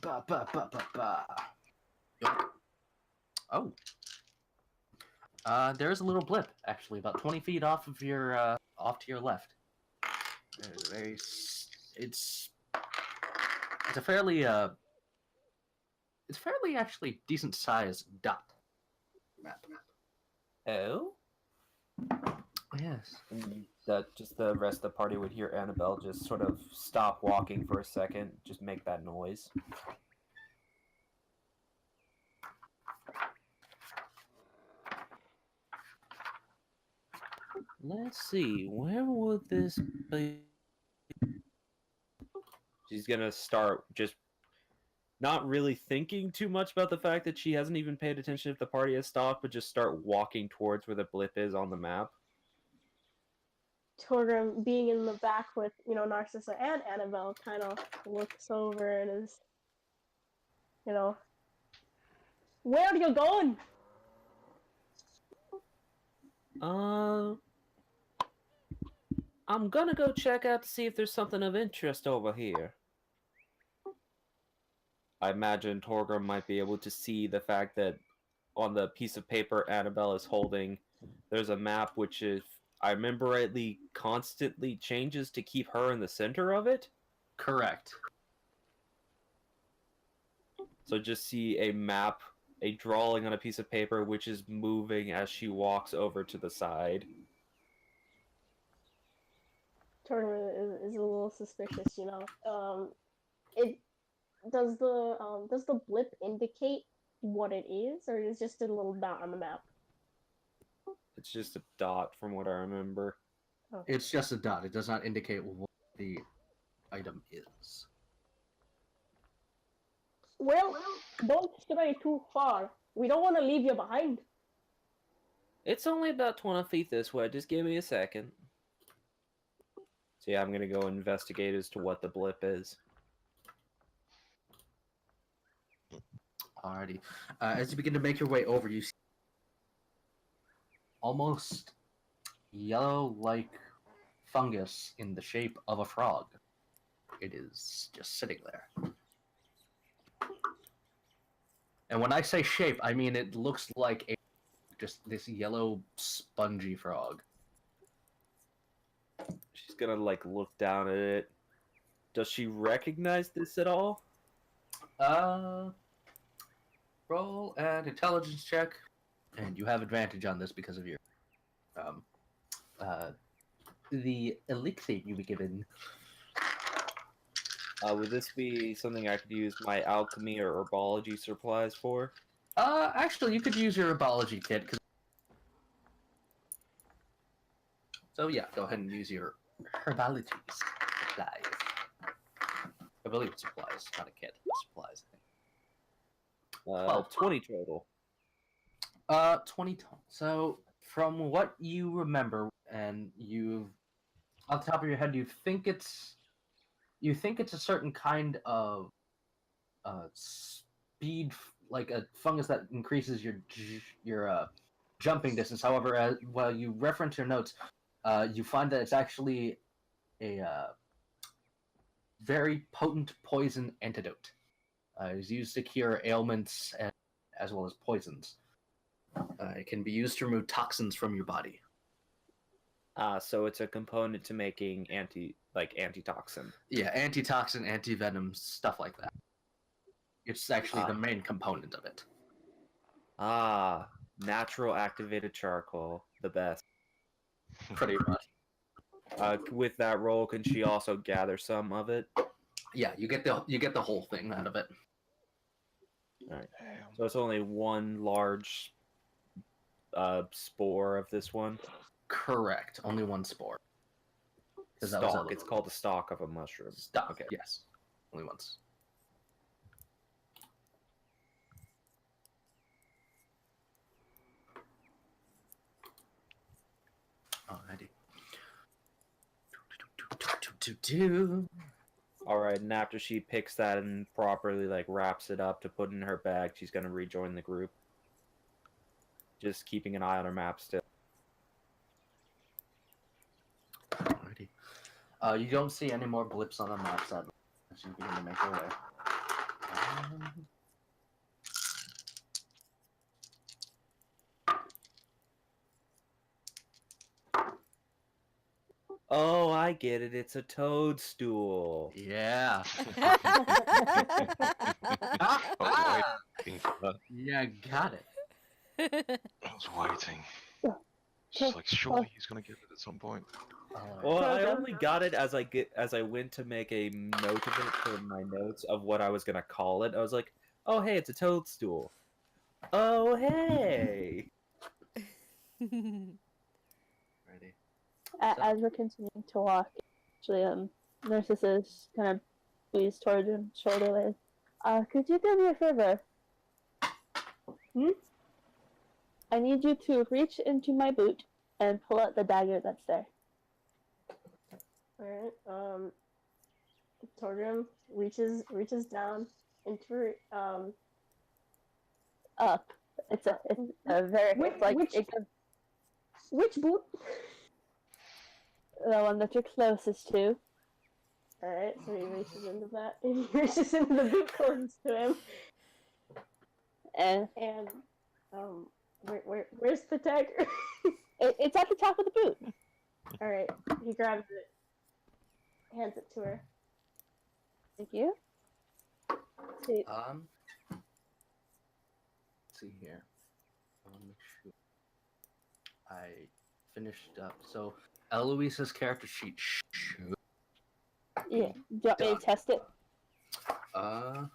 [SPEAKER 2] Ba, ba, ba, ba, ba. Oh. There's a little blip, actually, about 20 feet off of your, off to your left. It's a fairly, it's fairly actually decent sized dot map.
[SPEAKER 7] Oh?
[SPEAKER 2] Yes.
[SPEAKER 7] And that just the rest of the party would hear Annabelle just sort of stop walking for a second, just make that noise. Let's see, where would this be? She's gonna start just not really thinking too much about the fact that she hasn't even paid attention if the party has stopped, but just start walking towards where the blip is on the map.
[SPEAKER 6] Torgrim, being in the back with, Narcissa and Annabelle, kind of looks over and is, where are you going?
[SPEAKER 8] I'm gonna go check out to see if there's something of interest over here.
[SPEAKER 7] I imagine Torgrim might be able to see the fact that on the piece of paper Annabelle is holding, there's a map which, if I remember rightly, constantly changes to keep her in the center of it?
[SPEAKER 2] Correct.
[SPEAKER 7] So just see a map, a drawing on a piece of paper, which is moving as she walks over to the side.
[SPEAKER 6] Torgrim is a little suspicious, It does the blip indicate what it is, or is it just a little dot on the map?
[SPEAKER 7] It's just a dot from what I remember.
[SPEAKER 6] Okay.
[SPEAKER 2] It's just a dot. It does not indicate what the item is.
[SPEAKER 6] Well, don't stray too far. We don't want to leave you behind.
[SPEAKER 8] It's only about 20 feet this way. Just give me a second.
[SPEAKER 7] So yeah, I'm gonna go investigate as to what the blip is.
[SPEAKER 2] Alrighty. As you begin to make your way over, you see almost yellow-like fungus in the shape of a frog. It is just sitting there. And when I say shape, I mean it looks like just this yellow, spongy frog.
[SPEAKER 7] She's gonna look down at it. Does she recognize this at all?
[SPEAKER 2] Roll an intelligence check, and you have advantage on this because of your the elixir you be given.
[SPEAKER 7] Would this be something I could use my alchemy or herbology supplies for?
[SPEAKER 2] Actually, you could use your herbology kit. So yeah, go ahead and use your herbology supplies. I believe it's supplies, not a kit. Supplies, I think.
[SPEAKER 7] 20 total.
[SPEAKER 2] 20 total. So, from what you remember, and off the top of your head, you think it's a certain kind of speed, like a fungus that increases your jumping distance. However, while you reference your notes, you find that it's actually a very potent poison antidote. It's used to cure ailments as well as poisons. It can be used to remove toxins from your body.
[SPEAKER 7] So it's a component to making antitoxin.
[SPEAKER 2] Yeah, antitoxin, antivenom, stuff like that. It's actually the main component of it.
[SPEAKER 7] Natural activated charcoal, the best.
[SPEAKER 2] Pretty much.
[SPEAKER 7] With that roll, can she also gather some of it?
[SPEAKER 2] Yeah, you get the whole thing out of it.
[SPEAKER 8] Alright. So it's only one large spore of this one.
[SPEAKER 2] Correct. Only one spore. 'Cause that was
[SPEAKER 8] Stalk.
[SPEAKER 2] a-
[SPEAKER 8] It's called the stalk of a mushroom.
[SPEAKER 2] Stop.
[SPEAKER 8] Okay.
[SPEAKER 2] Yes. Only once. Alrighty.
[SPEAKER 8] Alright, and after she picks that and properly like wraps it up to put in her bag, she's gonna rejoin the group. Just keeping an eye on her map still.
[SPEAKER 2] Alrighty. You don't see any more blips on the map as you begin to make your way.
[SPEAKER 8] Oh, I get it. It's a toadstool.
[SPEAKER 2] Yeah.
[SPEAKER 5] I was waiting for that.
[SPEAKER 2] Yeah, got it.
[SPEAKER 5] I was waiting. Just like, surely he's gonna get it at some point.
[SPEAKER 8] Well, I
[SPEAKER 4] Totem.
[SPEAKER 8] only got it as I went to make a note of it for my notes of what I was gonna call it. I was like, oh hey, it's a toadstool. Oh hey.
[SPEAKER 2] Ready.
[SPEAKER 4] As we're continuing to walk, actually, Narcissus kind of squeezes towards him, shoulder length. Could you do me a favor? I need you to reach into my boot and pull out the dagger that's there.
[SPEAKER 6] Alright, Torgrim reaches down into
[SPEAKER 4] Up. It's a very
[SPEAKER 6] which boot?
[SPEAKER 4] The one that you're closest to.
[SPEAKER 6] Alright, so he reaches into that. He reaches into the boot closest to him.
[SPEAKER 4] And
[SPEAKER 6] And where's the dagger?
[SPEAKER 4] it's at the top of the boot.
[SPEAKER 6] Alright, he grabs it, hands it to her.
[SPEAKER 4] Thank you. See,
[SPEAKER 2] Let's see here. I want to make sure I finished up. So Eloise's character sheet.
[SPEAKER 4] yeah. Do you want me to test it?
[SPEAKER 2] I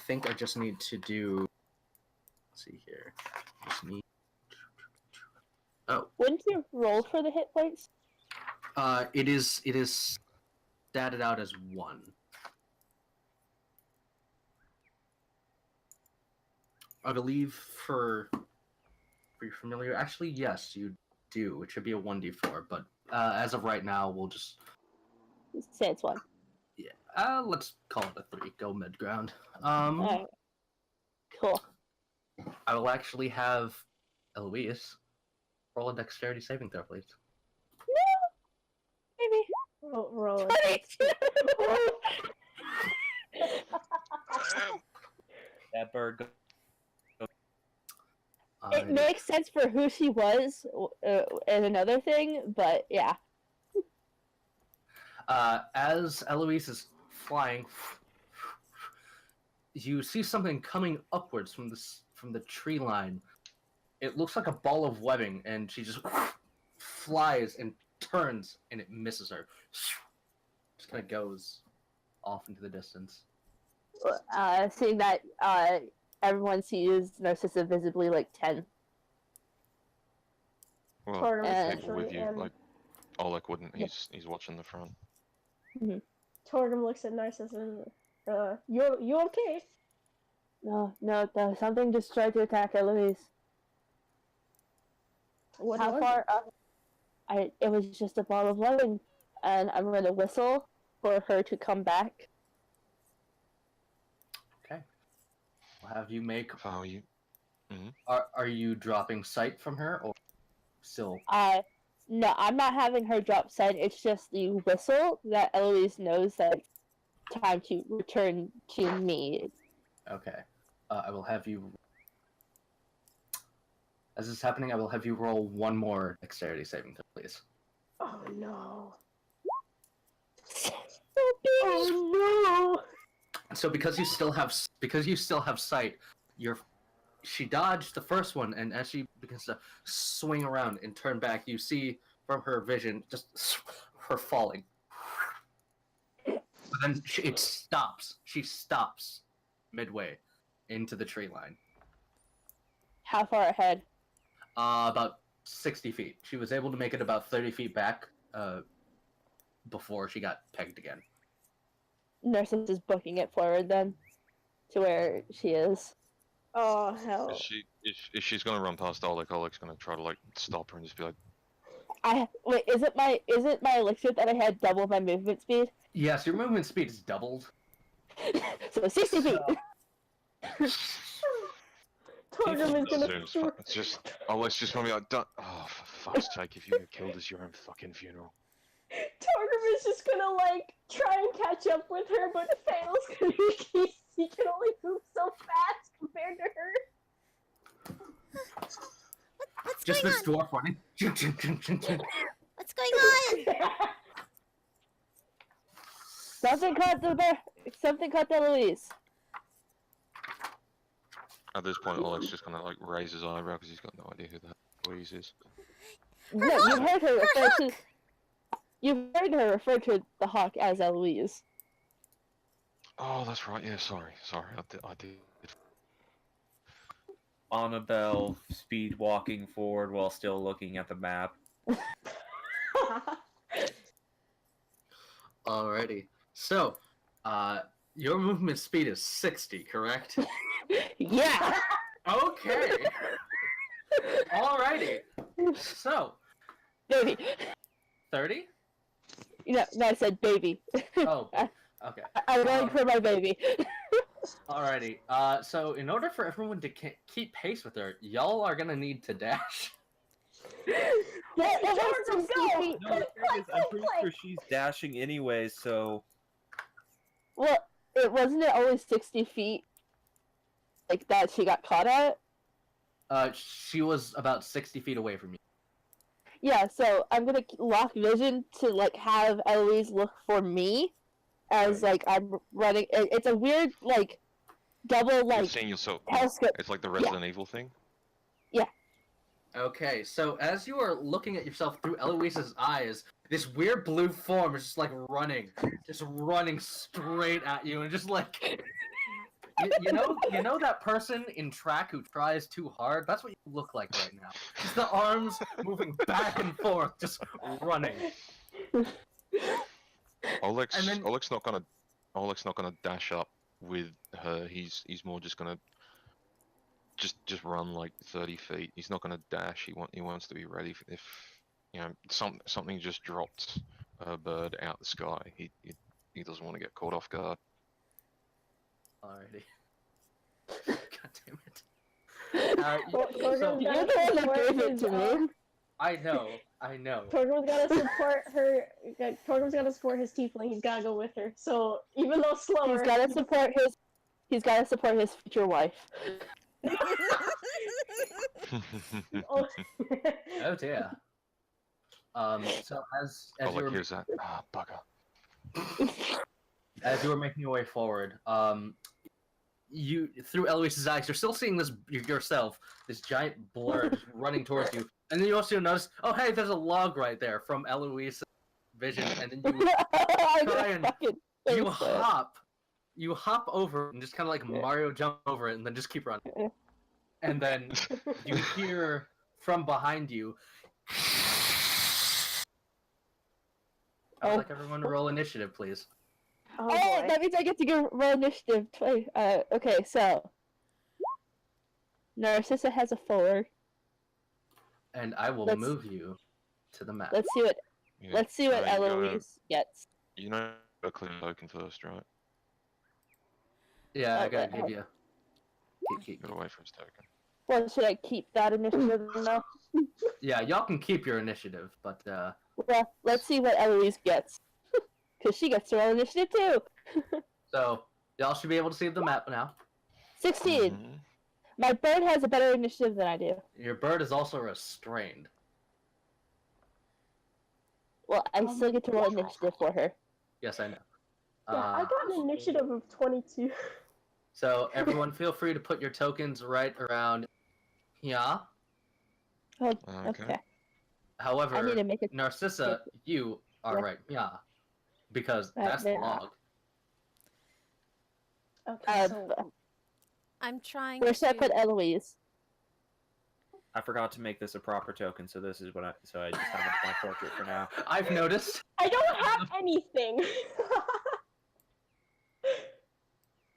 [SPEAKER 2] think I just need to do. Let's see here. Just need. Oh,
[SPEAKER 4] Wouldn't you roll for the hit points?
[SPEAKER 2] it is statted out as 1. I believe for you're familiar. Actually, yes, you do. It should be a 1d4, but as of right now, we'll just
[SPEAKER 4] Say it's 1.
[SPEAKER 2] let's call it a 3. Go mid ground.
[SPEAKER 4] Alright. Cool.
[SPEAKER 2] I will actually have Eloise roll a dexterity saving throw, please.
[SPEAKER 4] Maybe.
[SPEAKER 6] Roll it.
[SPEAKER 4] 22!
[SPEAKER 8] That bird.
[SPEAKER 4] It makes sense for who she was and another thing, but yeah.
[SPEAKER 2] As Eloise is flying, you see something coming upwards from the tree line. It looks like a ball of webbing, and she just flies and turns, and it misses her. Just kind of goes off into the distance.
[SPEAKER 4] Seeing that everyone sees Narcissa visibly like 10.
[SPEAKER 5] Well,
[SPEAKER 6] Torgrim
[SPEAKER 5] I'm
[SPEAKER 6] essentially,
[SPEAKER 5] with you.
[SPEAKER 6] and
[SPEAKER 5] Like, Oleg wouldn't. He's watching the front.
[SPEAKER 6] Torgrim looks at Narcissus. You okay?
[SPEAKER 4] No, something just tried to attack Eloise.
[SPEAKER 6] What
[SPEAKER 4] How
[SPEAKER 6] was
[SPEAKER 4] far
[SPEAKER 6] it?
[SPEAKER 4] up? It was just a ball of webbing, and I'm gonna whistle for her to come back.
[SPEAKER 2] Okay. We'll have you make.
[SPEAKER 5] Oh, you.
[SPEAKER 2] Are you dropping sight from her, or still?
[SPEAKER 4] No, I'm not having her drop sight. It's just the whistle that Eloise knows that it's time to return to me.
[SPEAKER 2] Okay. I will have you. As this is happening, I will have you roll one more dexterity saving throw, please.
[SPEAKER 6] Oh no!
[SPEAKER 4] Oh
[SPEAKER 2] So because you still have sight, she dodged the first one, and as she begins to swing around and turn back, you see from her vision just her falling. But then it stops. She stops midway, into the tree line.
[SPEAKER 4] How far ahead?
[SPEAKER 2] About 60 feet. She was able to make it about 30 feet back before she got pegged again.
[SPEAKER 4] Narcissus is booking it forward then to where she is.
[SPEAKER 6] Oh hell.
[SPEAKER 5] If she's gonna run past Oleg, Oleg's gonna try to like stop her and just be like,
[SPEAKER 4] Wait, is it my elixir that I had double my movement speed?
[SPEAKER 2] Yes, your movement speed is doubled.
[SPEAKER 4] So 60 feet.
[SPEAKER 6] Torgrim is gonna.
[SPEAKER 5] it's just Oleg's just gonna be like, oh for fuck's sake, if you get killed, it's your own fucking funeral.
[SPEAKER 6] Torgrim is just gonna like try and catch up with her, but fails because he can only move so fast compared to her.
[SPEAKER 3] What's
[SPEAKER 2] Just
[SPEAKER 3] going
[SPEAKER 2] this
[SPEAKER 3] on?
[SPEAKER 2] dwarf running.
[SPEAKER 3] What's going on?
[SPEAKER 4] Something caught the Louise.
[SPEAKER 5] At this point, Oleg's just gonna like raise his eyebrow because he's got no idea who that Louise is.
[SPEAKER 4] No, you heard her refer to. You heard her refer to the hawk as Eloise.
[SPEAKER 5] Oh, that's right. Yeah, sorry, I did.
[SPEAKER 8] Annabelle speed walking forward while still looking at the map.
[SPEAKER 2] Alrighty. So, your movement speed is 60, correct?
[SPEAKER 4] Yeah.
[SPEAKER 2] Okay. Alrighty. So,
[SPEAKER 4] Baby.
[SPEAKER 2] 30?
[SPEAKER 4] No, I said baby.
[SPEAKER 2] Oh, okay.
[SPEAKER 4] I'm going for my baby.
[SPEAKER 2] Alrighty. So in order for everyone to keep pace with her, y'all are gonna need to dash.
[SPEAKER 4] That was
[SPEAKER 6] Torgrim,
[SPEAKER 4] 60
[SPEAKER 6] go!
[SPEAKER 4] feet.
[SPEAKER 8] No, the thing is, I'm pretty sure she's dashing anyway, so...
[SPEAKER 4] Well, wasn't it only 60 feet? Like that she got caught at?
[SPEAKER 2] She was about 60 feet away from you.
[SPEAKER 4] Yeah, so I'm gonna lock vision to like have Eloise look for me as like I'm running. It's a weird like double
[SPEAKER 5] You're
[SPEAKER 4] like
[SPEAKER 5] seeing yourself.
[SPEAKER 4] telescope.
[SPEAKER 5] It's like the Resident Evil thing.
[SPEAKER 2] Okay, so as you are looking at yourself through Eloise's eyes, this weird blue form is just like just running straight at you, and just like you know that person in track who tries too hard. That's what you look like right now. Just the arms moving back and forth, just running.
[SPEAKER 5] Oleg's
[SPEAKER 2] And then-
[SPEAKER 5] not gonna dash up with her. He's more just gonna just run like 30 feet. He's not gonna dash. He wants to be ready if you know something just dropped a bird out the sky. He doesn't want to get caught off guard.
[SPEAKER 2] Alrighty. God damn it.
[SPEAKER 6] Torgrim's
[SPEAKER 4] You're
[SPEAKER 6] gotta
[SPEAKER 4] the one that
[SPEAKER 6] support
[SPEAKER 4] gave it
[SPEAKER 6] his,
[SPEAKER 4] to me.
[SPEAKER 2] I know.
[SPEAKER 6] Torgrim's gotta support her. Torgrim's gotta support his tiefling. He's gotta go with her. So even though slower,
[SPEAKER 4] He's gotta support his. He's gotta support his future wife.
[SPEAKER 6] Oh.
[SPEAKER 2] Oh dear. So as
[SPEAKER 5] Oleg
[SPEAKER 2] you were
[SPEAKER 5] hears that. Ah, bugger.
[SPEAKER 2] as you were making your way forward, you through Eloise's eyes, you're still seeing this yourself, this giant blur just running towards you, and then you also notice, oh hey, there's a log right there from Eloise's vision, and then you
[SPEAKER 4] I
[SPEAKER 2] try
[SPEAKER 4] just
[SPEAKER 2] and
[SPEAKER 4] fucking
[SPEAKER 2] you
[SPEAKER 4] faced it.
[SPEAKER 2] hop over and just kind of like Mario jump over it, and then just keep running, and then you hear from behind you. I would like everyone to roll initiative, please.
[SPEAKER 6] Oh,
[SPEAKER 4] Oh,
[SPEAKER 6] boy.
[SPEAKER 4] that means I get to go roll initiative twice. Okay, so Narcissa has a 4.
[SPEAKER 2] And I will
[SPEAKER 4] Let's-
[SPEAKER 2] move you to the map.
[SPEAKER 4] Let's see what
[SPEAKER 5] Yeah.
[SPEAKER 4] let's see what
[SPEAKER 5] You gotta-
[SPEAKER 4] Eloise gets.
[SPEAKER 5] You know, a clear token first, right?
[SPEAKER 2] Yeah, I
[SPEAKER 4] Oh,
[SPEAKER 2] gotta
[SPEAKER 4] wait,
[SPEAKER 2] give you. Keep.
[SPEAKER 5] Gotta wait for his token.
[SPEAKER 4] Well, should I keep that initiative now?
[SPEAKER 2] Yeah, y'all can keep your initiative, but
[SPEAKER 4] Well, let's see what Eloise gets. Because she gets to roll initiative too.
[SPEAKER 2] so y'all should be able to see the map now.
[SPEAKER 4] 16.
[SPEAKER 5] Mhm.
[SPEAKER 4] My bird has a better initiative than I do.
[SPEAKER 2] Your bird is also restrained.
[SPEAKER 4] Well, I still get to roll initiative for her.
[SPEAKER 2] Yes, I know.
[SPEAKER 6] Yeah, I got an initiative of 22.
[SPEAKER 2] So everyone, feel free to put your tokens right around here.
[SPEAKER 4] Oh,
[SPEAKER 5] Okay.
[SPEAKER 4] okay.
[SPEAKER 2] However,
[SPEAKER 4] I need to make a.
[SPEAKER 2] Narcissa, you are
[SPEAKER 4] Yeah.
[SPEAKER 2] right here because
[SPEAKER 4] Right
[SPEAKER 2] that's the
[SPEAKER 4] there.
[SPEAKER 2] log.
[SPEAKER 6] Okay,
[SPEAKER 4] Uh,
[SPEAKER 6] so
[SPEAKER 3] I'm trying
[SPEAKER 4] Where should I
[SPEAKER 3] to.
[SPEAKER 4] put Eloise?
[SPEAKER 8] I forgot to make this a proper token, so this is what I just have it as my portrait for now.
[SPEAKER 2] I've noticed.
[SPEAKER 6] I don't have anything.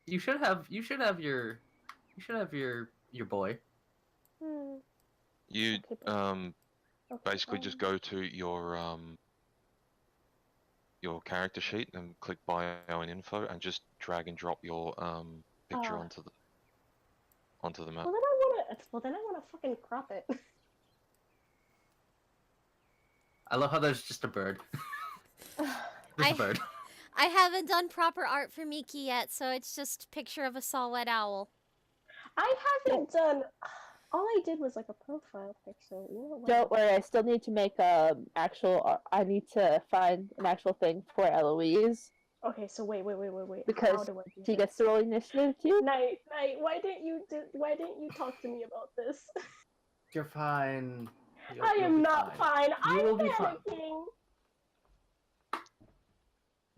[SPEAKER 2] You should have your boy.
[SPEAKER 6] Hmm,
[SPEAKER 5] You
[SPEAKER 6] okay, but- okay,
[SPEAKER 5] basically just go to your character sheet and click bio and info and just drag and drop your picture
[SPEAKER 6] Ah.
[SPEAKER 5] onto the map.
[SPEAKER 6] Well, then I wanna fucking crop it.
[SPEAKER 2] I love how there's just a bird. There's
[SPEAKER 3] I-
[SPEAKER 2] a bird.
[SPEAKER 3] I haven't done proper art for Miki yet, so it's just picture of a saw-whet owl.
[SPEAKER 6] I haven't done. All I did was like a profile picture. You know what?
[SPEAKER 4] Don't worry, I still need to make actual. I need to find an actual thing for Eloise
[SPEAKER 6] Okay, so wait. How
[SPEAKER 4] because
[SPEAKER 6] do I do
[SPEAKER 4] she
[SPEAKER 6] this?
[SPEAKER 4] gets to roll initiative too.
[SPEAKER 6] Night. Why didn't you talk to me about this?
[SPEAKER 2] You're fine.
[SPEAKER 6] I
[SPEAKER 2] You'll
[SPEAKER 6] am
[SPEAKER 2] be
[SPEAKER 6] not fine.
[SPEAKER 2] You
[SPEAKER 6] I'm
[SPEAKER 2] will be fine.
[SPEAKER 6] panicking.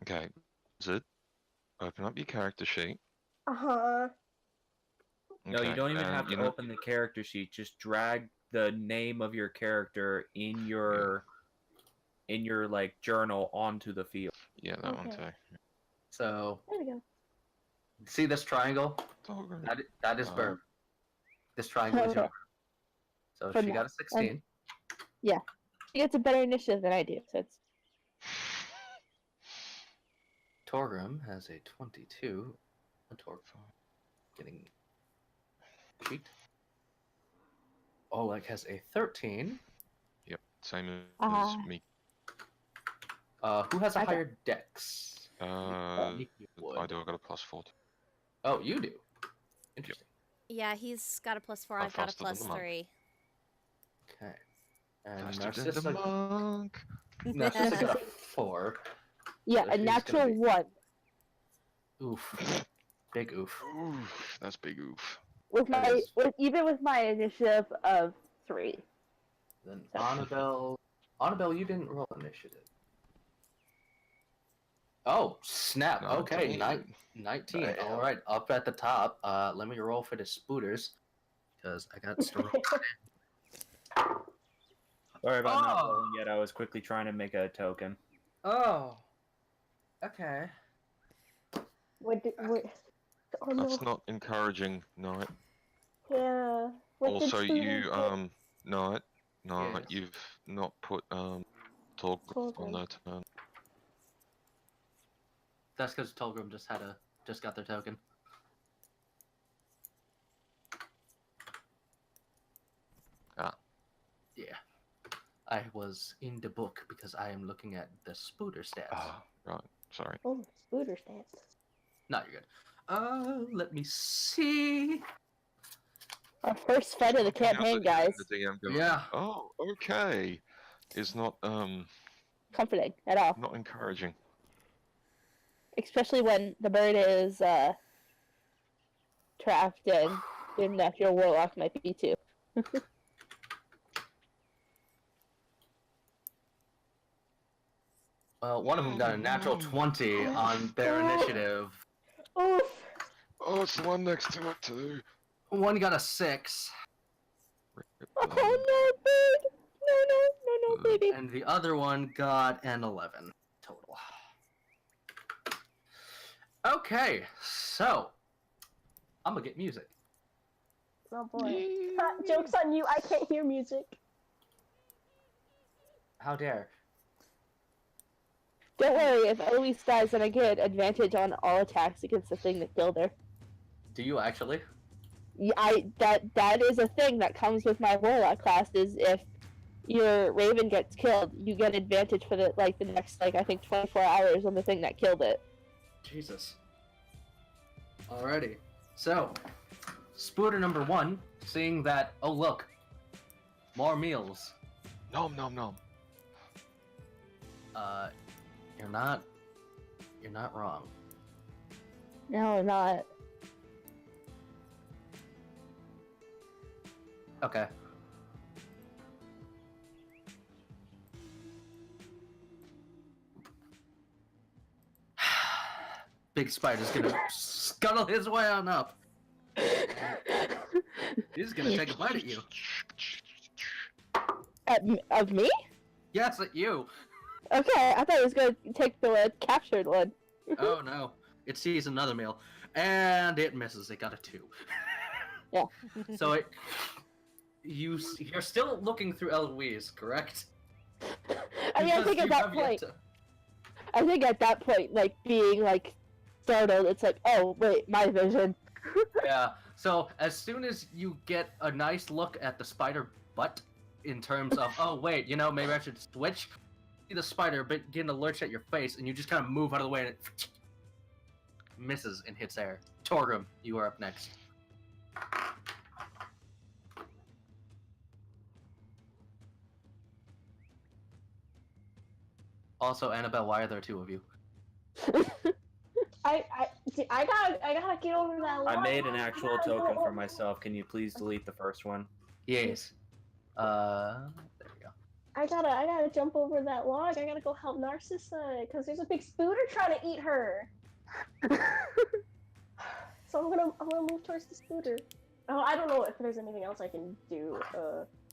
[SPEAKER 5] Okay, Zid, open up your character sheet.
[SPEAKER 6] Uh-huh.
[SPEAKER 8] No, you
[SPEAKER 5] Okay,
[SPEAKER 8] don't even
[SPEAKER 5] and
[SPEAKER 8] have to
[SPEAKER 5] you know-
[SPEAKER 8] open the character sheet. Just drag the name of your character in your like journal onto the field.
[SPEAKER 5] Yeah, that one
[SPEAKER 6] Okay.
[SPEAKER 5] too.
[SPEAKER 2] So,
[SPEAKER 6] There we go.
[SPEAKER 2] see this triangle?
[SPEAKER 5] Doggone.
[SPEAKER 2] That is
[SPEAKER 5] Oh.
[SPEAKER 2] Burb. This triangle is your Burb. So
[SPEAKER 4] From
[SPEAKER 2] she got a
[SPEAKER 4] that-
[SPEAKER 2] 16.
[SPEAKER 4] She gets a better initiative than I do, so it's
[SPEAKER 2] Torgrim has a 22. A Torgrim getting cheat. Oleg has a 13.
[SPEAKER 5] Yep, same as
[SPEAKER 4] Ah.
[SPEAKER 5] me.
[SPEAKER 2] Who has a
[SPEAKER 4] I got-
[SPEAKER 2] higher dex? Nikki would.
[SPEAKER 5] I do. I got a +4.
[SPEAKER 2] Oh, you do. Interesting.
[SPEAKER 3] Yeah, he's got a +4.
[SPEAKER 5] I'm
[SPEAKER 3] I've got a
[SPEAKER 5] faster than the monk.
[SPEAKER 3] +3.
[SPEAKER 2] Okay. And
[SPEAKER 5] Faster than the
[SPEAKER 2] Narcissa,
[SPEAKER 5] monk.
[SPEAKER 2] Narcissa got a 4.
[SPEAKER 4] yeah,
[SPEAKER 2] So
[SPEAKER 4] a
[SPEAKER 2] she's gonna
[SPEAKER 4] natural
[SPEAKER 2] be-
[SPEAKER 4] 1
[SPEAKER 2] Oof. Big oof.
[SPEAKER 5] Oof, that's big oof.
[SPEAKER 4] with
[SPEAKER 2] That
[SPEAKER 4] my
[SPEAKER 2] is-
[SPEAKER 4] even with my initiative of 3.
[SPEAKER 2] Then Annabelle, you didn't roll initiative. Oh, snap. Okay, 19.
[SPEAKER 5] Damn.
[SPEAKER 2] All right, up at the top. Let me roll for the spooters because I got to roll.
[SPEAKER 8] Sorry about not
[SPEAKER 2] Oh.
[SPEAKER 8] rolling yet. I was quickly trying to make a token.
[SPEAKER 2] Oh. Okay.
[SPEAKER 6] What? Oh no.
[SPEAKER 5] That's not encouraging, Knight.
[SPEAKER 6] Yeah. What did
[SPEAKER 5] Also, you
[SPEAKER 6] Susan do?
[SPEAKER 5] Knight,
[SPEAKER 2] Yes.
[SPEAKER 5] you've not put talk on
[SPEAKER 6] Torgrim.
[SPEAKER 5] that turn.
[SPEAKER 2] That's because Tolgrim just got their token.
[SPEAKER 5] Ah.
[SPEAKER 2] Yeah. I was in the book because I am looking at the spooter stats.
[SPEAKER 5] Ah, right. Sorry.
[SPEAKER 6] Oh, scooter stats.
[SPEAKER 2] No, you're good. Let me see.
[SPEAKER 4] Our first fight of the campaign, guys.
[SPEAKER 5] The DM going,
[SPEAKER 2] Yeah.
[SPEAKER 5] Oh, okay. Is not
[SPEAKER 4] Comforting at all.
[SPEAKER 5] not encouraging.
[SPEAKER 4] Especially when the bird is trapped and even if your warlock might be too.
[SPEAKER 2] Well, one of them got a natural 20 on their initiative.
[SPEAKER 6] Oof.
[SPEAKER 5] Oh, it's the one next to it too.
[SPEAKER 2] One got a 6,
[SPEAKER 4] Oh no, bird! No, baby.
[SPEAKER 2] and the other one got an 11 total. Okay, so I'm gonna get music.
[SPEAKER 6] Oh boy. Joke's on you. I can't hear music.
[SPEAKER 2] How dare?
[SPEAKER 4] Don't worry, if Eloise dies, then I get advantage on all attacks against the thing that killed her.
[SPEAKER 2] Do you actually?
[SPEAKER 4] Yeah, that is a thing that comes with my warlock class. Is if your raven gets killed, you get advantage for the next I think 24 hours on the thing that killed it.
[SPEAKER 2] Jesus. Alrighty. So, spooter number 1, seeing that, oh look, more meals.
[SPEAKER 5] Nom nom nom.
[SPEAKER 2] You're not wrong.
[SPEAKER 4] No, I'm not.
[SPEAKER 2] Okay. Big Spider's gonna scuttle his way on up. He's gonna take a bite at you.
[SPEAKER 4] Of me?
[SPEAKER 2] Yes, at you.
[SPEAKER 4] Okay, I thought it was gonna take the captured one.
[SPEAKER 2] Oh no. It sees another meal. And it misses. It got a 2.
[SPEAKER 4] Yeah.
[SPEAKER 2] So you're still looking through Eloise, correct?
[SPEAKER 4] I mean, I
[SPEAKER 2] Because
[SPEAKER 4] think
[SPEAKER 2] you
[SPEAKER 4] at that
[SPEAKER 2] have yet
[SPEAKER 4] point,
[SPEAKER 2] to-
[SPEAKER 4] I think at that point, like being like startled, it's like, oh wait, my vision.
[SPEAKER 2] Yeah. So as soon as you get a nice look at the spider butt, in terms of, oh wait, maybe I should switch. See the spider begin to lurch at your face, and you just kind of move out of the way, and it misses and hits air. Torgrim, you are up next. Also, Annabelle, why are there 2 of you?
[SPEAKER 6] I gotta get over that
[SPEAKER 8] I
[SPEAKER 6] line.
[SPEAKER 8] made an actual
[SPEAKER 6] gotta go
[SPEAKER 8] token for
[SPEAKER 6] over-
[SPEAKER 8] myself. Can you please delete the first one?
[SPEAKER 2] Yes. There we go.
[SPEAKER 6] I gotta jump over that log. I gotta go help Narcissa because there's a big spooter trying to eat her. So I'm gonna move towards the scooter. Oh, I don't know if there's anything else I can do.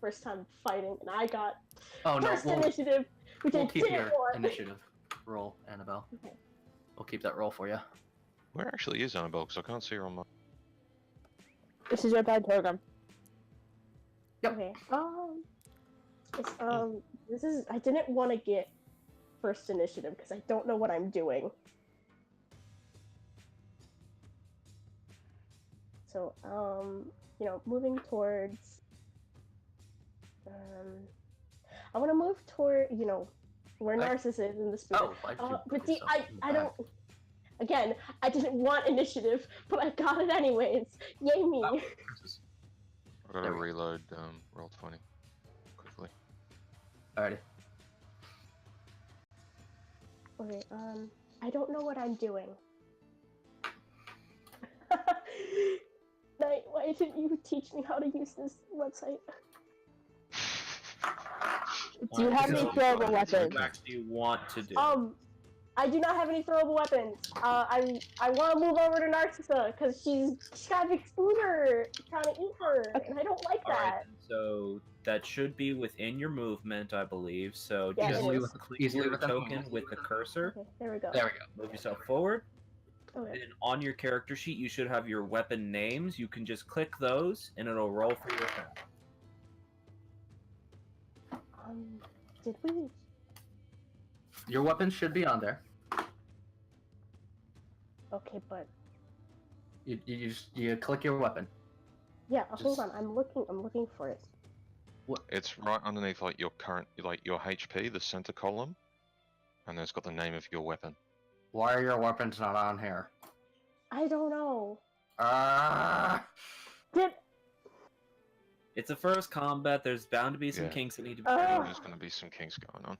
[SPEAKER 6] First time fighting, and I got
[SPEAKER 2] Oh no,
[SPEAKER 6] first
[SPEAKER 2] we'll
[SPEAKER 6] initiative, which I
[SPEAKER 2] keep
[SPEAKER 6] didn't
[SPEAKER 2] your
[SPEAKER 6] want.
[SPEAKER 2] initiative roll, Annabelle.
[SPEAKER 6] Okay.
[SPEAKER 2] We'll keep that roll for you.
[SPEAKER 5] Where actually is Annabelle? Because I can't see her on my.
[SPEAKER 4] This is your bad program.
[SPEAKER 2] Yep.
[SPEAKER 6] Okay. This is. I didn't want to get first initiative because I don't know what I'm doing. So, moving towards. I want to move toward, where Narcissus is in the spirit.
[SPEAKER 2] Oh, why'd you
[SPEAKER 6] But
[SPEAKER 2] put
[SPEAKER 6] see,
[SPEAKER 2] yourself in the
[SPEAKER 6] I
[SPEAKER 2] back?
[SPEAKER 6] don't. Again, I didn't want initiative, but I got it anyways. Yay me!
[SPEAKER 2] Oh.
[SPEAKER 5] I gotta
[SPEAKER 2] There we go.
[SPEAKER 5] reload roll 20 quickly.
[SPEAKER 2] Alrighty.
[SPEAKER 6] Okay, I don't know what I'm doing. Knight, why didn't you teach me how to use this website?
[SPEAKER 4] Do you have any throwable
[SPEAKER 8] What
[SPEAKER 4] weapons?
[SPEAKER 8] you actually want to do?
[SPEAKER 6] I do not have any throwable weapons. I want to move over to Narcissa because she's got a big spooner trying to eat her, and I don't like
[SPEAKER 8] All right,
[SPEAKER 6] that.
[SPEAKER 8] then, so that should be within your movement, I believe. So
[SPEAKER 6] Yeah,
[SPEAKER 8] just
[SPEAKER 6] it is.
[SPEAKER 8] click
[SPEAKER 2] Easily
[SPEAKER 8] your
[SPEAKER 2] within
[SPEAKER 8] token
[SPEAKER 2] movement.
[SPEAKER 8] with the cursor,
[SPEAKER 6] Okay, there we go.
[SPEAKER 2] There we go.
[SPEAKER 8] move yourself forward,
[SPEAKER 6] Okay.
[SPEAKER 8] and on your character sheet you should have your weapon names. You can just click those, and it'll roll for your turn.
[SPEAKER 6] Did we?
[SPEAKER 2] Your weapon should be on there.
[SPEAKER 6] Okay, but
[SPEAKER 2] You click your weapon.
[SPEAKER 6] yeah, hold
[SPEAKER 2] Just-
[SPEAKER 6] on. I'm looking for it.
[SPEAKER 5] It's right underneath like your current, like your HP, the center column, and then it's got the name of your weapon.
[SPEAKER 2] Why are your weapons not on here?
[SPEAKER 6] I don't know.
[SPEAKER 2] Did
[SPEAKER 8] It's a first combat. There's bound to be some
[SPEAKER 5] Yeah.
[SPEAKER 8] kinks that need to be.
[SPEAKER 6] Oh.
[SPEAKER 5] There's gonna be some kinks going on.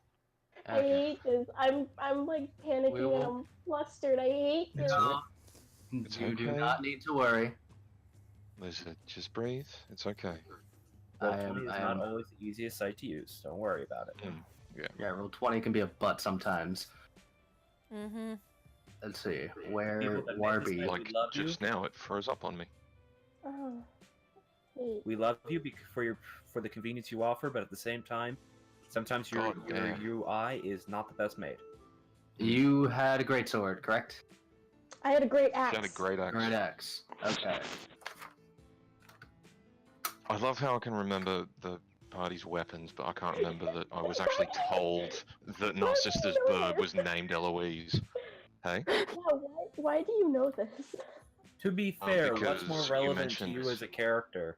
[SPEAKER 6] I hate this. I'm like panicking
[SPEAKER 2] We will-
[SPEAKER 6] and I'm flustered. I hate this.
[SPEAKER 2] No,
[SPEAKER 5] It's
[SPEAKER 2] you do
[SPEAKER 5] okay.
[SPEAKER 2] not need to worry.
[SPEAKER 5] Lizard, just breathe. It's okay.
[SPEAKER 8] Roll
[SPEAKER 2] I am-
[SPEAKER 8] 20 is
[SPEAKER 2] I
[SPEAKER 8] not
[SPEAKER 2] am-
[SPEAKER 8] always the easiest site to use. Don't worry about it.
[SPEAKER 2] Yeah, roll 20 can be a butt sometimes.
[SPEAKER 3] Mm-hmm.
[SPEAKER 2] Let's see. Where
[SPEAKER 8] People that make this
[SPEAKER 2] Warby?
[SPEAKER 8] site-
[SPEAKER 5] Like
[SPEAKER 8] love you.
[SPEAKER 5] just now, it froze up on me.
[SPEAKER 6] Oh, wait.
[SPEAKER 8] We love you for the convenience you offer, but at the same time, sometimes your,
[SPEAKER 5] God,
[SPEAKER 8] your
[SPEAKER 5] yeah.
[SPEAKER 8] UI is not the best made.
[SPEAKER 2] You had a great sword, correct?
[SPEAKER 6] I had a great axe.
[SPEAKER 5] She had a great axe.
[SPEAKER 2] Great axe. Okay.
[SPEAKER 5] I love how I can remember the party's weapons, but I can't remember that I was actually told that Narcissus' bird was named Eloise. Hey?
[SPEAKER 6] Yeah, why do you know this?
[SPEAKER 8] To be fair, what's
[SPEAKER 5] because
[SPEAKER 8] more
[SPEAKER 5] you
[SPEAKER 8] relevant to
[SPEAKER 5] mentioned-
[SPEAKER 8] you as a character?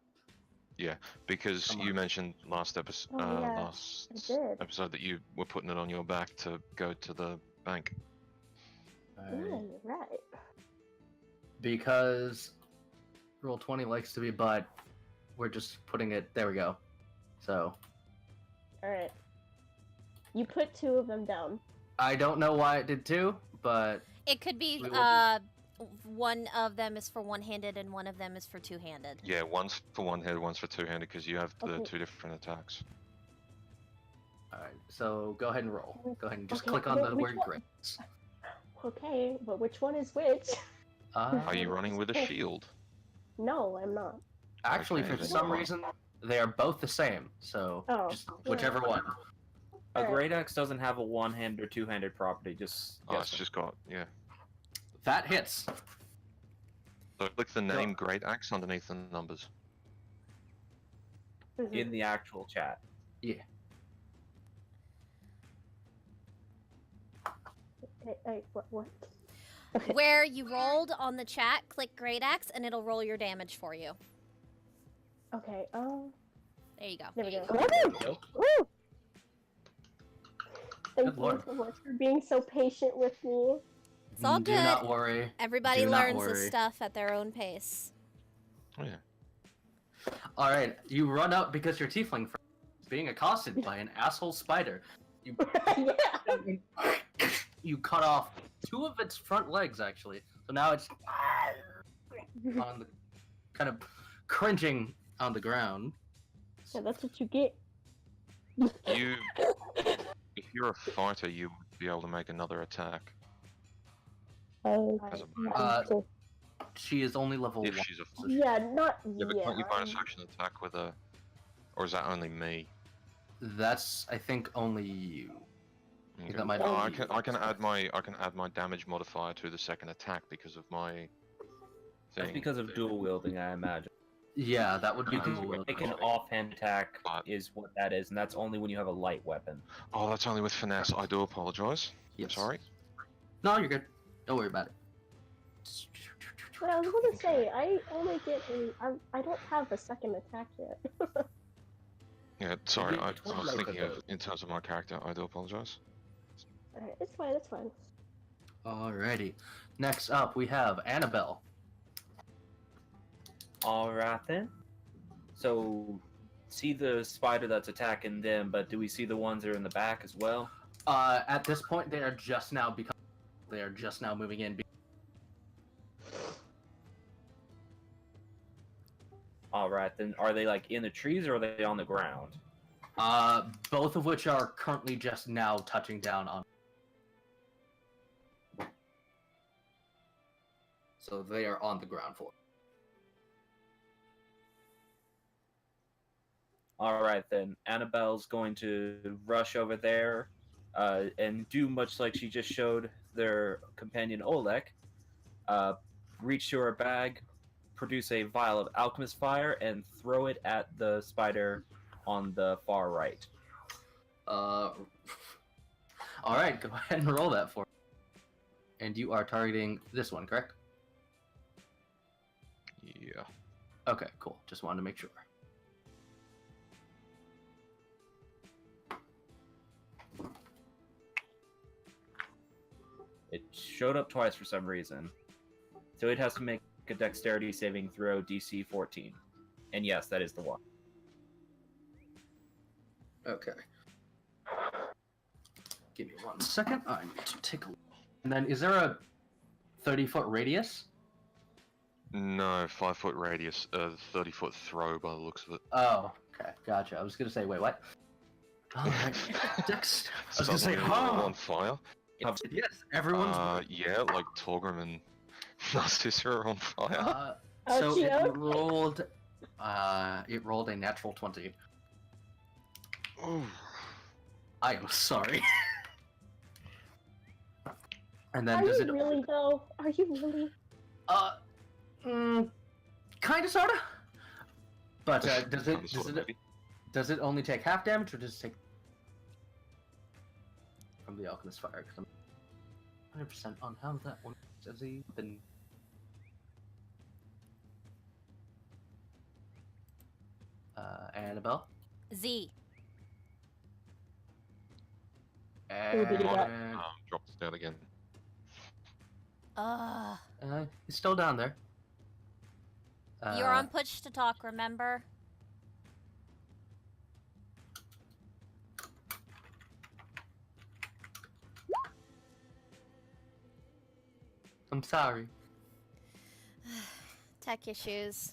[SPEAKER 5] Because
[SPEAKER 2] Come
[SPEAKER 5] you
[SPEAKER 2] on.
[SPEAKER 5] mentioned last episode,
[SPEAKER 6] Oh, yeah,
[SPEAKER 5] last
[SPEAKER 6] I did.
[SPEAKER 5] episode that you were putting it on your back to go to the bank.
[SPEAKER 6] Yeah,
[SPEAKER 2] Alright.
[SPEAKER 6] you're right.
[SPEAKER 2] Because roll 20 likes to be butt, we're just putting it. There we go. So
[SPEAKER 6] Alright. You put 2 of them down.
[SPEAKER 2] I don't know why it did too, but
[SPEAKER 3] It could be
[SPEAKER 2] We will
[SPEAKER 3] one of them is for one-handed and one of them is for two-handed.
[SPEAKER 5] Yeah, one's for one-handed, one's for two-handed, because you have the
[SPEAKER 6] Okay.
[SPEAKER 5] 2 different attacks.
[SPEAKER 2] alright. So go ahead and roll. Go ahead and just
[SPEAKER 6] Okay,
[SPEAKER 2] click on
[SPEAKER 6] but
[SPEAKER 2] the
[SPEAKER 6] which
[SPEAKER 2] word
[SPEAKER 6] one?
[SPEAKER 2] grits.
[SPEAKER 6] Okay, but which one is which?
[SPEAKER 5] Are you
[SPEAKER 2] Uh,
[SPEAKER 5] running with a shield?
[SPEAKER 6] No, I'm not.
[SPEAKER 2] Actually,
[SPEAKER 5] Okay,
[SPEAKER 2] for
[SPEAKER 5] then.
[SPEAKER 2] some reason, they are both the same. So
[SPEAKER 6] Oh,
[SPEAKER 2] just
[SPEAKER 6] yeah.
[SPEAKER 2] whichever one.
[SPEAKER 8] A
[SPEAKER 6] Alright.
[SPEAKER 8] great axe doesn't have a one-handed or two-handed property. Just
[SPEAKER 5] Oh, it's
[SPEAKER 8] guessing.
[SPEAKER 5] just got, yeah.
[SPEAKER 2] That hits.
[SPEAKER 5] So click the name Great Axe underneath the numbers.
[SPEAKER 8] in the actual chat.
[SPEAKER 2] Yeah.
[SPEAKER 6] What?
[SPEAKER 3] Where you rolled on the chat, click Great Axe, and it'll roll your damage for you.
[SPEAKER 6] Okay,
[SPEAKER 3] There you go.
[SPEAKER 6] there we go.
[SPEAKER 2] Go.
[SPEAKER 6] Woo! Thank
[SPEAKER 2] Good
[SPEAKER 6] you
[SPEAKER 2] lord.
[SPEAKER 6] so much for being so patient with me.
[SPEAKER 3] It's all
[SPEAKER 2] Do
[SPEAKER 3] good.
[SPEAKER 2] not worry.
[SPEAKER 3] Everybody
[SPEAKER 2] Do not
[SPEAKER 3] learns this
[SPEAKER 2] worry.
[SPEAKER 3] stuff at their own pace.
[SPEAKER 5] Oh, yeah.
[SPEAKER 2] All right, you run up because your tiefling friend is being accosted by an asshole spider. You
[SPEAKER 6] Yeah.
[SPEAKER 2] you cut off 2 of its front legs actually, so now it's on the kind of cringing on the ground.
[SPEAKER 6] Yeah, that's what you get.
[SPEAKER 5] You, if you're a fighter, you would be able to make another attack. As a bonus.
[SPEAKER 2] She is only level
[SPEAKER 5] If
[SPEAKER 2] 1.
[SPEAKER 5] she's a
[SPEAKER 2] so she-
[SPEAKER 6] Yeah, not
[SPEAKER 5] Yeah, but can't you bonus
[SPEAKER 6] yeah.
[SPEAKER 5] action attack with a, or is that only me?
[SPEAKER 2] That's I think only you.
[SPEAKER 5] Okay.
[SPEAKER 2] that might
[SPEAKER 5] Oh,
[SPEAKER 2] only be
[SPEAKER 5] I can
[SPEAKER 2] bonus
[SPEAKER 5] add my damage modifier to the second attack because of my
[SPEAKER 8] That's
[SPEAKER 5] thing.
[SPEAKER 8] because of dual wielding, I imagine.
[SPEAKER 2] Yeah, that would be
[SPEAKER 5] Nice.
[SPEAKER 2] cool.
[SPEAKER 8] Make an offhand attack
[SPEAKER 5] But-
[SPEAKER 8] is what that is, and that's only when you have a light weapon.
[SPEAKER 5] Oh, that's only with finesse. I do apologize.
[SPEAKER 2] Yes.
[SPEAKER 5] I'm sorry.
[SPEAKER 2] No, you're good. Don't worry about it.
[SPEAKER 6] But I was gonna say, I only get I don't have a second attack yet.
[SPEAKER 5] Yeah, sorry.
[SPEAKER 8] get
[SPEAKER 5] I
[SPEAKER 8] 20
[SPEAKER 5] was
[SPEAKER 8] life
[SPEAKER 5] thinking
[SPEAKER 8] of
[SPEAKER 5] of in terms of my character. I do apologize.
[SPEAKER 6] Alright, it's fine, it's fine.
[SPEAKER 2] Alrighty. Next up, we have Annabelle.
[SPEAKER 8] Alright then. So, see the spider that's attacking them, but do we see the ones that are in the back as well?
[SPEAKER 2] At this point, they are just now moving in.
[SPEAKER 8] Alright then. Are they like in the trees or are they on the ground?
[SPEAKER 2] Both of which are currently just now touching down on. So they are on the ground floor.
[SPEAKER 8] Alright then. Annabelle's going to rush over there and do much like she just showed their companion Oleg. Reach to her bag, produce a vial of alchemist fire, and throw it at the spider on the far right.
[SPEAKER 2] Alright, go ahead and roll that for me. And you are targeting this one, correct?
[SPEAKER 5] Yeah.
[SPEAKER 2] Okay, cool. Just wanted to make sure.
[SPEAKER 8] It showed up twice for some reason. So it has to make a dexterity saving throw DC 14. And yes, that is the one.
[SPEAKER 2] Okay. Give me 1 second. I need to take a look. And then, is there a 30-foot radius?
[SPEAKER 5] No, 5-foot radius, 30-foot throw by the looks of it.
[SPEAKER 2] Oh, okay, gotcha. I was gonna say, wait, what? Alright, Dex. I was gonna say,
[SPEAKER 5] Suddenly everyone
[SPEAKER 2] huh?
[SPEAKER 5] on fire.
[SPEAKER 2] Yes, everyone's.
[SPEAKER 5] Yeah, like Torgrim and Narcissa are on fire.
[SPEAKER 2] So
[SPEAKER 6] Ouchie,
[SPEAKER 2] it
[SPEAKER 6] ouch.
[SPEAKER 2] rolled. It rolled a natural 20.
[SPEAKER 5] Ooh.
[SPEAKER 2] I am sorry. And then
[SPEAKER 6] Are
[SPEAKER 2] does
[SPEAKER 6] you
[SPEAKER 2] it?
[SPEAKER 6] really though? Are you really?
[SPEAKER 2] Kind of, sorta. But does
[SPEAKER 5] Kinda,
[SPEAKER 2] it?
[SPEAKER 5] sorta, maybe.
[SPEAKER 2] Does it only take half damage, or does it take from the alchemist fire? Because I'm 100% on how that one has been. Annabelle.
[SPEAKER 3] Z.
[SPEAKER 6] Who did he got?
[SPEAKER 2] And,
[SPEAKER 5] Drop this down again.
[SPEAKER 2] he's still down there.
[SPEAKER 3] You're on push to talk, remember?
[SPEAKER 2] I'm sorry.
[SPEAKER 3] Tech issues.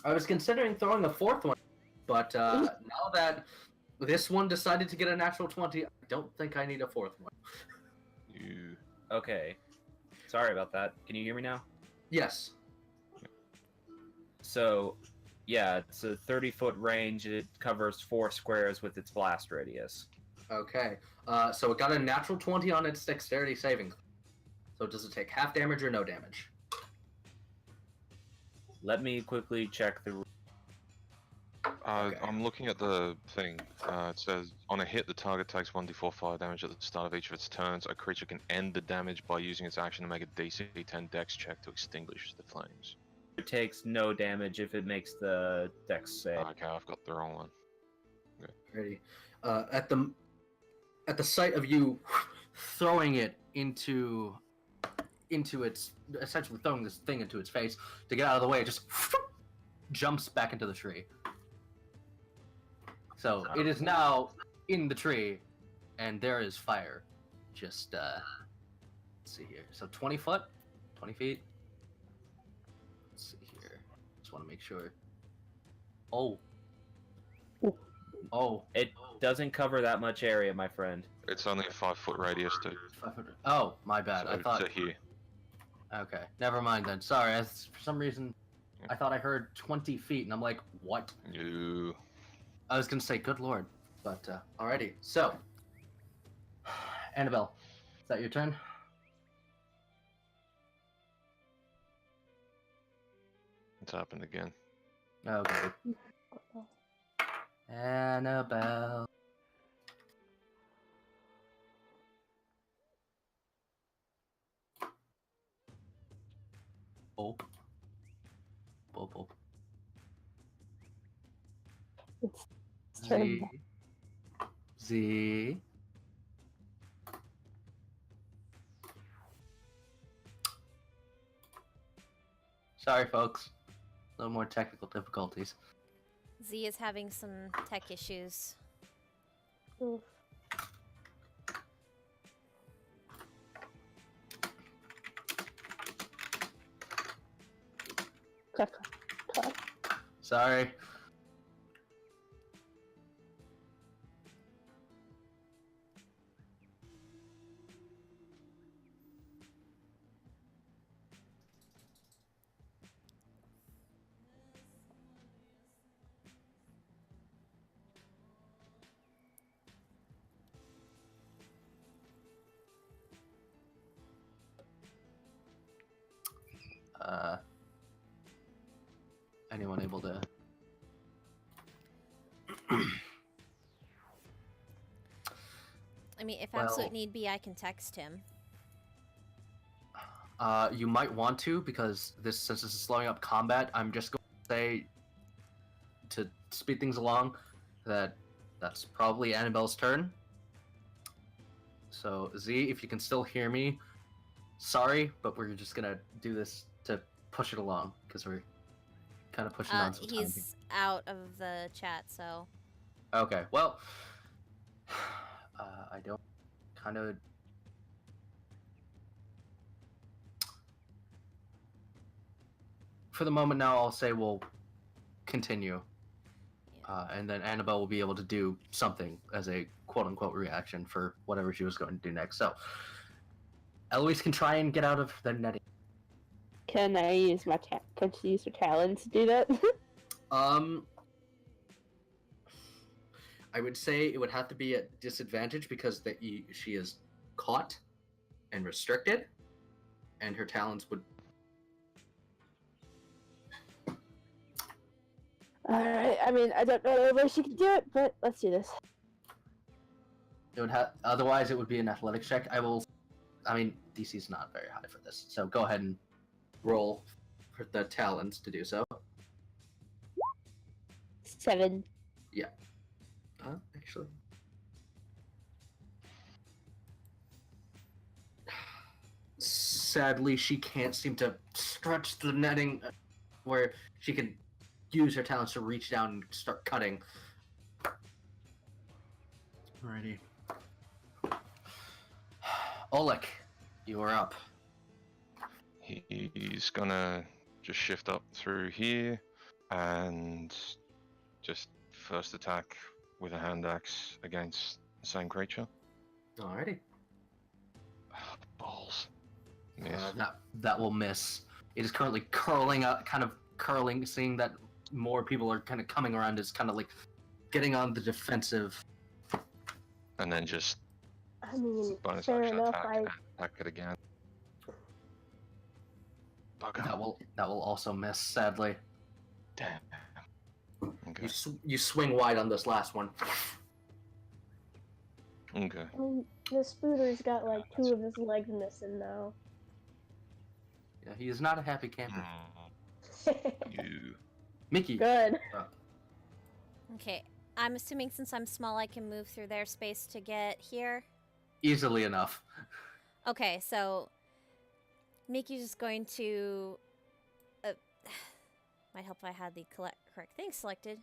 [SPEAKER 2] I was considering throwing a 4th one, but now that this one decided to get a natural 20, I don't think I need a 4th one.
[SPEAKER 5] You.
[SPEAKER 8] Okay. Sorry about that. Can you hear me now?
[SPEAKER 2] Yes.
[SPEAKER 8] So, yeah, it's a 30-foot range. It covers 4 squares with its blast radius.
[SPEAKER 2] Okay. So it got a natural 20 on its dexterity saving. So does it take half damage or no damage?
[SPEAKER 8] Let me quickly check the.
[SPEAKER 2] Okay.
[SPEAKER 5] I'm looking at the thing. It says, on a hit, the target takes 1d4 fire damage at the start of each of its turns. A creature can end the damage by using its action to make a DC 10 dex check to extinguish the flames.
[SPEAKER 8] It takes no damage if it makes the dex save.
[SPEAKER 5] Okay, I've got the wrong one.
[SPEAKER 2] Ready. At the sight of you throwing it into its, essentially throwing this thing into its face to get out of the way, it just jumps back into the tree. So it is now in the tree, and there is fire. Just let's see here. So 20 foot, 20 feet. Let's see here. Just want to make sure. Oh. Oh.
[SPEAKER 8] It doesn't cover that much area, my friend.
[SPEAKER 5] It's only a 5-foot radius, too.
[SPEAKER 2] 500. Oh, my bad.
[SPEAKER 5] So
[SPEAKER 2] I thought.
[SPEAKER 5] to here.
[SPEAKER 2] Okay, never mind then. Sorry, for some reason, I thought I heard 20 feet, and I'm like, what?
[SPEAKER 5] No.
[SPEAKER 2] I was gonna say, good lord, but alrighty. So, Annabelle, is that your turn?
[SPEAKER 5] It's happened again.
[SPEAKER 2] Okay. Annabelle. Oh. Oh.
[SPEAKER 4] It's turn.
[SPEAKER 2] Z. Sorry, folks. A little more technical difficulties.
[SPEAKER 3] Z is having some tech issues.
[SPEAKER 6] Oof.
[SPEAKER 4] Click, click.
[SPEAKER 2] Sorry. Anyone able to?
[SPEAKER 3] I mean, if
[SPEAKER 2] Well-
[SPEAKER 3] absolute need be, I can text him.
[SPEAKER 2] You might want to, because since this is slowing up combat, I'm just going to say, to speed things along, that's probably Annabelle's turn. So Z, if you can still hear me, sorry, but we're just gonna do this to push it along because we're kind of pushing on some time.
[SPEAKER 3] He's out of the chat, so.
[SPEAKER 2] Okay, well, I don't kind of. For the moment now, I'll say we'll continue. And then Annabelle will be able to do something as a quote-unquote reaction for whatever she was going to do next. So, Eloise can try and get out of the netting.
[SPEAKER 4] Can I use my Can she use her talons to do that?
[SPEAKER 2] I would say it would have to be at disadvantage because she is caught and restricted, and her talons would.
[SPEAKER 4] Alright, I mean, I don't know whether she can do it, but let's do this.
[SPEAKER 2] It would have. Otherwise, it would be an athletics check. I mean, DC's not very high for this, so go ahead and roll for the talons to do so.
[SPEAKER 4] 7.
[SPEAKER 2] Actually. Sadly, she can't seem to stretch the netting where she can use her talents to reach down and start cutting. Alrighty. Oleg, you are up.
[SPEAKER 5] He's gonna just shift up through here and just first attack with a hand axe against the same creature.
[SPEAKER 2] Alrighty.
[SPEAKER 5] Balls. Miss.
[SPEAKER 2] That will miss. It is currently curling up, kind of curling, seeing that more people are kind of coming around, is kind of like getting on the defensive.
[SPEAKER 5] And then just
[SPEAKER 6] I mean,
[SPEAKER 5] bonus
[SPEAKER 6] fair
[SPEAKER 5] action
[SPEAKER 6] enough.
[SPEAKER 5] attack it again. Bugger.
[SPEAKER 2] That will also miss, sadly.
[SPEAKER 5] Damn. Okay.
[SPEAKER 2] You swing wide on this last one.
[SPEAKER 5] Okay.
[SPEAKER 6] I mean, the Spooter's got like 2 of his legs missing now.
[SPEAKER 2] Yeah, he is not a happy camper.
[SPEAKER 5] You.
[SPEAKER 2] Mickey.
[SPEAKER 6] Good.
[SPEAKER 3] Okay, I'm assuming since I'm small, I can move through their space to get here.
[SPEAKER 2] Easily enough.
[SPEAKER 3] Okay, so Mickey's just going to. Might help if I had the correct thing selected.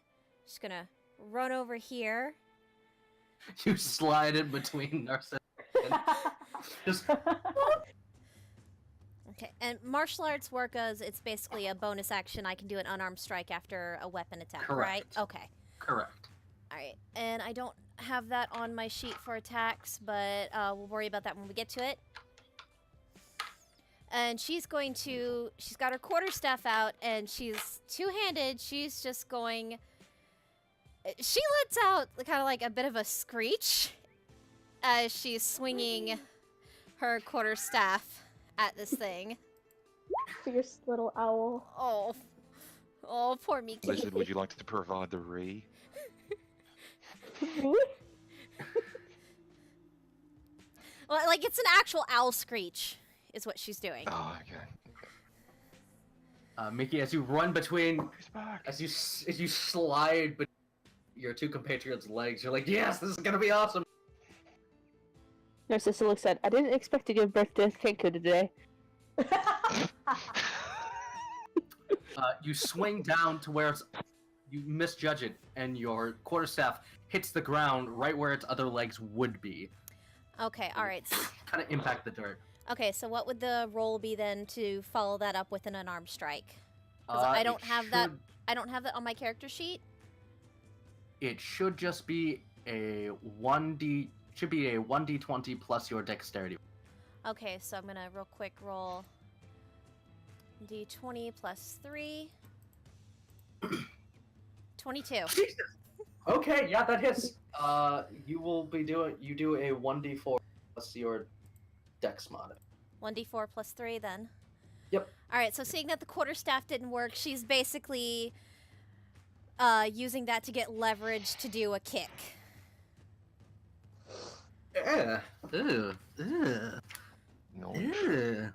[SPEAKER 3] Just gonna run over here.
[SPEAKER 2] You slide in between Narcissus. Just
[SPEAKER 3] Okay, and martial arts work as it's basically a bonus action. I can do an unarmed strike after a weapon attack, right?
[SPEAKER 2] Correct.
[SPEAKER 3] Okay.
[SPEAKER 2] correct.
[SPEAKER 3] Alright, and I don't have that on my sheet for attacks, but we'll worry about that when we get to it. And she's got her quarterstaff out, and she's two-handed. She's just going... She lets out kind of like a bit of a screech as she's swinging her quarterstaff at this thing.
[SPEAKER 6] Fierce little owl.
[SPEAKER 3] Oh, poor Miki.
[SPEAKER 5] Blizzard, would you like to provide the re?
[SPEAKER 3] Well, like it's an actual owl screech, is what she's doing.
[SPEAKER 5] Oh, okay.
[SPEAKER 2] Mickey, as you run between,
[SPEAKER 5] He's back.
[SPEAKER 2] as you slide between your two compatriots' legs, you're like, yes, this is gonna be awesome.
[SPEAKER 4] Narcissa looks at, I didn't expect to give birth to Kenku today.
[SPEAKER 2] You swing down to where you misjudge it, and your quarterstaff hits the ground right where its other legs would be.
[SPEAKER 3] Okay, alright.
[SPEAKER 2] Kind of impact the dirt.
[SPEAKER 3] Okay, so what would the roll be then to follow that up with an unarmed strike? 'Cause I don't have that. I don't have that on my character sheet.
[SPEAKER 2] It should just be a 1d. Should be a 1d20 plus your dexterity.
[SPEAKER 3] Okay, so I'm gonna real quick roll d20 plus 3. 22.
[SPEAKER 2] Jesus. Okay, yeah, that hits. You do a 1d4 plus your dex mod.
[SPEAKER 3] 1d4 plus 3 then.
[SPEAKER 2] Yep.
[SPEAKER 3] Alright, so seeing that the quarterstaff didn't work, she's basically using that to get leverage to do a kick.
[SPEAKER 2] Yeah. Ugh. Ugh.
[SPEAKER 5] No.
[SPEAKER 2] Ugh.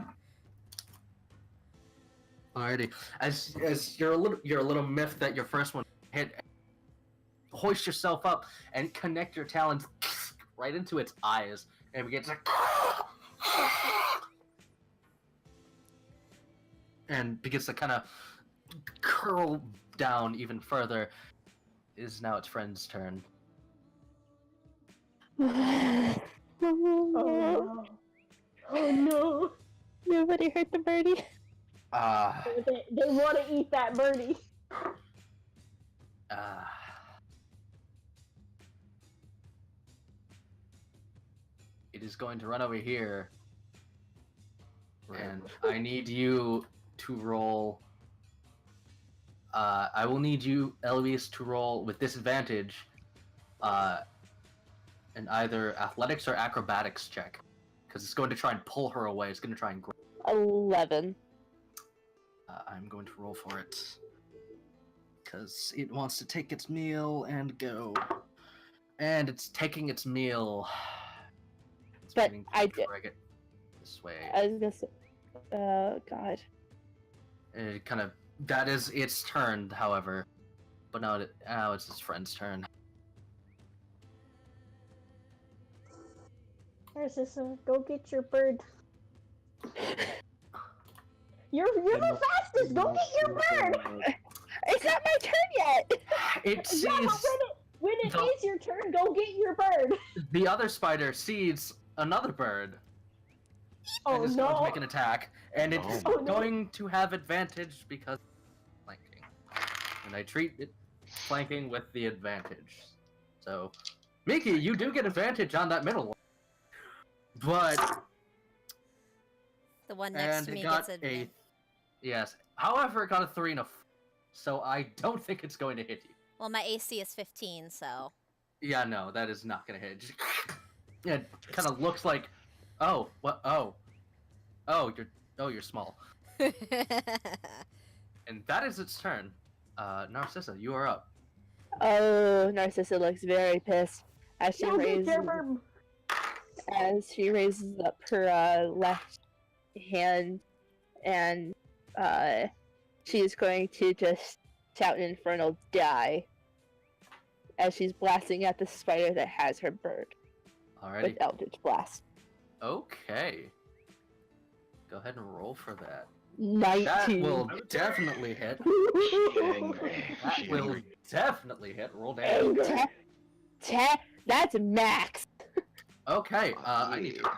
[SPEAKER 2] Alrighty. As you're a little miffed that your first one hit, hoist yourself up and connect your talons right into its eyes, and begins to kind of curl down even further. It is now its friend's turn.
[SPEAKER 4] Oh
[SPEAKER 6] Oh no.
[SPEAKER 4] Nobody hurt the birdie.
[SPEAKER 6] They want to eat that birdie.
[SPEAKER 2] It is going to run over here, and I need you to roll. I will need you, Eloise, to roll with disadvantage, in either athletics or acrobatics check, because it's going to try and pull her away. It's going to try and grab.
[SPEAKER 4] 11.
[SPEAKER 2] I'm going to roll for it, because it wants to take its meal and go, and it's taking its meal. It's
[SPEAKER 4] But
[SPEAKER 2] meaning to
[SPEAKER 4] I did-
[SPEAKER 2] drag it this way.
[SPEAKER 4] I was gonna say, God.
[SPEAKER 2] It kind of that is its turn, however, but now it's his friend's turn.
[SPEAKER 6] Narcissa, go get your bird. You're the fastest. Go get your bird.
[SPEAKER 4] It's not my turn yet.
[SPEAKER 2] It sees
[SPEAKER 6] Yeah, but when it
[SPEAKER 2] the-
[SPEAKER 6] is your turn, go get your bird.
[SPEAKER 2] the other spider sees another bird
[SPEAKER 6] Oh
[SPEAKER 2] and is going to
[SPEAKER 6] no.
[SPEAKER 2] make an attack, and it's
[SPEAKER 6] Oh, no.
[SPEAKER 2] going to have advantage because flanking, and I treat it flanking with the advantage. So, Miki, you do get advantage on that middle one, but
[SPEAKER 3] The one next
[SPEAKER 2] and
[SPEAKER 3] to
[SPEAKER 2] it
[SPEAKER 3] me
[SPEAKER 2] got
[SPEAKER 3] gets
[SPEAKER 2] a
[SPEAKER 3] a.
[SPEAKER 2] yes. However, it got a 3 and a 4, so I don't think it's going to hit you.
[SPEAKER 3] Well, my AC is 15, so.
[SPEAKER 2] Yeah, no, that is not going to hit. Just, it kind of looks like, oh, what? You're small. And that is its turn. Narcissa, you are up.
[SPEAKER 4] Oh, Narcissa looks very pissed as she
[SPEAKER 6] No, get
[SPEAKER 4] raises
[SPEAKER 6] your burb.
[SPEAKER 4] up her left hand, and she's going to just shout an infernal die as she's blasting at the spider that has her bird
[SPEAKER 2] Alrighty.
[SPEAKER 4] with Eldritch Blast.
[SPEAKER 2] Okay. Go ahead and roll for that.
[SPEAKER 4] 19.
[SPEAKER 2] That will definitely hit.
[SPEAKER 5] Angry.
[SPEAKER 2] That
[SPEAKER 5] She
[SPEAKER 2] will
[SPEAKER 5] angry.
[SPEAKER 2] definitely hit. Roll damage.
[SPEAKER 4] That's max.
[SPEAKER 2] Okay. I need to.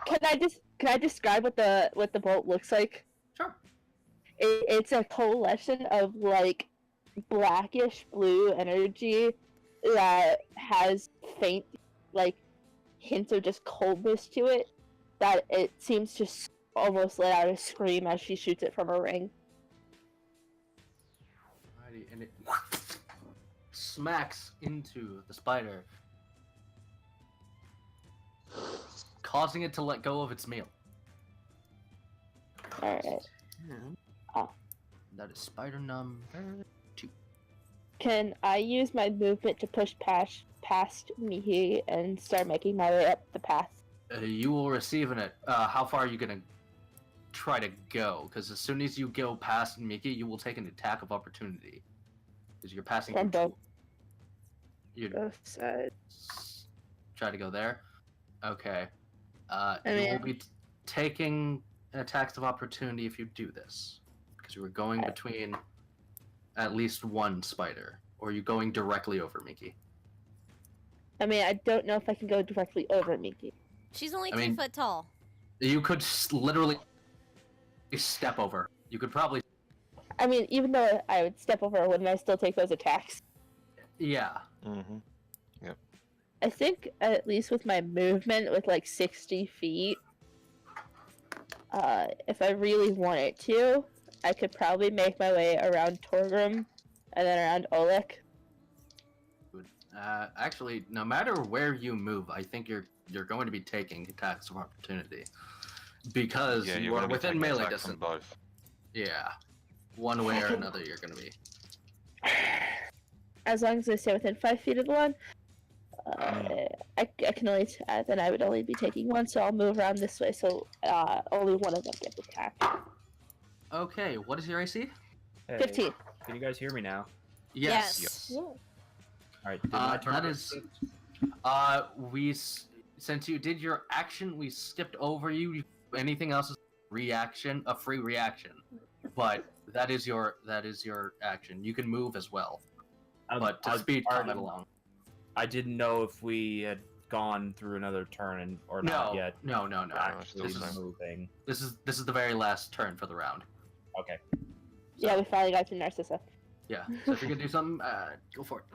[SPEAKER 4] Can I describe what the bolt looks like?
[SPEAKER 2] Sure.
[SPEAKER 4] It's a coalition of like blackish blue energy that has faint like hints of just coldness to it, that it seems to almost let out a scream as she shoots it from a ring.
[SPEAKER 2] Alrighty, and it smacks into the spider, causing it to let go of its meal.
[SPEAKER 4] Alright.
[SPEAKER 2] That is spider number 2.
[SPEAKER 4] Can I use my movement to push past Mihi and start making my way up the path?
[SPEAKER 2] You will receive in it. How far are you gonna try to go? Because as soon as you go past Miki, you will take an attack of opportunity. Because you're passing
[SPEAKER 4] From
[SPEAKER 2] through
[SPEAKER 4] both.
[SPEAKER 2] You
[SPEAKER 4] Both sides.
[SPEAKER 2] try to go there. Okay.
[SPEAKER 4] I
[SPEAKER 2] you will
[SPEAKER 4] mean-
[SPEAKER 2] be taking attacks of opportunity if you do this, because you were going between at least one spider, or are you going directly over Miki?
[SPEAKER 4] I mean, I don't know if I can go directly over Miki.
[SPEAKER 3] She's only
[SPEAKER 2] I
[SPEAKER 3] 3
[SPEAKER 2] mean-
[SPEAKER 3] foot tall.
[SPEAKER 2] You could literally step over. You could probably.
[SPEAKER 4] I mean, even though I would step over, wouldn't I still take those attacks?
[SPEAKER 2] Yeah.
[SPEAKER 5] Mm-hmm.
[SPEAKER 4] I think at least with my movement with like 60 feet, if I really wanted to, I could probably make my way around Torgrim and then around Oleg.
[SPEAKER 2] Actually, no matter where you move, I think you're going to be taking attacks of opportunity, because
[SPEAKER 5] Yeah,
[SPEAKER 2] you
[SPEAKER 5] you're
[SPEAKER 2] are
[SPEAKER 5] gonna be
[SPEAKER 2] within
[SPEAKER 5] taking
[SPEAKER 2] melee
[SPEAKER 5] attacks from
[SPEAKER 2] distance.
[SPEAKER 5] both.
[SPEAKER 2] Yeah, one way or another, you're going to be.
[SPEAKER 4] As long as I stay within 5 feet of the one, I can only then I would only be taking one, so I'll move around this way, so only one of them gets attacked.
[SPEAKER 2] Okay, what is your AC?
[SPEAKER 8] Hey,
[SPEAKER 4] 15.
[SPEAKER 8] Can you guys hear me now?
[SPEAKER 2] Yes.
[SPEAKER 3] Yes.
[SPEAKER 6] Yeah.
[SPEAKER 8] All right. did my turn
[SPEAKER 2] That
[SPEAKER 8] go
[SPEAKER 2] is.
[SPEAKER 8] first?
[SPEAKER 2] Since you did your action, we skipped over you. Anything else is reaction, a free reaction. But that is your action. You can move as well, but to speed combat along.
[SPEAKER 8] I didn't know if we had gone through another turn or
[SPEAKER 2] No,
[SPEAKER 8] not yet.
[SPEAKER 2] no.
[SPEAKER 5] still
[SPEAKER 2] This
[SPEAKER 5] the
[SPEAKER 2] is
[SPEAKER 5] same.
[SPEAKER 8] Moving.
[SPEAKER 2] this is the very last turn for the round.
[SPEAKER 8] Okay.
[SPEAKER 4] Yeah, we finally got to Narcissa.
[SPEAKER 2] Yeah. So if you're gonna do something, go for it.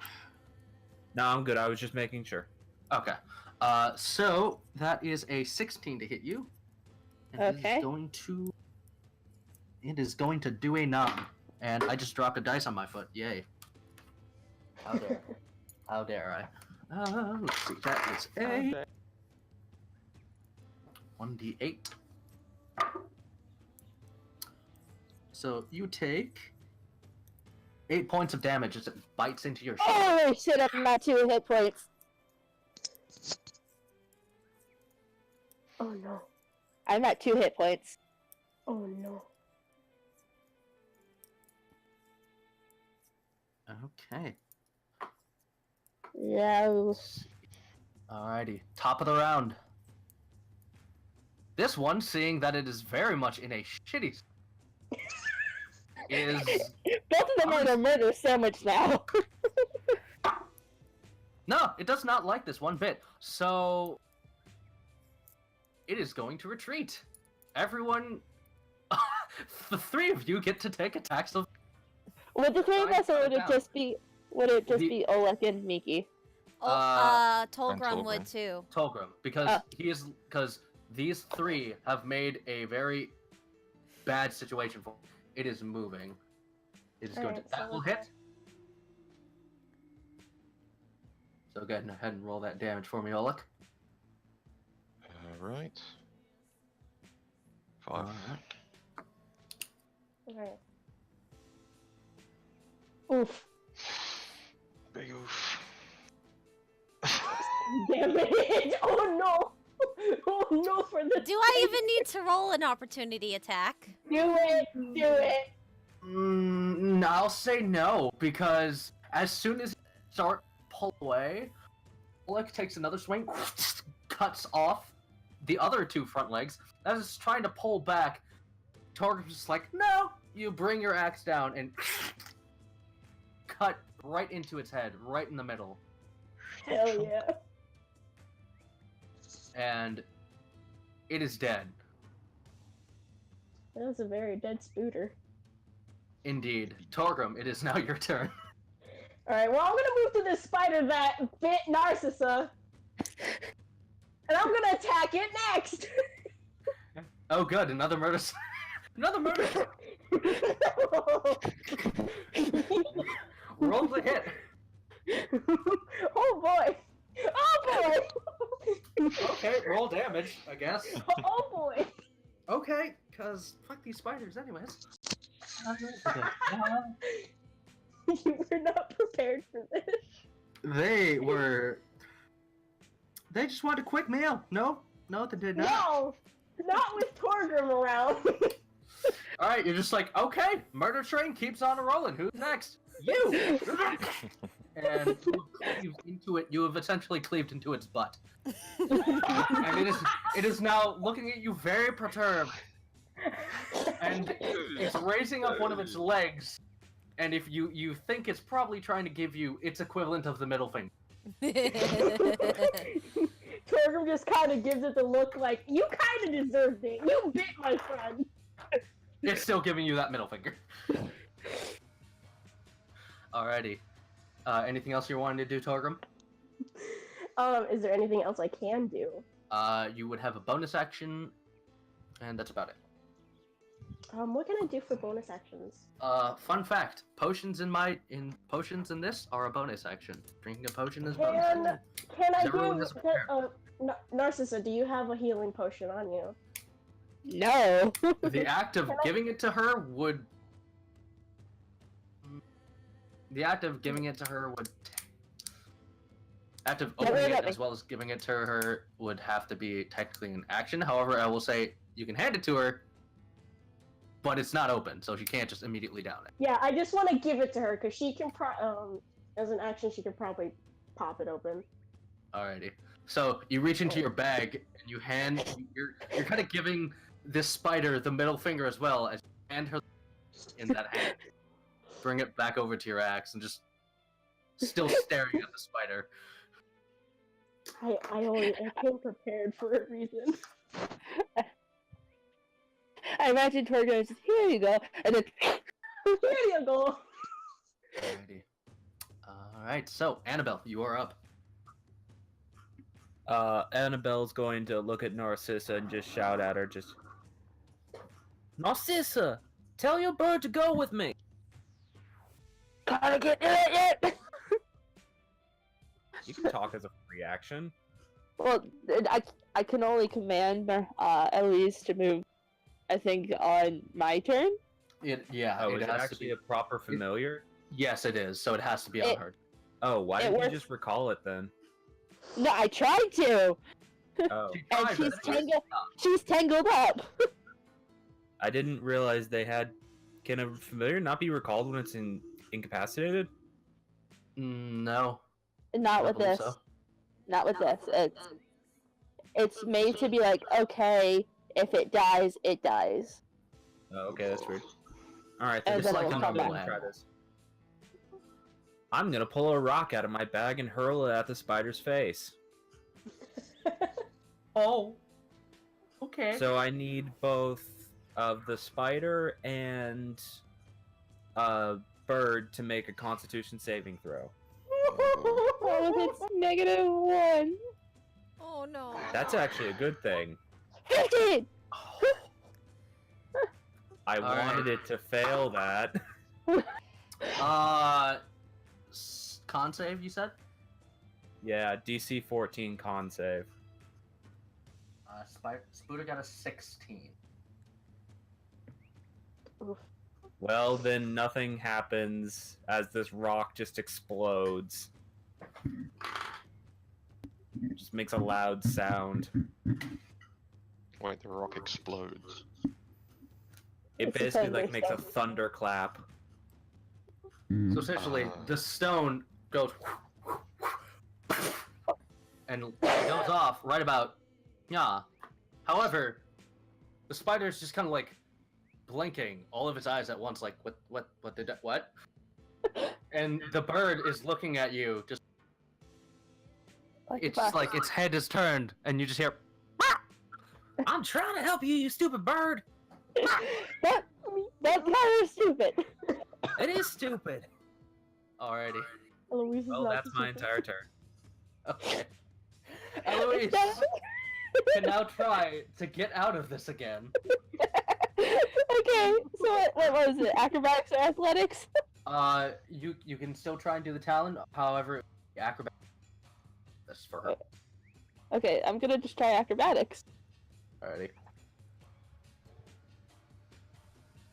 [SPEAKER 8] No, I'm good. I was just making sure.
[SPEAKER 2] Okay. So that is a 16 to hit you. And
[SPEAKER 4] Okay.
[SPEAKER 2] It is going to do a 9. And I just dropped a dice on my foot. Yay. How dare. How dare I? Let's see. That is a 1d8. So you take 8 points of damage as it bites into your shoulder.
[SPEAKER 4] Oh shit, I'm at 2 hit points.
[SPEAKER 6] Oh no.
[SPEAKER 4] I'm at 2 hit points.
[SPEAKER 6] Oh no.
[SPEAKER 2] Okay.
[SPEAKER 4] Yeah.
[SPEAKER 2] Alrighty, top of the round. This one, seeing that it is very much in a shitty is
[SPEAKER 4] Both of them are the murder sandwich now.
[SPEAKER 2] no, it does not like this one bit. So it is going to retreat. Everyone, the 3 of you get to take attacks of.
[SPEAKER 4] Would the 3 of us, or would it
[SPEAKER 2] Down.
[SPEAKER 4] just be? Would it just
[SPEAKER 2] The-
[SPEAKER 4] be Oleg and Miki?
[SPEAKER 3] Oh,
[SPEAKER 2] And
[SPEAKER 3] Tolgrum would
[SPEAKER 5] Tolgrum.
[SPEAKER 3] too.
[SPEAKER 2] Tolgrim, because these 3 have made a very bad situation for it. Is moving. It is going to.
[SPEAKER 6] Alright, so
[SPEAKER 2] That will
[SPEAKER 6] okay.
[SPEAKER 2] hit. So go ahead and roll that damage for me, Oleg.
[SPEAKER 5] Right. 5.
[SPEAKER 2] Alright.
[SPEAKER 6] Okay. Oof.
[SPEAKER 5] Big oof.
[SPEAKER 6] Damn it! Oh no! Oh no for the.
[SPEAKER 3] Do I even need to roll an opportunity attack?
[SPEAKER 6] Do it! Do it!
[SPEAKER 2] I'll say no, because as soon as you start pull away, Oleg takes another swing, cuts off the other 2 front legs. As it's trying to pull back, Torgrim's just like, no! You bring your axe down and cut right into its head, right in the middle.
[SPEAKER 6] Hell yeah.
[SPEAKER 2] And it is dead.
[SPEAKER 6] That was a very dead spooter.
[SPEAKER 2] Indeed. Torgrim, it is now your turn.
[SPEAKER 6] Alright, well, I'm gonna move to this spider that bit Narcissa. And I'm gonna attack it next!
[SPEAKER 2] Oh good, another murder. Another murder. Roll the hit.
[SPEAKER 6] Oh boy! Oh boy!
[SPEAKER 2] Okay, roll damage, I guess.
[SPEAKER 6] Oh boy!
[SPEAKER 2] Okay, cause fuck these spiders anyways.
[SPEAKER 6] You were not prepared for this.
[SPEAKER 2] They just wanted a quick meal. No, they did not.
[SPEAKER 6] No! Not with Torgrim around.
[SPEAKER 2] Alright, you're just like, okay, murder train keeps on rolling. Who's next? You! And you have essentially cleaved into its butt. And it is now looking at you very perturbed. And it's raising up one of its legs. And if you think it's probably trying to give you its equivalent of the middle finger.
[SPEAKER 6] Torgrim just kind of gives it the look like, you kind of deserved it. You bit my friend.
[SPEAKER 2] It's still giving you that middle finger. Alrighty. Anything else you're wanting to do, Torgrim?
[SPEAKER 6] Is there anything else I can do?
[SPEAKER 2] You would have a bonus action, and that's about it.
[SPEAKER 6] What can I do for bonus actions?
[SPEAKER 2] Fun fact: potions in this are a bonus action. Drinking a potion is bonus action.
[SPEAKER 6] Can I
[SPEAKER 2] Everyone
[SPEAKER 6] do?
[SPEAKER 2] has a prayer.
[SPEAKER 6] Narcissa, do you have a healing potion on you?
[SPEAKER 4] No.
[SPEAKER 2] The act of giving it to her would. The act of giving it to her would. Act of
[SPEAKER 4] Don't worry
[SPEAKER 2] opening it
[SPEAKER 4] about
[SPEAKER 2] as well as giving it to her would have to be technically an action. However, I will say you can hand it to her, but it's not open, so she can't just immediately down it.
[SPEAKER 6] Yeah, I just want to give it to her because she can as an action she could probably pop it open.
[SPEAKER 2] Alrighty. So you reach into your bag and you hand. You're kind of giving this spider the middle finger as well as you hand her in that hand. Bring it back over to your axe and just still staring at the spider.
[SPEAKER 6] I came prepared for a reason.
[SPEAKER 4] I imagine Torgo just, here you go, and then
[SPEAKER 6] Here you go.
[SPEAKER 2] Alrighty. Alright, so Annabelle, you are up.
[SPEAKER 8] Annabelle's going to look at Narcissa and just shout at her, just... Narcissa! Tell your bird to go with me!
[SPEAKER 4] gotta get it yet.
[SPEAKER 8] You can talk as a free action.
[SPEAKER 4] Well, I can only command Elise to move. I think on my turn.
[SPEAKER 8] Oh, is it actually a proper familiar?
[SPEAKER 2] Yes, it is. So it has to be on her.
[SPEAKER 8] Oh, why
[SPEAKER 4] It
[SPEAKER 8] didn't you
[SPEAKER 4] works.
[SPEAKER 8] just recall it then?
[SPEAKER 4] No, I tried to,
[SPEAKER 8] Oh,
[SPEAKER 4] and she's tangled up.
[SPEAKER 8] I didn't realize they had... Can a familiar not be recalled when it's incapacitated?
[SPEAKER 2] No.
[SPEAKER 4] Not
[SPEAKER 2] I
[SPEAKER 4] with
[SPEAKER 2] believe
[SPEAKER 4] this.
[SPEAKER 2] so.
[SPEAKER 4] Not with this. It's made to be like, okay, if it dies, it dies.
[SPEAKER 8] Oh, okay, that's weird. Alright,
[SPEAKER 4] And
[SPEAKER 8] then
[SPEAKER 4] then
[SPEAKER 2] it will come
[SPEAKER 8] I'm
[SPEAKER 2] back.
[SPEAKER 8] try this. I'm gonna pull a rock out of my bag and hurl it at the spider's face.
[SPEAKER 2] Oh. Okay.
[SPEAKER 8] So I need both of the spider and bird to make a Constitution saving throw.
[SPEAKER 4] Oh, it's -1.
[SPEAKER 3] Oh no.
[SPEAKER 8] That's actually a good thing.
[SPEAKER 4] 15.
[SPEAKER 8] I
[SPEAKER 2] Alright.
[SPEAKER 8] wanted it to fail that.
[SPEAKER 2] Con save, you said?
[SPEAKER 8] Yeah, DC 14 con save.
[SPEAKER 2] Spooder got a 16.
[SPEAKER 8] Well, then nothing happens as this rock just explodes. Just makes a loud sound.
[SPEAKER 5] Wait, the rock explodes.
[SPEAKER 8] It
[SPEAKER 4] It's a
[SPEAKER 8] basically like makes a
[SPEAKER 4] thunderstorm.
[SPEAKER 8] thunderclap.
[SPEAKER 2] So essentially, the stone goes and it goes off right about However, the spider's just kind of like blinking all of its eyes at once, like what did that, what? And the bird is looking at you. Just it's just like its head is turned, and you just hear. I'm trying to help you, you stupid bird.
[SPEAKER 4] that part is stupid.
[SPEAKER 8] It is stupid.
[SPEAKER 2] Alrighty.
[SPEAKER 6] Eloise is
[SPEAKER 8] Well,
[SPEAKER 6] not
[SPEAKER 8] that's
[SPEAKER 6] the
[SPEAKER 8] my
[SPEAKER 6] stupid.
[SPEAKER 8] entire turn.
[SPEAKER 2] Okay. Eloise can now try to get out of this again.
[SPEAKER 4] Okay, so what was it? Acrobatics or athletics?
[SPEAKER 2] You can still try and do the talon. However, acrobat. That's for her.
[SPEAKER 4] Okay, I'm gonna just try acrobatics.
[SPEAKER 2] Alrighty.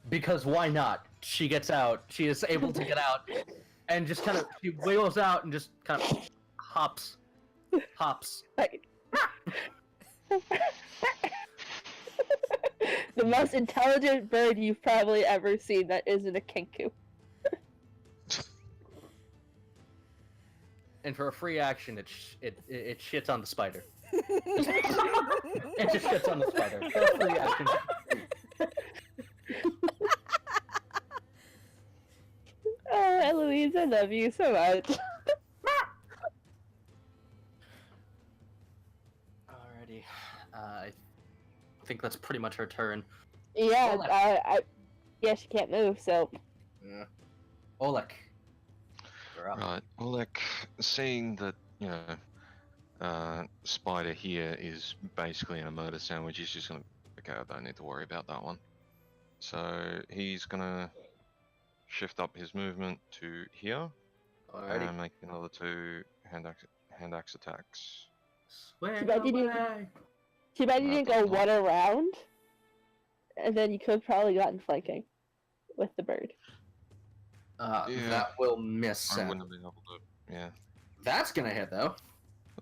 [SPEAKER 2] Because why not? She gets out. She is able to get out, and just kind of she wiggles out and just kind of hops.
[SPEAKER 4] Like, the most intelligent bird you've probably ever seen that isn't a kinku.
[SPEAKER 2] And for a free action, it shits on the spider. It just shits on the spider. For a free action.
[SPEAKER 4] Oh, Eloise, I love you so much.
[SPEAKER 2] Alrighty. I think that's pretty much her turn.
[SPEAKER 4] Yeah,
[SPEAKER 2] Oleg.
[SPEAKER 4] yeah, she can't move, so.
[SPEAKER 2] Yeah. Oleg. You're up.
[SPEAKER 5] Right, Oleg, seeing that, Spider here is basically in a murder sandwich, he's just gonna, okay, I don't need to worry about that one. So he's gonna shift up his movement to here
[SPEAKER 2] Alrighty.
[SPEAKER 5] and make another 2 hand axe attacks.
[SPEAKER 2] Swing
[SPEAKER 4] Too bad you didn't-
[SPEAKER 2] away.
[SPEAKER 4] Too bad you
[SPEAKER 5] Not
[SPEAKER 4] didn't
[SPEAKER 5] that
[SPEAKER 4] go
[SPEAKER 5] much.
[SPEAKER 4] one around, and then you could probably gotten flanking with the bird.
[SPEAKER 5] Yeah.
[SPEAKER 2] That will miss.
[SPEAKER 5] I
[SPEAKER 2] Sam.
[SPEAKER 5] wouldn't have been able to, yeah.
[SPEAKER 2] That's gonna hit though.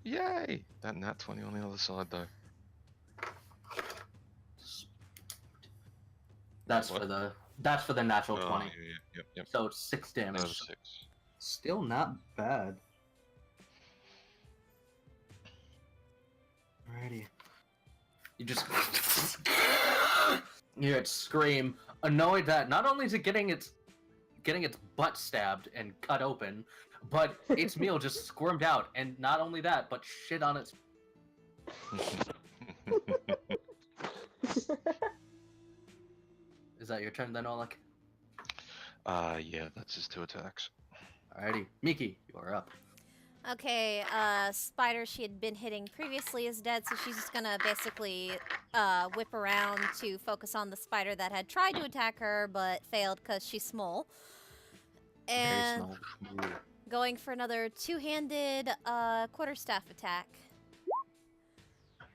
[SPEAKER 5] Yay! That nat 20 on the other side though.
[SPEAKER 2] That's
[SPEAKER 5] What?
[SPEAKER 2] for the natural 20.
[SPEAKER 5] Yeah, yep.
[SPEAKER 2] So 6 damage.
[SPEAKER 5] Another 6.
[SPEAKER 2] Still not bad. Alrighty. You just you hear it scream, annoyed that not only is it getting its butt stabbed and cut open, but its meal just squirmed out, and not only that, but shit on its. Is that your turn then, Oleg?
[SPEAKER 5] Yeah, that's his 2 attacks.
[SPEAKER 2] Alrighty, Miki, you are up.
[SPEAKER 3] Okay, Spider she had been hitting previously is dead, so she's just gonna basically whip around to focus on the spider that had tried to attack her but failed because she's small. And
[SPEAKER 2] Very small.
[SPEAKER 3] going for another two-handed quarterstaff attack.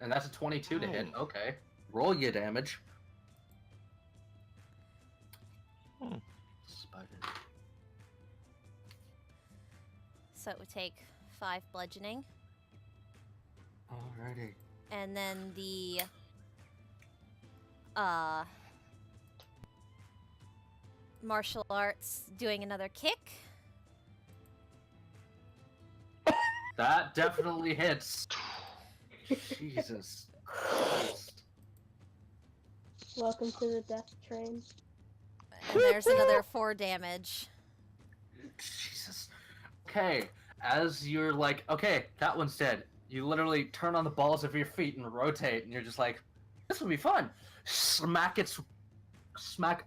[SPEAKER 2] And that's a 22 to hit. Okay. Roll your damage. Spider.
[SPEAKER 3] So it would take 5 bludgeoning.
[SPEAKER 2] Alrighty.
[SPEAKER 3] And then the martial arts doing another kick.
[SPEAKER 2] That definitely hits. Jesus Christ.
[SPEAKER 6] Welcome to the death train.
[SPEAKER 3] And there's another 4 damage.
[SPEAKER 2] Jesus. Okay, as you're like, okay, that one's dead. You literally turn on the balls of your feet and rotate, and you're just like, this will be fun. Smack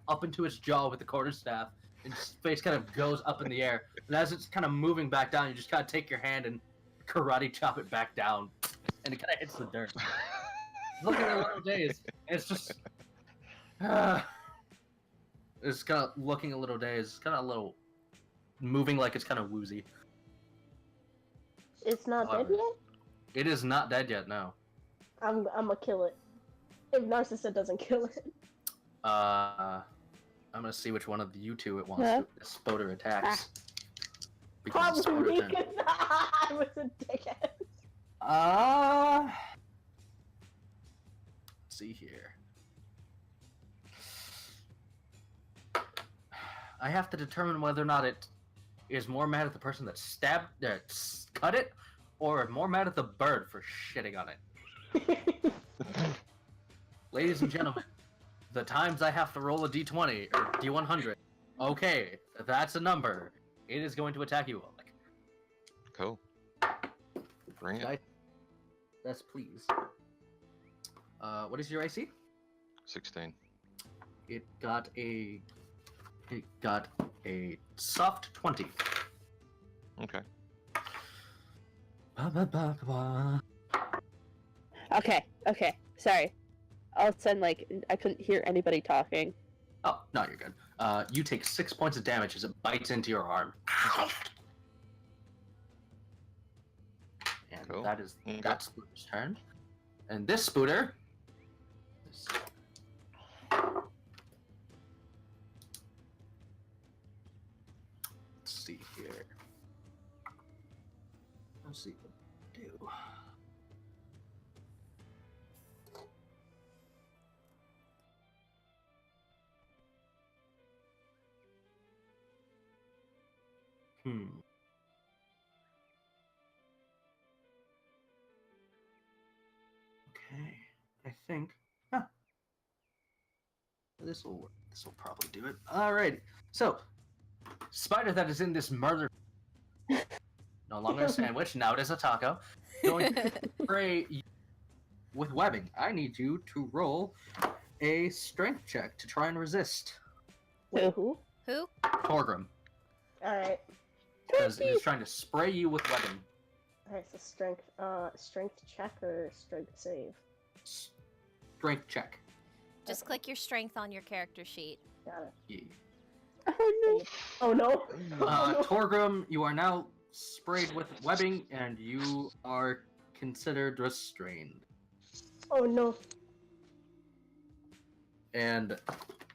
[SPEAKER 2] up into its jaw with the quarterstaff, and its face kind of goes up in the air. And as it's kind of moving back down, you just kind of take your hand and karate chop it back down, and it kind of hits the dirt. Look at the little days. It's just. It's kind of looking a little dazed. It's kind of a little moving like it's kind of woozy.
[SPEAKER 6] It's not dead yet?
[SPEAKER 2] It is not dead yet, no.
[SPEAKER 6] I'm gonna kill it. If Narcissa doesn't kill it.
[SPEAKER 2] I'm gonna see which one of you two it wants
[SPEAKER 4] Huh?
[SPEAKER 2] to Spoder attacks. Because it's
[SPEAKER 6] Probably
[SPEAKER 2] Spoder turn.
[SPEAKER 6] because I was a dickhead.
[SPEAKER 2] Let's see here. I have to determine whether or not it is more mad at the person that cut it, or more mad at the bird for shitting on it. Ladies and gentlemen, the times I have to roll a d20 or d100. Okay, that's a number. It is going to attack you, Alec.
[SPEAKER 5] Cool. Bring it.
[SPEAKER 2] Yes, please. What is your AC?
[SPEAKER 5] 16.
[SPEAKER 2] It got a soft 20.
[SPEAKER 5] Okay.
[SPEAKER 4] Okay. Sorry. All of a sudden, like, I couldn't hear anybody talking.
[SPEAKER 2] Oh, no, you're good. You take 6 points of damage as it bites into your arm. And
[SPEAKER 5] Cool.
[SPEAKER 2] that is
[SPEAKER 5] Okay.
[SPEAKER 2] that Spooter's turn. And this Spooter... Let's see here. Let's see what to do. Okay, I think. This will work. This will probably do it. Alright. So, spider that is in this murder. No longer a sandwich. Now it is a taco. Going to spray you with webbing. I need you to roll a strength check to try and resist
[SPEAKER 6] Wait, who?
[SPEAKER 3] Who?
[SPEAKER 2] Torgrim,
[SPEAKER 6] Alright.
[SPEAKER 2] because it is trying to spray you with webbing.
[SPEAKER 6] Alright, so strength check or strength save?
[SPEAKER 2] Strength check.
[SPEAKER 3] Just click your strength on your character sheet.
[SPEAKER 6] Got it.
[SPEAKER 2] Yeah.
[SPEAKER 4] Oh no.
[SPEAKER 6] Oh no!
[SPEAKER 2] Torgrim, you are now sprayed with webbing, and you are considered restrained.
[SPEAKER 6] Oh no!
[SPEAKER 2] And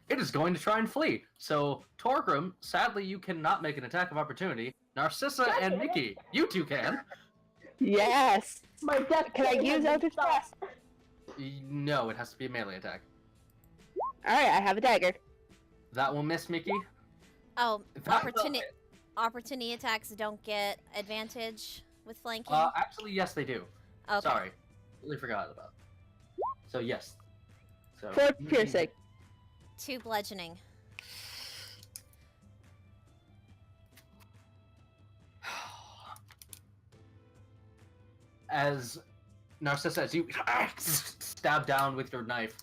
[SPEAKER 2] it is going to try and flee. So, Torgrim, sadly, you cannot make an attack of opportunity. Narcissa and
[SPEAKER 6] God damn it.
[SPEAKER 2] Mickey, you two can.
[SPEAKER 4] Yes.
[SPEAKER 6] My death
[SPEAKER 4] Can I
[SPEAKER 6] point
[SPEAKER 4] use
[SPEAKER 6] has been
[SPEAKER 4] Eldritch Blast?
[SPEAKER 6] stopped.
[SPEAKER 2] No, it has to be a melee attack.
[SPEAKER 4] Alright, I have a dagger.
[SPEAKER 2] That will miss Mickey.
[SPEAKER 3] Oh,
[SPEAKER 2] That will
[SPEAKER 3] opportunity
[SPEAKER 2] hit.
[SPEAKER 3] opportunity attacks don't get advantage with flanking.
[SPEAKER 2] Actually, yes, they do.
[SPEAKER 3] Okay.
[SPEAKER 2] Sorry, really forgot about. So yes. So
[SPEAKER 4] 4 piercing.
[SPEAKER 3] 2 bludgeoning.
[SPEAKER 2] As Narcissa, as you stab down with your knife,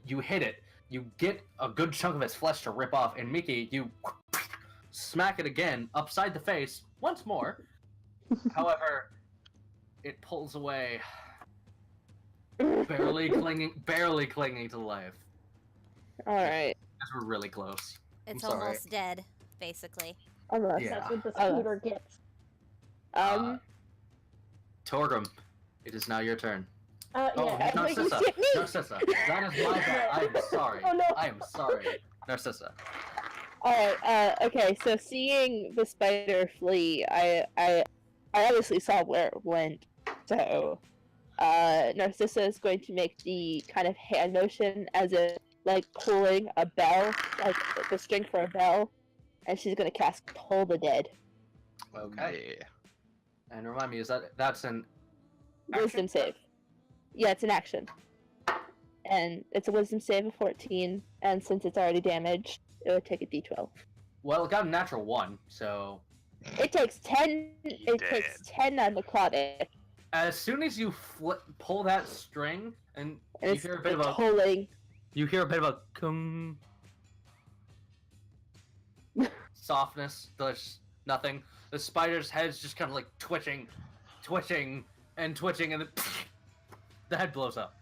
[SPEAKER 2] you hit it. You get a good chunk of its flesh to rip off, and Mickey, you smack it again upside the face once more. However, it pulls away, barely clinging to life.
[SPEAKER 4] Alright.
[SPEAKER 2] Because we're really close.
[SPEAKER 3] It's
[SPEAKER 2] sorry.
[SPEAKER 3] almost dead, basically.
[SPEAKER 4] Almost.
[SPEAKER 2] Yeah.
[SPEAKER 6] That's what the
[SPEAKER 4] Oh.
[SPEAKER 6] scooter gets.
[SPEAKER 2] Torgrim, it is now your turn.
[SPEAKER 6] Yeah.
[SPEAKER 2] Oh,
[SPEAKER 4] I thought you
[SPEAKER 2] Narcissa.
[SPEAKER 4] hit me.
[SPEAKER 2] Narcissa, that is my bad. I am sorry.
[SPEAKER 6] Oh, no.
[SPEAKER 2] I am sorry. Narcissa.
[SPEAKER 4] Alright, okay, so seeing the spider flee, I obviously saw where it went. So, Narcissa is going to make the kind of hand motion as if, like, pulling a bell, like the string for a bell, and she's going to cast Toll the Dead.
[SPEAKER 2] Okay. And remind me, that's an
[SPEAKER 4] Wisdom
[SPEAKER 2] action?
[SPEAKER 4] save. Yeah, it's an action. And it's a wisdom save of 14, and since it's already damaged, it would take a d12.
[SPEAKER 2] Well, it got a natural 1, so
[SPEAKER 4] It takes 10. It takes 10 on necrotic,
[SPEAKER 2] as soon as you pull that string, and
[SPEAKER 4] and
[SPEAKER 2] you
[SPEAKER 4] it's
[SPEAKER 2] hear a bit of a
[SPEAKER 4] tolling.
[SPEAKER 2] kung softness. There's nothing. The spider's head's just kind of like twitching, and then the head blows up,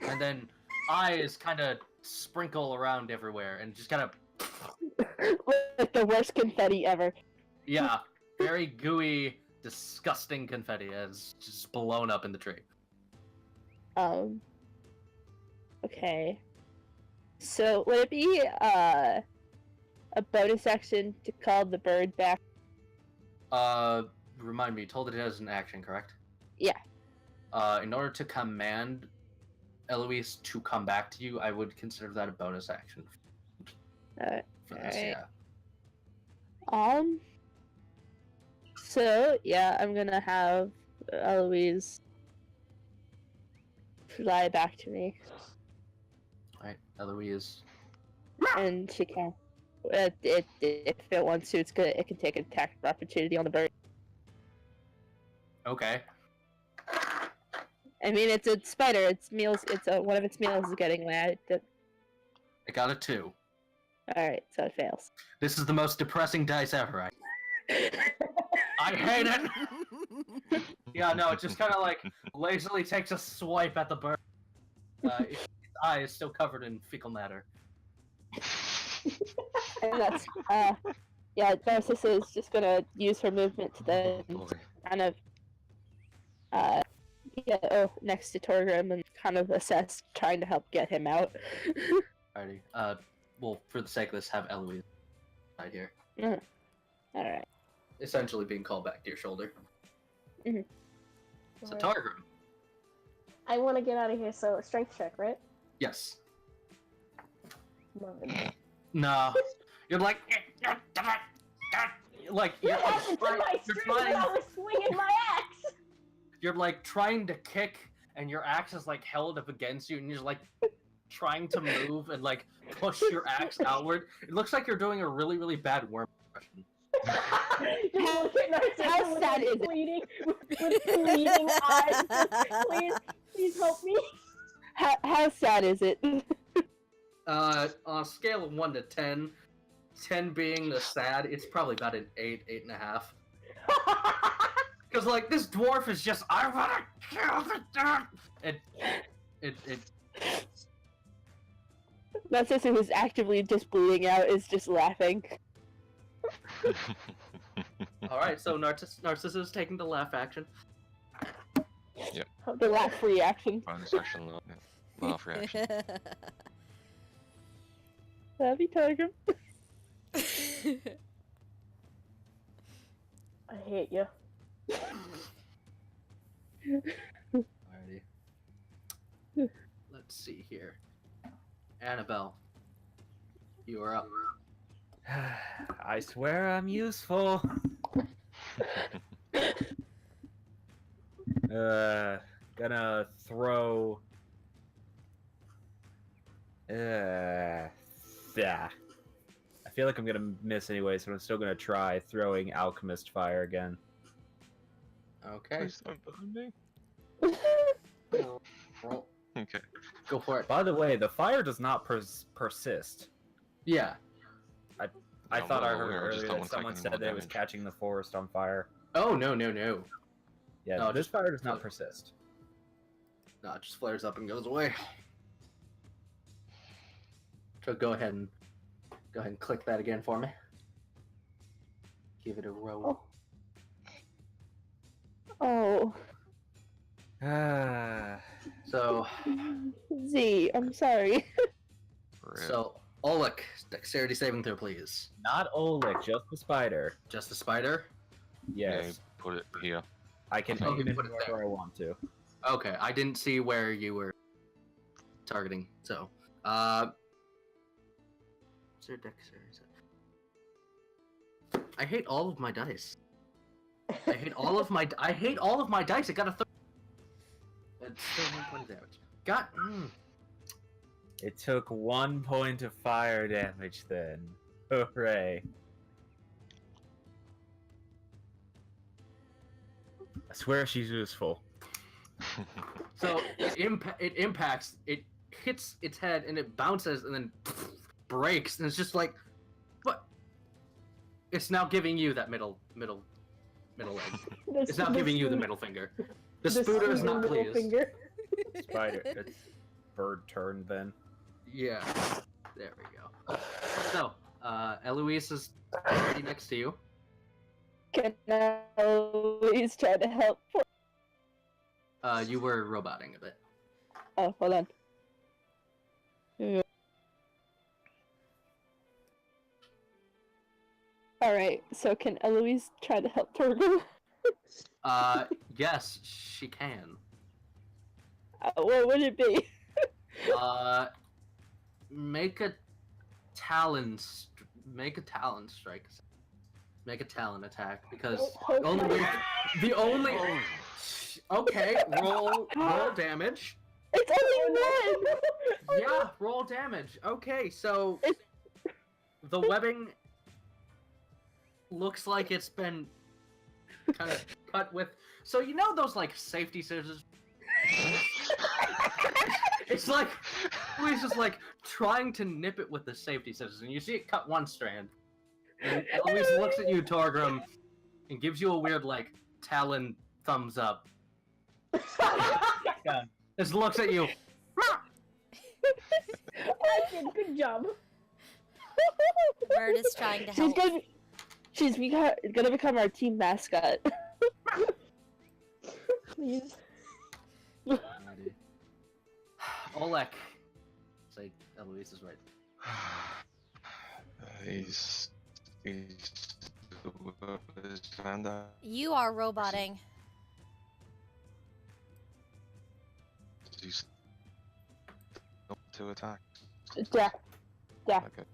[SPEAKER 2] and then eyes kind of sprinkle around everywhere and just kind of,
[SPEAKER 4] Like the worst confetti ever.
[SPEAKER 2] yeah, very gooey, disgusting confetti has just blown up in the tree.
[SPEAKER 4] Okay. So would it be a bonus action to call the bird back?
[SPEAKER 2] Remind me, told it has an action, correct?
[SPEAKER 4] Yeah.
[SPEAKER 2] In order to command Eloise to come back to you, I would consider that a bonus action. For this,
[SPEAKER 4] alright.
[SPEAKER 2] yeah.
[SPEAKER 4] So yeah, I'm gonna have Eloise fly back to me,
[SPEAKER 2] Alright, Eloise.
[SPEAKER 4] and she can. If it wants to, it's good. It can take an attack of opportunity on the bird.
[SPEAKER 2] Okay.
[SPEAKER 4] I mean, it's a spider. Its meals. One of its meals is getting away.
[SPEAKER 2] I got a 2.
[SPEAKER 4] All right, so it fails.
[SPEAKER 2] This is the most depressing dice ever. I hate it! Yeah, no, it just kind of like lazily takes a swipe at the bird. Its eye is still covered in fecal matter.
[SPEAKER 4] And that's yeah. Narcissa is just gonna use her movement to then
[SPEAKER 5] Oh, boy.
[SPEAKER 4] kind of next to Torgrim and kind of assess, trying to help get him out.
[SPEAKER 2] Alrighty. Well, for the sake of this, have Eloise right here.
[SPEAKER 4] All right.
[SPEAKER 2] Essentially being called back to your shoulder.
[SPEAKER 4] Mhm.
[SPEAKER 2] So Targrim.
[SPEAKER 6] I want to get out of here, so strength check, right?
[SPEAKER 2] Yes.
[SPEAKER 6] None.
[SPEAKER 2] No. You're like you're
[SPEAKER 6] What happened to my strength when I was swinging my axe?
[SPEAKER 2] You're like trying to kick, and your axe is like held up against you, and you're like trying to move and like push your axe outward. It looks like you're doing a really, really bad worm impression.
[SPEAKER 6] Just look at Narcissa
[SPEAKER 4] How
[SPEAKER 6] with
[SPEAKER 4] sad is it?
[SPEAKER 6] bleeding, with bleeding eyes. Please help me.
[SPEAKER 4] How sad is it?
[SPEAKER 2] On a scale of 1 to 10, 10 being the sad, it's probably about an 8, 8.5. Because like this dwarf is just, I wanna kill the dwarf. It
[SPEAKER 4] Narcissa, who's actively just bleeding out, is just laughing.
[SPEAKER 2] All right, so Narcissa is taking the laugh action.
[SPEAKER 4] The laugh reaction.
[SPEAKER 5] Bonus action, laugh reaction.
[SPEAKER 4] Love you, Torgrim.
[SPEAKER 6] I hate you.
[SPEAKER 2] Alrighty. Let's see here. Annabelle, you are up.
[SPEAKER 8] I swear I'm useful. Gonna throw. Yeah. I feel like I'm gonna miss anyway, so I'm still gonna try throwing Alchemist Fire again.
[SPEAKER 2] Okay.
[SPEAKER 5] Please don't burn me.
[SPEAKER 2] Roll.
[SPEAKER 5] Okay.
[SPEAKER 2] Go for it.
[SPEAKER 8] By the way, the fire does not persist.
[SPEAKER 2] Yeah.
[SPEAKER 8] I
[SPEAKER 5] No,
[SPEAKER 8] thought I
[SPEAKER 5] well,
[SPEAKER 8] heard
[SPEAKER 5] we were just
[SPEAKER 8] earlier
[SPEAKER 5] not
[SPEAKER 8] that someone
[SPEAKER 5] taking
[SPEAKER 8] said
[SPEAKER 5] more
[SPEAKER 8] that it was
[SPEAKER 5] damage.
[SPEAKER 8] catching the forest on fire.
[SPEAKER 2] Oh no no no.
[SPEAKER 8] Yeah,
[SPEAKER 2] No,
[SPEAKER 8] this
[SPEAKER 2] just-
[SPEAKER 8] fire does not persist.
[SPEAKER 2] No, it just flares up and goes away. So go ahead and click that again for me. Give it a roll.
[SPEAKER 4] Oh.
[SPEAKER 2] So
[SPEAKER 4] Z, I'm sorry.
[SPEAKER 5] Rip.
[SPEAKER 2] so Oleg, dexterity saving throw, please.
[SPEAKER 8] Not Oleg, just the spider.
[SPEAKER 2] Just the spider.
[SPEAKER 5] Yeah,
[SPEAKER 8] Yes,
[SPEAKER 5] put it here.
[SPEAKER 8] I can
[SPEAKER 2] Oh,
[SPEAKER 8] aim
[SPEAKER 2] you
[SPEAKER 8] it
[SPEAKER 2] put it
[SPEAKER 8] wherever I want to.
[SPEAKER 2] Okay, I didn't see where you were targeting. So, is there dexterity? I hate all of my dice. I hate all of my dice. I got a 30. It's still 1 point damage. Got.
[SPEAKER 8] It took 1 point of fire damage then. Hooray. I swear she's useful.
[SPEAKER 2] So it impacts. It hits its head and it bounces and then breaks and it's just like, what? It's now giving you that middle leg. It's now giving you the middle finger. The spooder is not
[SPEAKER 6] middle
[SPEAKER 2] pleased.
[SPEAKER 6] finger.
[SPEAKER 8] Spider. It's bird turn then.
[SPEAKER 2] Yeah. There we go. So, Eloise is right next to you.
[SPEAKER 4] Can Eloise try to help?
[SPEAKER 2] You were roboting a bit.
[SPEAKER 4] Oh, hold on. Alright, so can Eloise try to help Torgo?
[SPEAKER 2] Yes, she can.
[SPEAKER 4] What would it be?
[SPEAKER 2] Make a talon strike. Make a talon attack because the only. Okay, roll damage.
[SPEAKER 4] It's only one!
[SPEAKER 2] Yeah, roll damage. Okay, so the webbing looks like it's been kind of cut with. So you know those like safety scissors. It's like he's just like trying to nip it with the safety scissors, and you see it cut one strand. And Eloise looks at you, Torgrim, and gives you a weird like talon thumbs up.
[SPEAKER 8] Yeah.
[SPEAKER 2] Just looks at you.
[SPEAKER 6] Good job.
[SPEAKER 3] Bird is trying to help.
[SPEAKER 4] She's gonna become our team mascot.
[SPEAKER 6] Please.
[SPEAKER 2] Olek. Say Eloise is right.
[SPEAKER 5] He's found out.
[SPEAKER 3] You are roboting.
[SPEAKER 5] He's to attack.
[SPEAKER 4] Yeah.
[SPEAKER 5] Okay.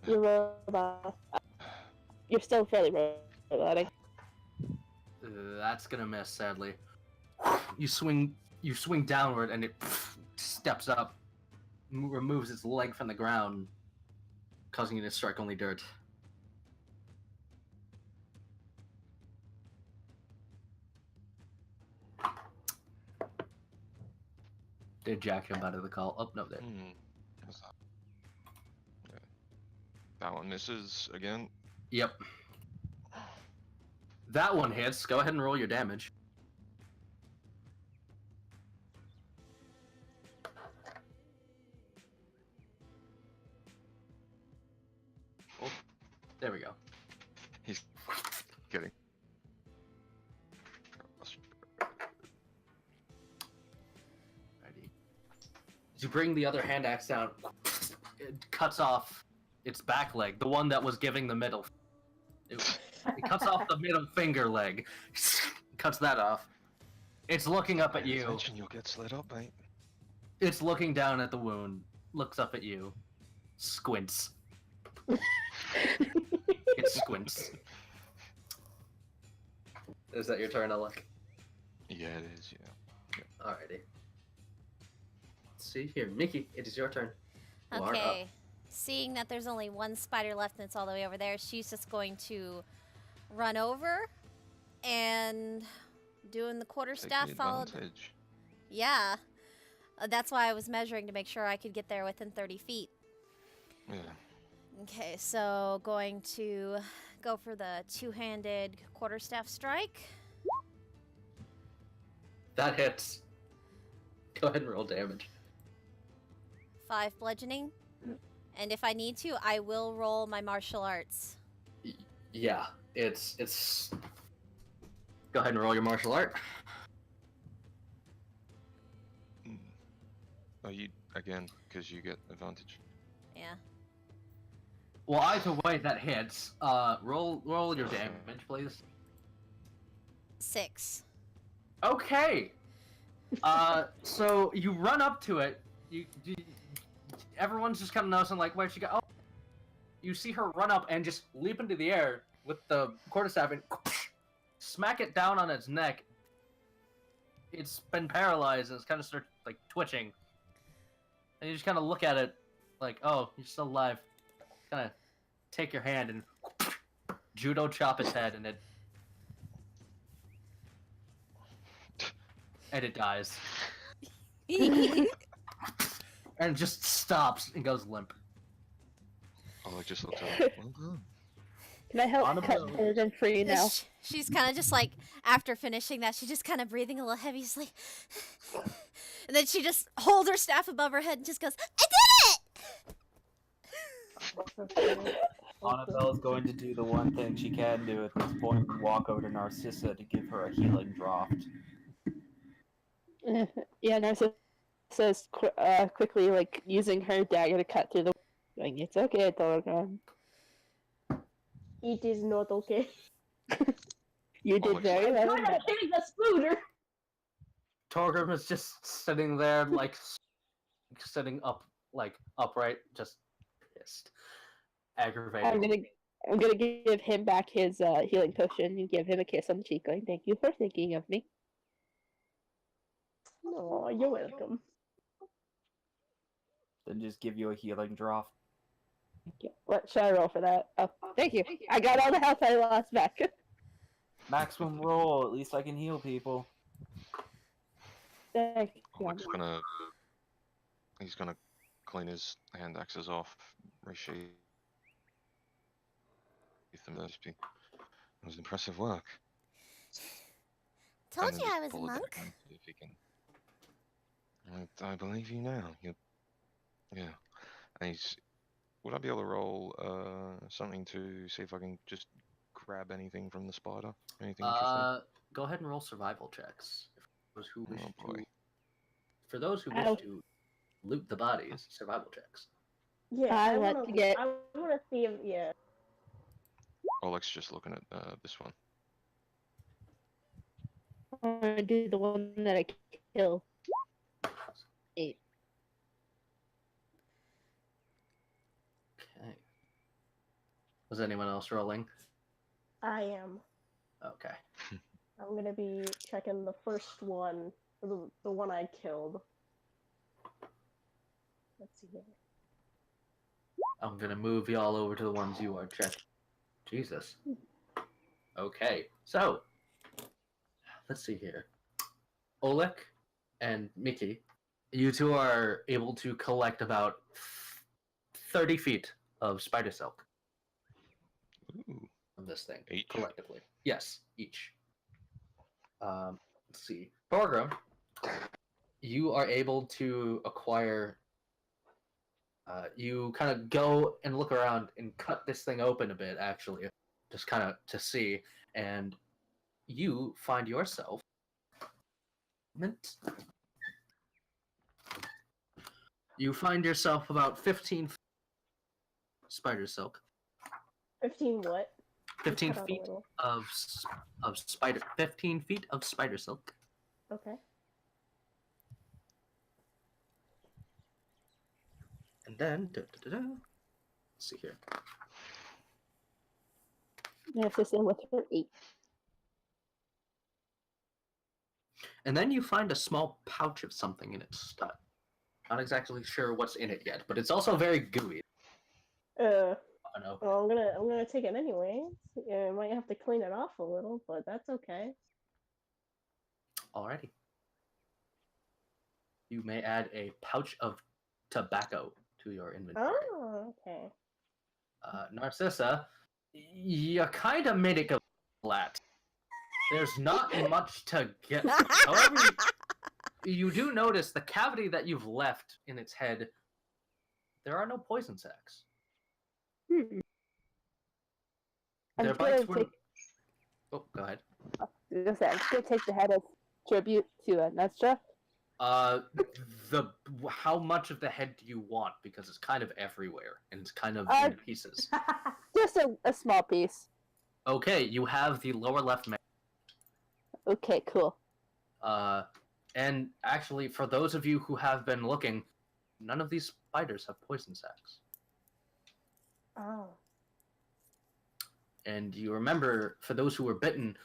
[SPEAKER 4] You're robot. You're still fairly robotic.
[SPEAKER 2] That's gonna miss, sadly. You swing downward, and it steps up, removes its leg from the ground, causing you to strike only dirt. Did Jack jump out of the call? Oh, no, there.
[SPEAKER 5] What's that? Okay. That one misses again.
[SPEAKER 2] Yep. That one hits. Go ahead and roll your damage. Oh, there we go.
[SPEAKER 5] He's kidding.
[SPEAKER 2] Righty. As you bring the other hand axe down, it cuts off its back leg, the one that was giving the middle. It cuts off the middle finger leg. Cuts that off. It's looking up at
[SPEAKER 5] Pay
[SPEAKER 2] you.
[SPEAKER 5] attention, you'll get slit up, mate.
[SPEAKER 2] It's looking down at the wound. Looks up at you. Squints. It squints. Is that your turn, Alec?
[SPEAKER 5] Yeah, it is. Yeah.
[SPEAKER 2] Alrighty. Let's see here, Mickey. It is your turn. You are up.
[SPEAKER 3] Okay. Seeing that there's only one spider left and it's all the way over there, she's just going to run over and doing the quarterstaff
[SPEAKER 5] Take the
[SPEAKER 3] followed.
[SPEAKER 5] advantage.
[SPEAKER 3] Yeah. That's why I was measuring to make sure I could get there within 30 feet.
[SPEAKER 5] Yeah.
[SPEAKER 3] Okay, so going to go for the two-handed quarterstaff strike.
[SPEAKER 2] That hits. Go ahead and roll damage.
[SPEAKER 3] 5 bludgeoning. And if I need to, I will roll my martial arts.
[SPEAKER 2] Yeah, it's. Go ahead and roll your martial art.
[SPEAKER 5] Oh, you again because you get advantage.
[SPEAKER 3] Yeah.
[SPEAKER 2] Well, either way, that hits. Roll your damage, please.
[SPEAKER 3] 6.
[SPEAKER 2] Okay. So you run up to it. Everyone's just kind of noticing, like, where'd she go? Oh, you see her run up and just leap into the air with the quarterstaff and smack it down on its neck. It's been paralyzed and it's kind of starts like twitching. And you just kind of look at it, like, oh, you're still alive. Kind of take your hand and judo chop its head, and it dies. And it just stops and goes limp.
[SPEAKER 5] Oh, I just looked at it. Well done.
[SPEAKER 4] Can I help cut
[SPEAKER 7] Annabelle.
[SPEAKER 4] her them free now?
[SPEAKER 3] She's kind of just like, after finishing that, she's just kind of breathing a little heavy. She's like, and then she just holds her staff above her head and just goes, I did it!
[SPEAKER 7] Annabelle's going to do the one thing she can do at this point and walk over to Narcissa to give her a healing draft.
[SPEAKER 4] Yeah, Narcissa says quickly, like using her dagger to cut through the. Going, it's okay, Torgon.
[SPEAKER 6] It is not okay.
[SPEAKER 4] You did very well.
[SPEAKER 6] Try
[SPEAKER 4] in
[SPEAKER 6] to
[SPEAKER 4] that.
[SPEAKER 6] carry the spooner.
[SPEAKER 2] Torgrim is just sitting there, like sitting up, like upright, just pissed, aggravated.
[SPEAKER 4] I'm gonna give him back his healing potion and give him a kiss on the cheek, going, "Thank you for thinking of me."
[SPEAKER 6] Oh, you're welcome.
[SPEAKER 7] Then just give you a healing draft.
[SPEAKER 4] What should I roll for that? Oh, thank you. I got all the health I lost back.
[SPEAKER 7] Maximum roll, at least I can heal people.
[SPEAKER 4] Thank you.
[SPEAKER 5] He's gonna clean his hand axes off, resheath them. It was impressive work.
[SPEAKER 3] Told
[SPEAKER 5] And
[SPEAKER 3] you
[SPEAKER 5] then
[SPEAKER 3] I
[SPEAKER 5] just
[SPEAKER 3] was a
[SPEAKER 5] pull it
[SPEAKER 3] monk.
[SPEAKER 5] down, see if he can- I believe you now. Yeah. And would I be able to roll something to see if I can just grab anything from the spider? Anything interesting?
[SPEAKER 2] Go ahead and roll survival checks. For those who wish
[SPEAKER 5] Oh boy.
[SPEAKER 2] for those who wish to loot the bodies, survival checks.
[SPEAKER 6] Yeah,
[SPEAKER 4] I
[SPEAKER 6] I
[SPEAKER 4] want
[SPEAKER 6] wanna,
[SPEAKER 4] to get-
[SPEAKER 6] I wanna see if yeah.
[SPEAKER 5] Oleg's just looking at this one.
[SPEAKER 4] I'm gonna do the one that I kill. 8.
[SPEAKER 2] Okay. Was anyone else rolling?
[SPEAKER 6] I am.
[SPEAKER 2] Okay.
[SPEAKER 6] I'm gonna be checking the first one, the one I killed. Let's see here.
[SPEAKER 2] I'm gonna move y'all over to the ones you are checking. Jesus. Okay, so let's see here. Oleg and Mickey, you two are able to collect about 30 feet of spider silk
[SPEAKER 5] Ooh.
[SPEAKER 2] from this thing
[SPEAKER 5] Each?
[SPEAKER 2] collectively. Yes, each. Let's see. Borgrim, you are able to acquire. You kind of go and look around and cut this thing open a bit, actually, just kind of to see, and you find yourself. You find yourself about 15 spider silk.
[SPEAKER 6] 15 what?
[SPEAKER 2] 15
[SPEAKER 6] Cut out a
[SPEAKER 2] feet
[SPEAKER 6] little.
[SPEAKER 2] of spider. 15 feet of spider silk.
[SPEAKER 6] Okay.
[SPEAKER 2] And then, let's see here.
[SPEAKER 4] Narcissa with her 8.
[SPEAKER 2] And then you find a small pouch of something in its stomach. Not exactly sure what's in it yet, but it's also very gooey. I know.
[SPEAKER 6] Well, I'm gonna take it anyway. Yeah, I might have to clean it off a little, but that's okay.
[SPEAKER 2] Alrighty. You may add a pouch of tobacco to your inventory.
[SPEAKER 6] Oh, okay.
[SPEAKER 2] Narcissa, you kind of made it go flat. There's not much to get. However, you do notice the cavity that you've left in its head. There are no poison sacs.
[SPEAKER 4] Hmm. I'm
[SPEAKER 2] Their
[SPEAKER 4] just gonna
[SPEAKER 2] bites were.
[SPEAKER 4] take.
[SPEAKER 2] Oh, go ahead.
[SPEAKER 4] I'm just gonna take the head as tribute to Nestra.
[SPEAKER 2] The how much of the head do you want? Because it's kind of everywhere and it's kind of in pieces.
[SPEAKER 4] Just a small piece.
[SPEAKER 2] Okay, you have the lower left.
[SPEAKER 4] Okay, cool.
[SPEAKER 2] And actually, for those of you who have been looking, none of these spiders have poison sacs.
[SPEAKER 6] Oh.
[SPEAKER 2] And you remember, for those who were bitten,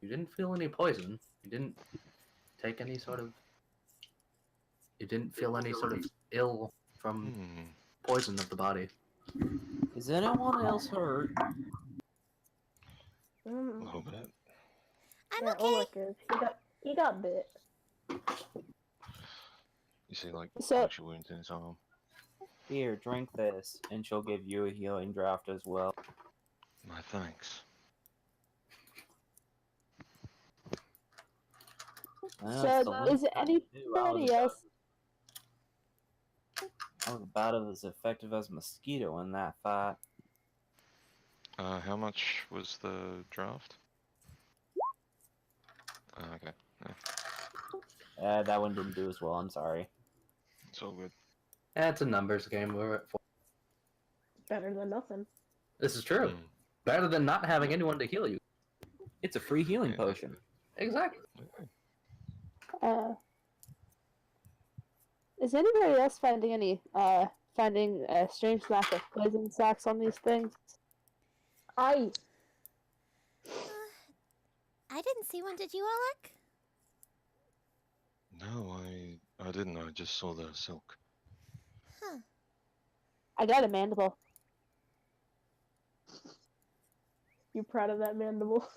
[SPEAKER 2] you didn't feel any poison. You didn't take any sort of. You didn't feel any sort of ill from poison of the body.
[SPEAKER 7] Is anyone else hurt?
[SPEAKER 5] A little bit.
[SPEAKER 3] I'm
[SPEAKER 6] Yeah,
[SPEAKER 3] okay.
[SPEAKER 6] Oleg is. He got bit.
[SPEAKER 5] You see, like,
[SPEAKER 4] So-
[SPEAKER 5] puncture wounds in his arm.
[SPEAKER 7] Here, drink this, and she'll give you a healing draft as well.
[SPEAKER 5] My thanks.
[SPEAKER 8] Well,
[SPEAKER 4] So,
[SPEAKER 8] it's the least
[SPEAKER 4] is
[SPEAKER 8] I can do.
[SPEAKER 4] anybody else?
[SPEAKER 8] I was about as effective as a mosquito in that fight.
[SPEAKER 5] How much was the draft? Okay,
[SPEAKER 8] That one didn't do as well. I'm sorry.
[SPEAKER 5] it's all good.
[SPEAKER 2] It's a numbers game. We're at 4.
[SPEAKER 6] Better than nothing.
[SPEAKER 2] This is true.
[SPEAKER 5] Mm.
[SPEAKER 2] Better than not having anyone to heal you.
[SPEAKER 8] It's a free healing
[SPEAKER 5] Yeah.
[SPEAKER 8] potion.
[SPEAKER 2] Exactly.
[SPEAKER 4] Is anybody else finding any finding a strange lack of poison sacks on these things?
[SPEAKER 6] I
[SPEAKER 3] I didn't see one. Did you, Alec?
[SPEAKER 5] No, I didn't. I just saw the silk.
[SPEAKER 3] Huh.
[SPEAKER 4] I got a mandible.
[SPEAKER 6] You proud of that mandible?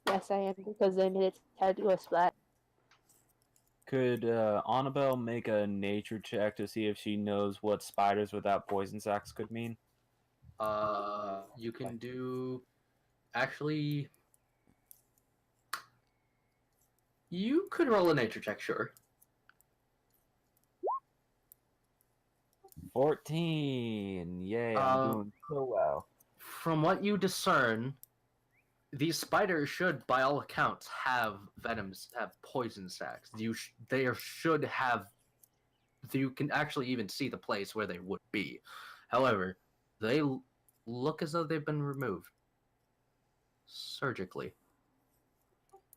[SPEAKER 4] Yes, I am, because they made its head go splat.
[SPEAKER 8] Could Annabelle make a nature check to see if she knows what spiders without poison sacks could mean?
[SPEAKER 2] You can do. Actually, you could roll a nature check, sure.
[SPEAKER 8] 14. Yay, I'm doing so well.
[SPEAKER 2] From what you discern, these spiders should, by all accounts, have venoms, have poison sacs. They should have. You can actually even see the place where they would be. However, they look as though they've been removed surgically.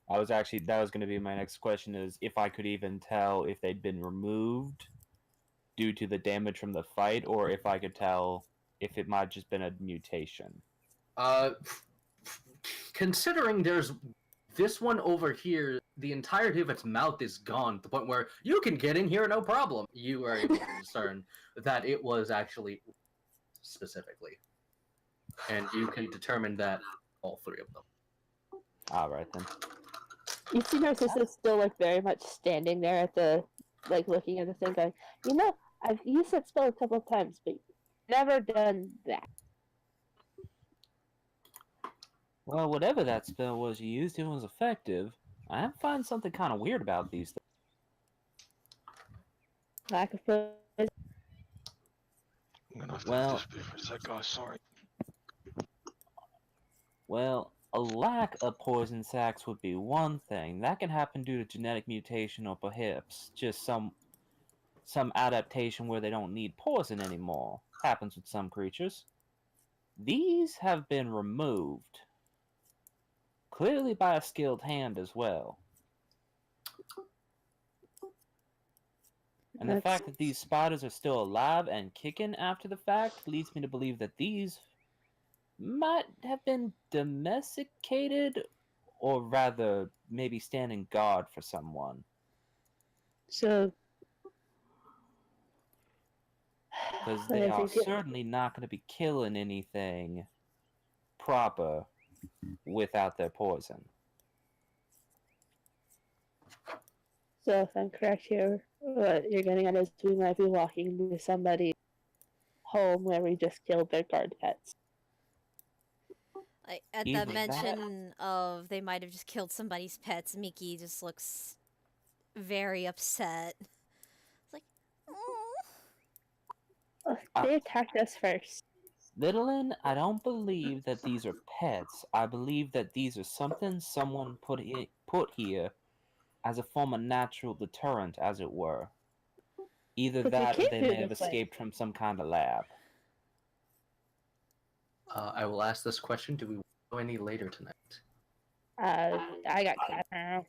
[SPEAKER 8] That was going to be my next question, is if I could even tell if they'd been removed due to the damage from the fight, or if I could tell if it might have just been a mutation.
[SPEAKER 2] Considering there's this one over here, the entirety of its mouth is gone to the point where you can get in here no problem. You are able to discern that it was actually specifically. And you can determine that all three of them.
[SPEAKER 8] Alright then.
[SPEAKER 4] You see Narcissa still like very much standing there at the looking at the thing going, you know, I've used that spell a couple of times, but never done that.
[SPEAKER 8] Well, whatever that spell was you used, it was effective. I am finding something kind of weird about these things.
[SPEAKER 4] Lack of poison.
[SPEAKER 5] I'm gonna have to
[SPEAKER 8] Well-
[SPEAKER 5] disappear for a sec, guys. Sorry.
[SPEAKER 8] Well, a lack of poison sacs would be one thing. That can happen due to genetic mutation or perhaps just some adaptation where they don't need poison anymore. Happens with some creatures. These have been removed. Clearly by a skilled hand as well. And the fact that these spiders are still alive and kicking after the fact leads me to believe that these might have been domesticated, or rather, maybe standing guard for someone.
[SPEAKER 4] So
[SPEAKER 8] Because they are certainly not going to be killing anything proper without their poison.
[SPEAKER 4] So if I'm correct here, what you're getting at is we might be walking to somebody's home where we just killed their guard pets.
[SPEAKER 3] Like, at
[SPEAKER 8] Either
[SPEAKER 3] the
[SPEAKER 8] that-
[SPEAKER 3] mention of they might have just killed somebody's pets, Miki just looks very upset. It's like, oh.
[SPEAKER 4] They attacked us first.
[SPEAKER 8] Littlin, I don't believe that these are pets. I believe that these are something someone put here as a form of natural deterrent, as it were. Either
[SPEAKER 4] But they
[SPEAKER 8] that or
[SPEAKER 4] can't
[SPEAKER 8] they
[SPEAKER 4] do
[SPEAKER 8] may have
[SPEAKER 4] this way.
[SPEAKER 8] escaped from some kind of lab.
[SPEAKER 2] I will ask this question. Do we go any later tonight?
[SPEAKER 4] I got class now.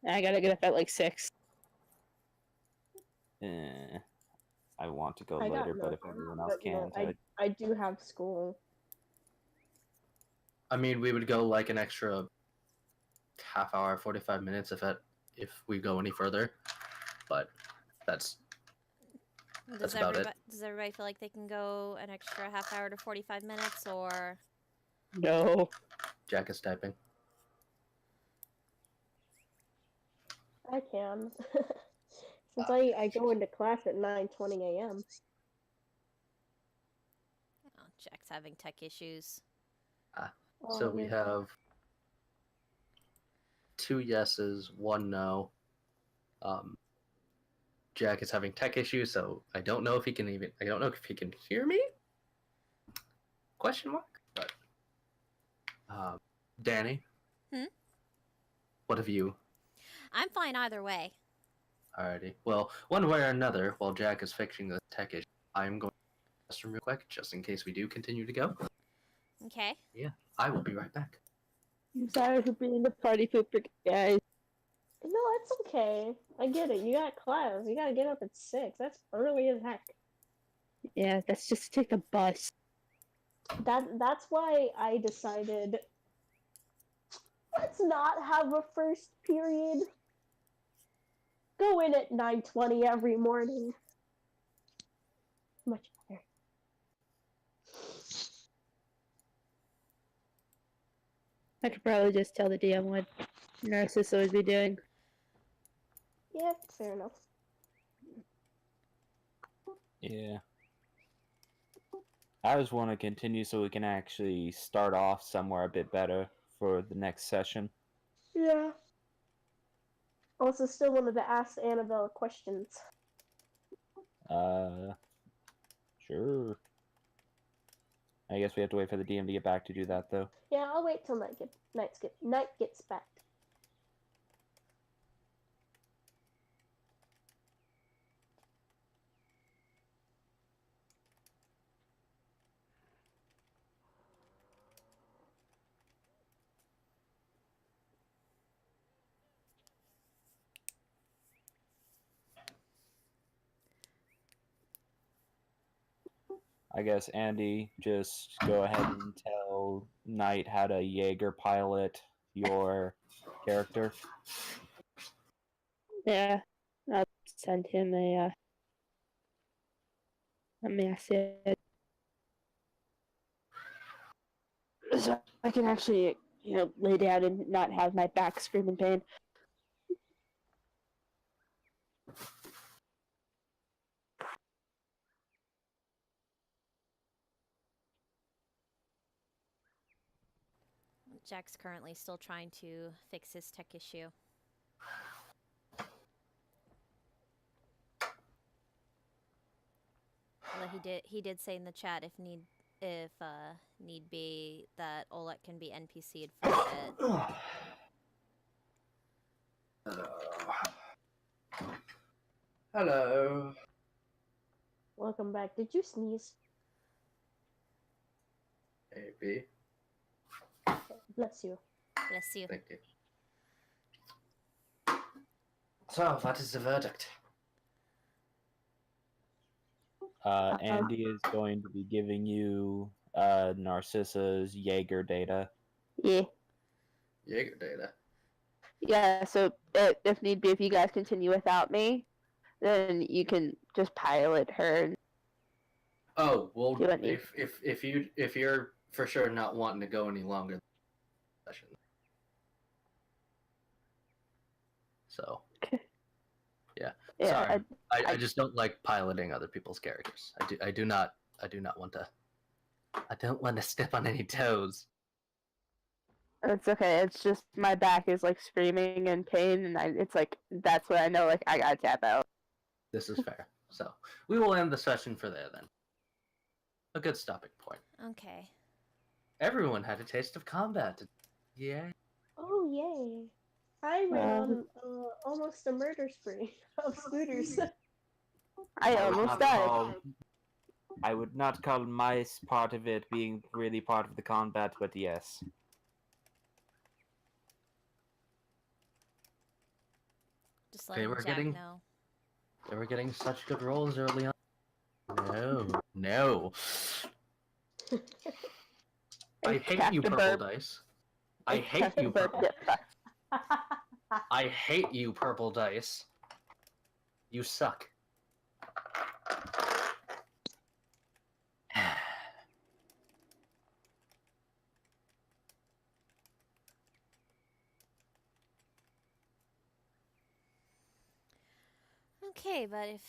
[SPEAKER 4] I gotta get up at like 6.
[SPEAKER 8] I want to go
[SPEAKER 6] I got
[SPEAKER 8] later, but if
[SPEAKER 6] nothing,
[SPEAKER 8] everyone else
[SPEAKER 6] but, you know,
[SPEAKER 8] can't,
[SPEAKER 6] I do have school.
[SPEAKER 2] I mean, we would go like an extra half hour, 45 minutes if we go any further. But that's
[SPEAKER 3] Does
[SPEAKER 2] about it.
[SPEAKER 3] everybody feel like they can go an extra half hour to 45 minutes, or...
[SPEAKER 4] No.
[SPEAKER 2] Jack is typing.
[SPEAKER 6] I can. Since I go into class at 9:20 a.m.
[SPEAKER 3] Jack's having tech issues.
[SPEAKER 2] So we have 2 yeses, 1 no. Jack is having tech issues, so I don't know if he can even. I don't know if he can hear me. Question mark. But Danny.
[SPEAKER 3] Hmm?
[SPEAKER 2] What have you?
[SPEAKER 3] I'm fine either way.
[SPEAKER 2] Alrighty. Well, one way or another, while Jack is fixing the tech issue, I'm going to the restroom real quick, just in case we do continue to go.
[SPEAKER 3] Okay.
[SPEAKER 2] Yeah, I will be right back.
[SPEAKER 4] I'm sorry for being the party pooper, guys.
[SPEAKER 6] No, it's okay. I get it. You got class. You gotta get up at 6. That's early as heck.
[SPEAKER 4] Yeah, that's just to take the bus.
[SPEAKER 6] That's why I decided let's not have a first period. Go in at 9:20 every morning. Much better.
[SPEAKER 4] I could probably just tell the DM what Narcissa would be doing.
[SPEAKER 6] Yeah, fair enough.
[SPEAKER 8] Yeah. I just want to continue so we can actually start off somewhere a bit better for the next session.
[SPEAKER 6] Yeah. Also, still wanted to ask Annabelle questions.
[SPEAKER 8] Sure. I guess we have to wait for the DM to get back to do that, though.
[SPEAKER 6] Yeah, I'll wait till night gets back.
[SPEAKER 8] I guess, Andy, just go ahead and tell Knight how to Jaeger pilot your character.
[SPEAKER 4] Yeah, I'll send him a message. So I can actually, lay down and not have my back scream in pain.
[SPEAKER 3] Jack's currently still trying to fix his tech issue. Although he did say in the chat if need be that Olet can be NPC'd for a bit.
[SPEAKER 2] Hello.
[SPEAKER 6] Welcome back. Did you sneeze?
[SPEAKER 2] Maybe.
[SPEAKER 6] Bless you.
[SPEAKER 3] Bless you.
[SPEAKER 2] Thank you. So, what is the verdict?
[SPEAKER 8] Andy is going to be giving you Narcissa's Jaeger data.
[SPEAKER 4] Yeah.
[SPEAKER 2] Jaeger data.
[SPEAKER 4] Yeah, so if need be, if you guys continue without me, then you can just pilot her.
[SPEAKER 2] Oh, well,
[SPEAKER 4] Do what needs-
[SPEAKER 2] if you're for sure not wanting to go any longer, session. So, yeah. Sorry, I just don't like piloting other people's characters. I do not want to. I don't want to step on any toes.
[SPEAKER 4] It's okay. It's just my back is like screaming in pain, and it's like that's when I know like I gotta tap out.
[SPEAKER 2] This is fair. So we will end the session for there then. A good stopping point.
[SPEAKER 3] Okay.
[SPEAKER 2] Everyone had a taste of combat. Yeah.
[SPEAKER 6] Oh, yay. I went on almost a murder spree of scooters.
[SPEAKER 4] I almost died.
[SPEAKER 8] I would not call my part of it being really part of the combat, but yes.
[SPEAKER 3] Just letting Jack know.
[SPEAKER 2] They were getting such good rolls early on. No. I hate you, purple dice. I hate you, purple. I hate you, purple dice. You suck.
[SPEAKER 3] Okay, but if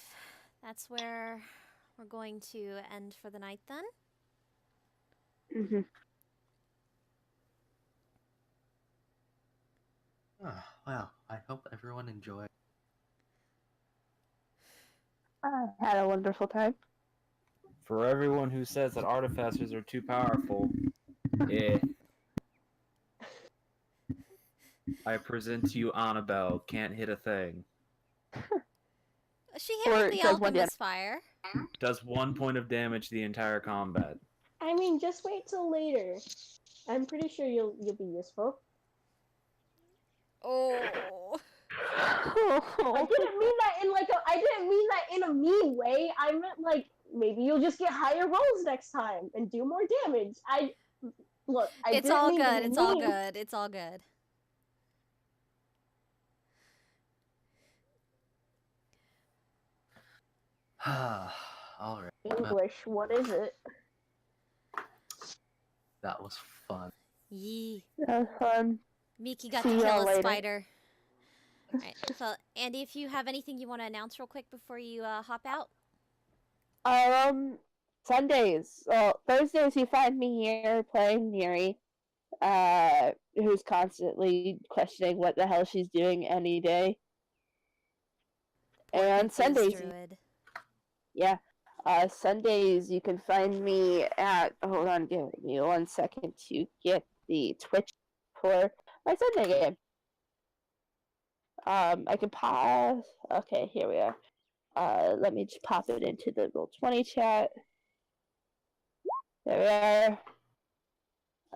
[SPEAKER 3] that's where we're going to end for the night then.
[SPEAKER 4] Hmm.
[SPEAKER 2] Wow, I hope everyone enjoyed.
[SPEAKER 4] I had a wonderful time.
[SPEAKER 8] For everyone who says that artificers are too powerful, I present to you Annabelle, can't hit a thing.
[SPEAKER 3] She hit
[SPEAKER 4] Or
[SPEAKER 3] with the
[SPEAKER 4] does one
[SPEAKER 3] alchemist fire.
[SPEAKER 8] Does 1 point of damage the entire combat.
[SPEAKER 6] I mean, just wait till later. I'm pretty sure you'll be useful.
[SPEAKER 3] Oh.
[SPEAKER 6] I didn't mean that in I didn't mean that in a mean way. I meant like maybe you'll just get higher rolls next time and do more damage. Look. I
[SPEAKER 3] It's
[SPEAKER 6] didn't
[SPEAKER 3] all
[SPEAKER 6] mean to
[SPEAKER 3] good.
[SPEAKER 6] be
[SPEAKER 3] It's all
[SPEAKER 6] mean.
[SPEAKER 3] good. It's all good.
[SPEAKER 2] All right.
[SPEAKER 6] English. What is it?
[SPEAKER 2] That was fun.
[SPEAKER 3] Yee.
[SPEAKER 4] That was fun.
[SPEAKER 3] Miki got
[SPEAKER 4] See
[SPEAKER 3] to kill
[SPEAKER 4] y'all
[SPEAKER 3] a
[SPEAKER 4] later.
[SPEAKER 3] spider. Alright, so Andy, if you have anything you want to announce real quick before you hop out.
[SPEAKER 4] Sundays. Well, Thursdays you find me here playing Neri, who's constantly questioning what the hell she's doing any day.
[SPEAKER 3] Poor
[SPEAKER 4] And
[SPEAKER 3] confused
[SPEAKER 4] Sundays,
[SPEAKER 3] druid.
[SPEAKER 4] yeah. Sundays you can find me at. Hold on, give me 1 second to get the Twitch for my Sunday game. I can pause. Okay, here we are. Let me just pop it into the Roll20 chat. There we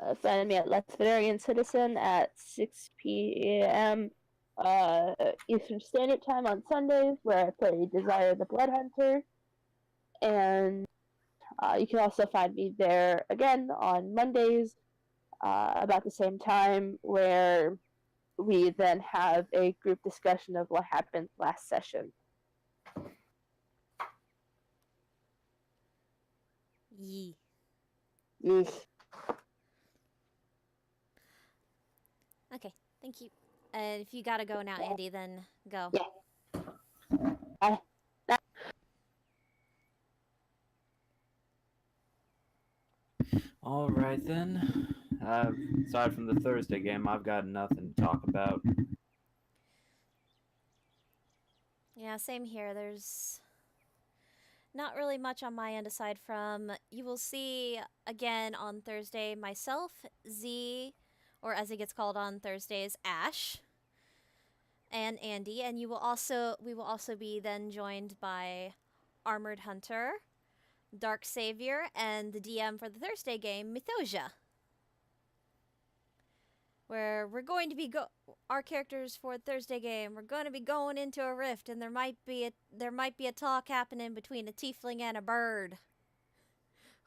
[SPEAKER 4] are. Find me at Let's Valerian Citizen at 6 p.m. Eastern Standard Time on Sundays, where I play Desire the Blood Hunter. And you can also find me there again on Mondays, about the same time, where we then have a group discussion of what happened last session.
[SPEAKER 3] Yee.
[SPEAKER 4] Yeesh.
[SPEAKER 3] Okay, thank you. And if you gotta go now, Andy, then go.
[SPEAKER 4] Yeah.
[SPEAKER 8] Alright then. Aside from the Thursday game, I've got nothing to talk about.
[SPEAKER 3] Yeah, same here. There's not really much on my end aside from you will see again on Thursday myself, Z, or as it gets called on Thursdays, Ash, and Andy, and we will also be then joined by Armored Hunter, Dark Savior, and the DM for the Thursday game, Mythosia. Where we're going to be our characters for the Thursday game, we're going to be going into a rift, and there might be a talk happening between a tiefling and a bird.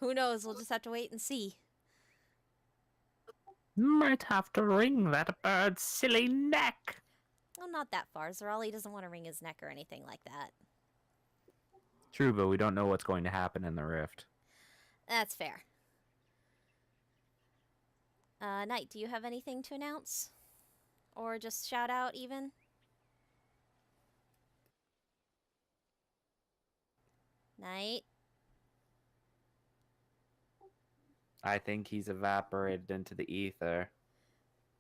[SPEAKER 3] Who knows? We'll just have to wait and see.
[SPEAKER 1] Might have to wring that bird's silly neck.
[SPEAKER 3] Well, not that far. Zorali doesn't want to wring his neck or anything like that.
[SPEAKER 1] True, but we don't know what's going to happen in the rift.
[SPEAKER 3] That's fair. Knight, do you have anything to announce? Or just shout out, even? Knight?
[SPEAKER 8] I think he's evaporated into the ether.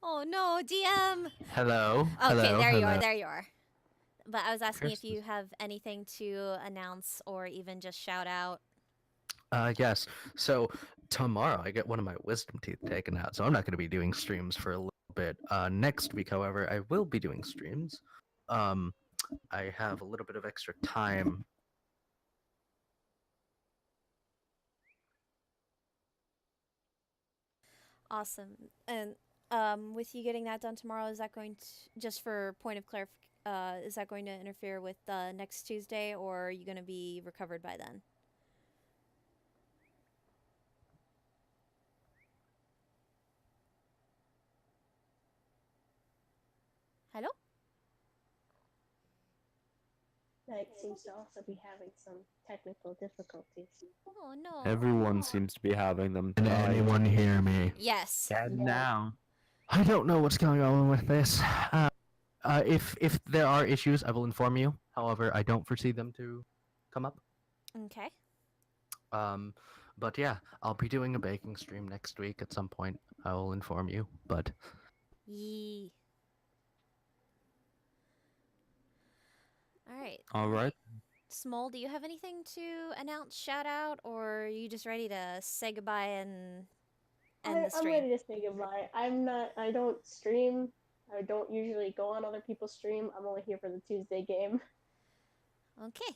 [SPEAKER 3] Oh no, DM!
[SPEAKER 9] Hello.
[SPEAKER 3] Okay,
[SPEAKER 9] Hello.
[SPEAKER 3] there you
[SPEAKER 9] hello.
[SPEAKER 3] are, there you are. But I was asking if
[SPEAKER 9] Christmas.
[SPEAKER 3] you have anything to announce or even just shout out.
[SPEAKER 9] Yes. So tomorrow I get one of my wisdom teeth taken out, so I'm not going to be doing streams for a little bit. Next week, however, I will be doing streams. I have a little bit of extra time.
[SPEAKER 3] Awesome. And with you getting that done tomorrow, is that going to, just for point of clarification, is that going to interfere with next Tuesday, or are you going to be recovered by then? Hello?
[SPEAKER 6] Knight seems to also be having some technical difficulties.
[SPEAKER 3] Oh no.
[SPEAKER 1] Everyone seems to be having them.
[SPEAKER 9] Can anyone hear me?
[SPEAKER 3] Yes.
[SPEAKER 1] And now.
[SPEAKER 9] I don't know what's going on with this. If there are issues, I will inform you. However, I don't foresee them to come up.
[SPEAKER 3] Okay.
[SPEAKER 9] But yeah, I'll be doing a baking stream next week at some point. I will inform you. But
[SPEAKER 3] Yee. All right.
[SPEAKER 10] All right.
[SPEAKER 3] Small, do you have anything to announce, shout out, or are you just ready to say goodbye and end the
[SPEAKER 6] I'm
[SPEAKER 3] stream?
[SPEAKER 6] ready to say goodbye. I don't stream. I don't usually go on other people's stream. I'm only here for the Tuesday game.
[SPEAKER 3] Okay.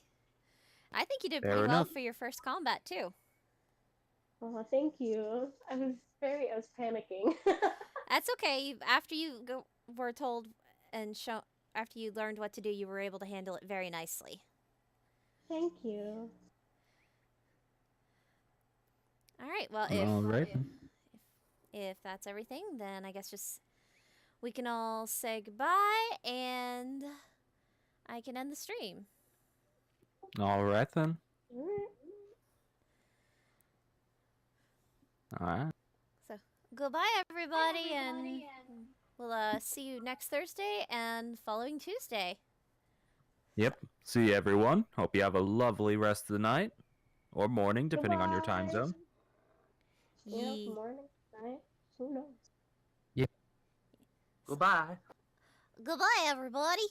[SPEAKER 3] I think you did
[SPEAKER 10] Fair
[SPEAKER 3] pretty well
[SPEAKER 10] enough.
[SPEAKER 3] for your first combat too.
[SPEAKER 6] Oh, thank you. I was panicking.
[SPEAKER 3] That's okay. After you were told and after you learned what to do, you were able to handle it very nicely.
[SPEAKER 6] Thank you.
[SPEAKER 3] All right. Well,
[SPEAKER 10] All right.
[SPEAKER 3] if that's everything, then I guess just we can all say goodbye and I can end the stream.
[SPEAKER 10] All right then.
[SPEAKER 6] Alright.
[SPEAKER 10] All right.
[SPEAKER 3] So goodbye, everybody, and we'll see you next Thursday and following Tuesday.
[SPEAKER 10] Yep. See you, everyone. Hope you have a lovely rest of the night or morning, depending on your time
[SPEAKER 6] Goodbye.
[SPEAKER 10] zone.
[SPEAKER 6] Yeah,
[SPEAKER 3] Yee.
[SPEAKER 6] morning, night, who knows?
[SPEAKER 2] Goodbye.
[SPEAKER 3] Goodbye, everybody.